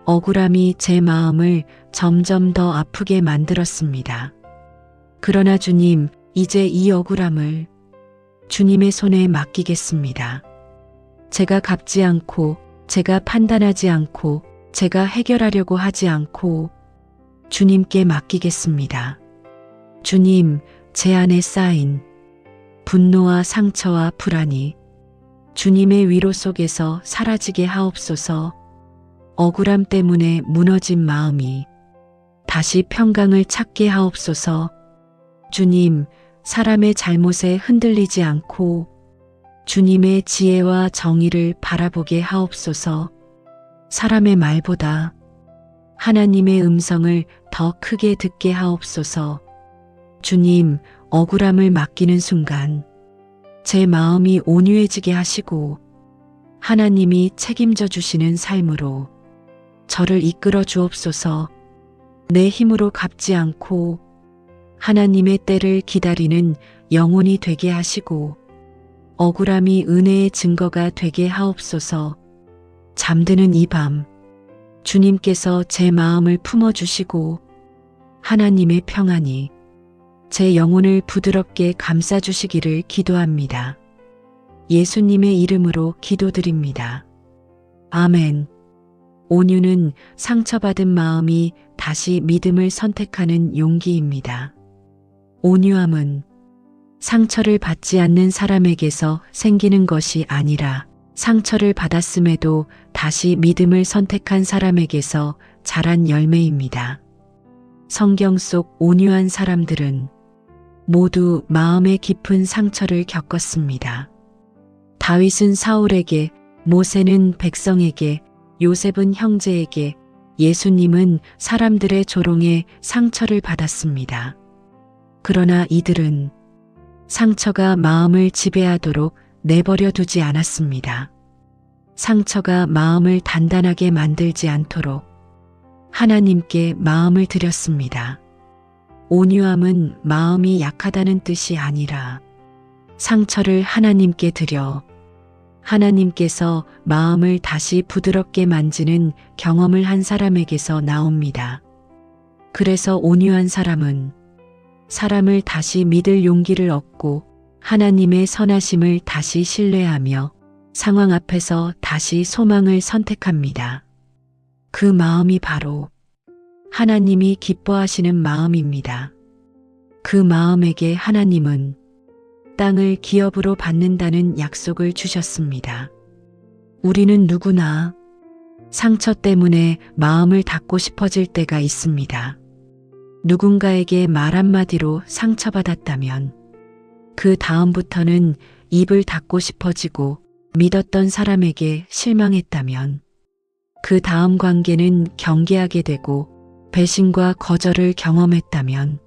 Speaker 1: 억울함이 제 마음을 점점 더 아프게 만들었습니다. 그러나 주님, 이제 이 억울함을 주님의 손에 맡기겠습니다. 제가 갚지 않고, 제가 판단하지 않고, 제가 해결하려고 하지 않고 주님께 맡기겠습니다. 주님, 제 안에 쌓인 분노와 상처와 불안이 주님의 위로 속에서 사라지게 하옵소서. 억울함 때문에 무너진 마음이 다시 평강을 찾게 하옵소서. 주님, 사람의 잘못에 흔들리지 않고 주님의 지혜와 정의를 바라보게 하옵소서. 사람의 말보다 하나님의 음성을 더 크게 듣게 하옵소서. 주님, 억울함을 맡기는 순간 제 마음이 온유해지게 하시고 하나님이 책임져 주시는 삶으로 저를 이끌어 주옵소서. 내 힘으로 갚지 않고 하나님의 때를 기다리는 영혼이 되게 하시고 억울함이 은혜의 증거가 되게 하옵소서. 잠드는 이 밤 주님께서 제 마음을 품어주시고 하나님의 평안이 제 영혼을 부드럽게 감싸주시기를 기도합니다. 예수님의 이름으로 기도드립니다. 아멘. 온유는 상처받은 마음이 다시 믿음을 선택하는 용기입니다. 온유함은 상처를 받지 않는 사람에게서 생기는 것이 아니라 상처를 받았음에도 다시 믿음을 선택한 사람에게서 자란 열매입니다. 성경 속 온유한 사람들은 모두 마음의 깊은 상처를 겪었습니다. 다윗은 사울에게, 모세는 백성에게, 요셉은 형제에게, 예수님은 사람들의 조롱에 상처를 받았습니다. 그러나 이들은 상처가 마음을 지배하도록 내버려 두지 않았습니다. 상처가 마음을 단단하게 만들지 않도록 하나님께 마음을 드렸습니다. 온유함은 마음이 약하다는 뜻이 아니라 상처를 하나님께 드려 하나님께서 마음을 다시 부드럽게 만지는 경험을 한 사람에게서 나옵니다. 그래서 온유한 사람은 사람을 다시 믿을 용기를 얻고 하나님의 선하심을 다시 신뢰하며 상황 앞에서 다시 소망을 선택합니다. 그 마음이 바로 하나님이 기뻐하시는 마음입니다. 그 마음에게 하나님은 땅을 기업으로 받는다는 약속을 주셨습니다. 우리는 누구나 상처 때문에 마음을 닫고 싶어질 때가 있습니다. 누군가에게 말 한마디로 상처받았다면 그 다음부터는 입을 닫고 싶어지고 믿었던 사람에게 실망했다면 그 다음 관계는 경계하게 되고 배신과 거절을 경험했다면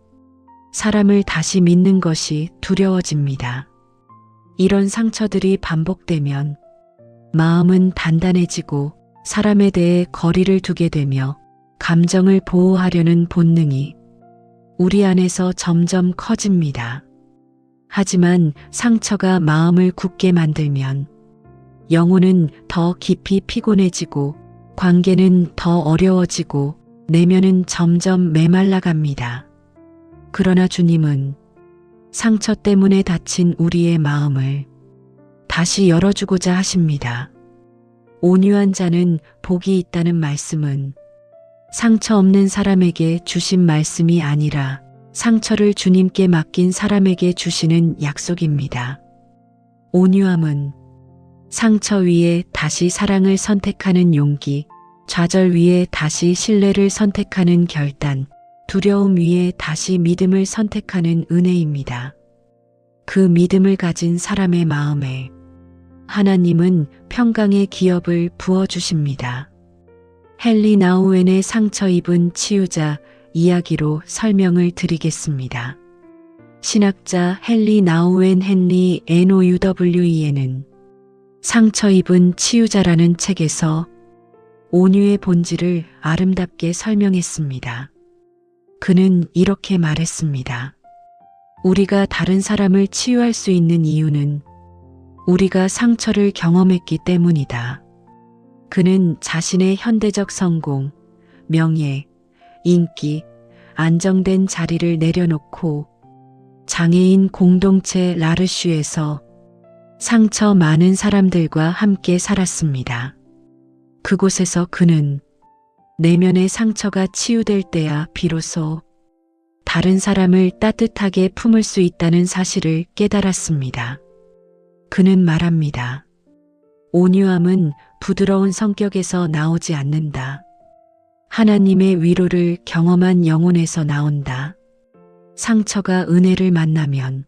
Speaker 1: 사람을 다시 믿는 것이 두려워집니다. 이런 상처들이 반복되면 마음은 단단해지고 사람에 대해 거리를 두게 되며 감정을 보호하려는 본능이 우리 안에서 점점 커집니다. 하지만 상처가 마음을 굳게 만들면 영혼은 더 깊이 피곤해지고 관계는 더 어려워지고 내면은 점점 메말라갑니다. 그러나 주님은 상처 때문에 다친 우리의 마음을 다시 열어주고자 하십니다. 온유한 자는 복이 있다는 말씀은 상처 없는 사람에게 주신 말씀이 아니라 상처를 주님께 맡긴 사람에게 주시는 약속입니다. 온유함은 상처 위에 다시 사랑을 선택하는 용기, 좌절 위에 다시 신뢰를 선택하는 결단, 두려움 위에 다시 믿음을 선택하는 은혜입니다. 그 믿음을 가진 사람의 마음에 하나님은 평강의 기업을 부어주십니다. 헨리 나우엔의 상처 입은 치유자 이야기로 설명을 드리겠습니다. 신학자 헨리 나우엔 헨리 NOUWEN은 상처 입은 치유자라는 책에서 온유의 본질을 아름답게 설명했습니다. 그는 이렇게 말했습니다. 우리가 다른 사람을 치유할 수 있는 이유는 우리가 상처를 경험했기 때문이다. 그는 자신의 현대적 성공, 명예, 인기, 안정된 자리를 내려놓고 장애인 공동체 라르슈에서 상처 많은 사람들과 함께 살았습니다. 그곳에서 그는 내면의 상처가 치유될 때야 비로소 다른 사람을 따뜻하게 품을 수 있다는 사실을 깨달았습니다. 그는 말합니다. 온유함은 부드러운 성격에서 나오지 않는다. 하나님의 위로를 경험한 영혼에서 나온다. 상처가 은혜를 만나면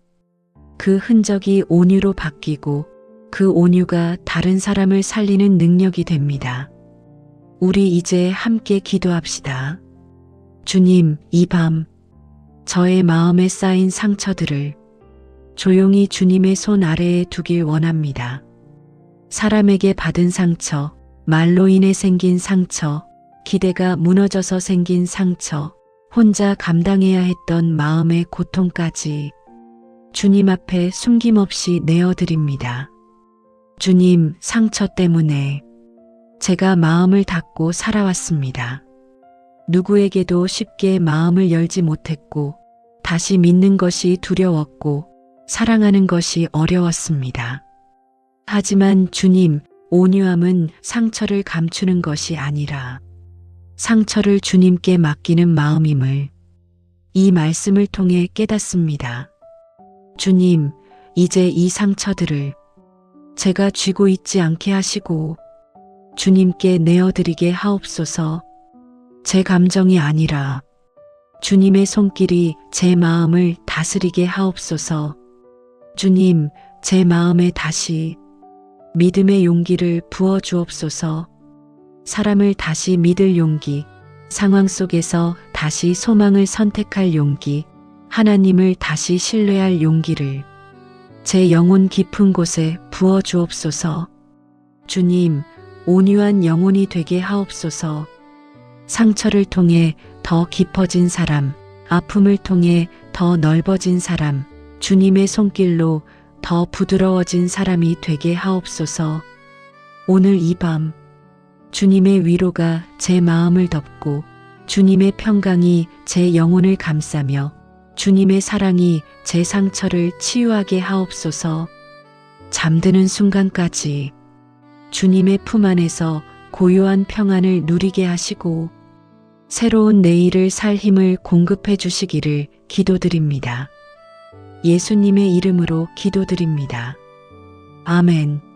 Speaker 1: 그 흔적이 온유로 바뀌고 그 온유가 다른 사람을 살리는 능력이 됩니다. 우리 이제 함께 기도합시다. 주님, 이 밤 저의 마음에 쌓인 상처들을 조용히 주님의 손 아래에 두길 원합니다. 사람에게 받은 상처, 말로 인해 생긴 상처, 기대가 무너져서 생긴 상처, 혼자 감당해야 했던 마음의 고통까지 주님 앞에 숨김없이 내어드립니다. 주님, 상처 때문에 제가 마음을 닫고 살아왔습니다. 누구에게도 쉽게 마음을 열지 못했고, 다시 믿는 것이 두려웠고, 사랑하는 것이 어려웠습니다. 하지만 주님, 온유함은 상처를 감추는 것이 아니라 상처를 주님께 맡기는 마음임을 이 말씀을 통해 깨닫습니다. 주님, 이제 이 상처들을 제가 쥐고 있지 않게 하시고 주님께 내어드리게 하옵소서. 제 감정이 아니라 주님의 손길이 제 마음을 다스리게 하옵소서. 주님, 제 마음에 다시 믿음의 용기를 부어 주옵소서. 사람을 다시 믿을 용기, 상황 속에서 다시 소망을 선택할 용기, 하나님을 다시 신뢰할 용기를 제 영혼 깊은 곳에 부어 주옵소서. 주님, 온유한 영혼이 되게 하옵소서. 상처를 통해 더 깊어진 사람, 아픔을 통해 더 넓어진 사람, 주님의 손길로 더 부드러워진 사람이 되게 하옵소서. 오늘 이 밤 주님의 위로가 제 마음을 덮고 주님의 평강이 제 영혼을 감싸며 주님의 사랑이 제 상처를 치유하게 하옵소서. 잠드는 순간까지 주님의 품 안에서 고요한 평안을 누리게 하시고 새로운 내일을 살 힘을 공급해 주시기를 기도드립니다. 예수님의 이름으로 기도드립니다. 아멘.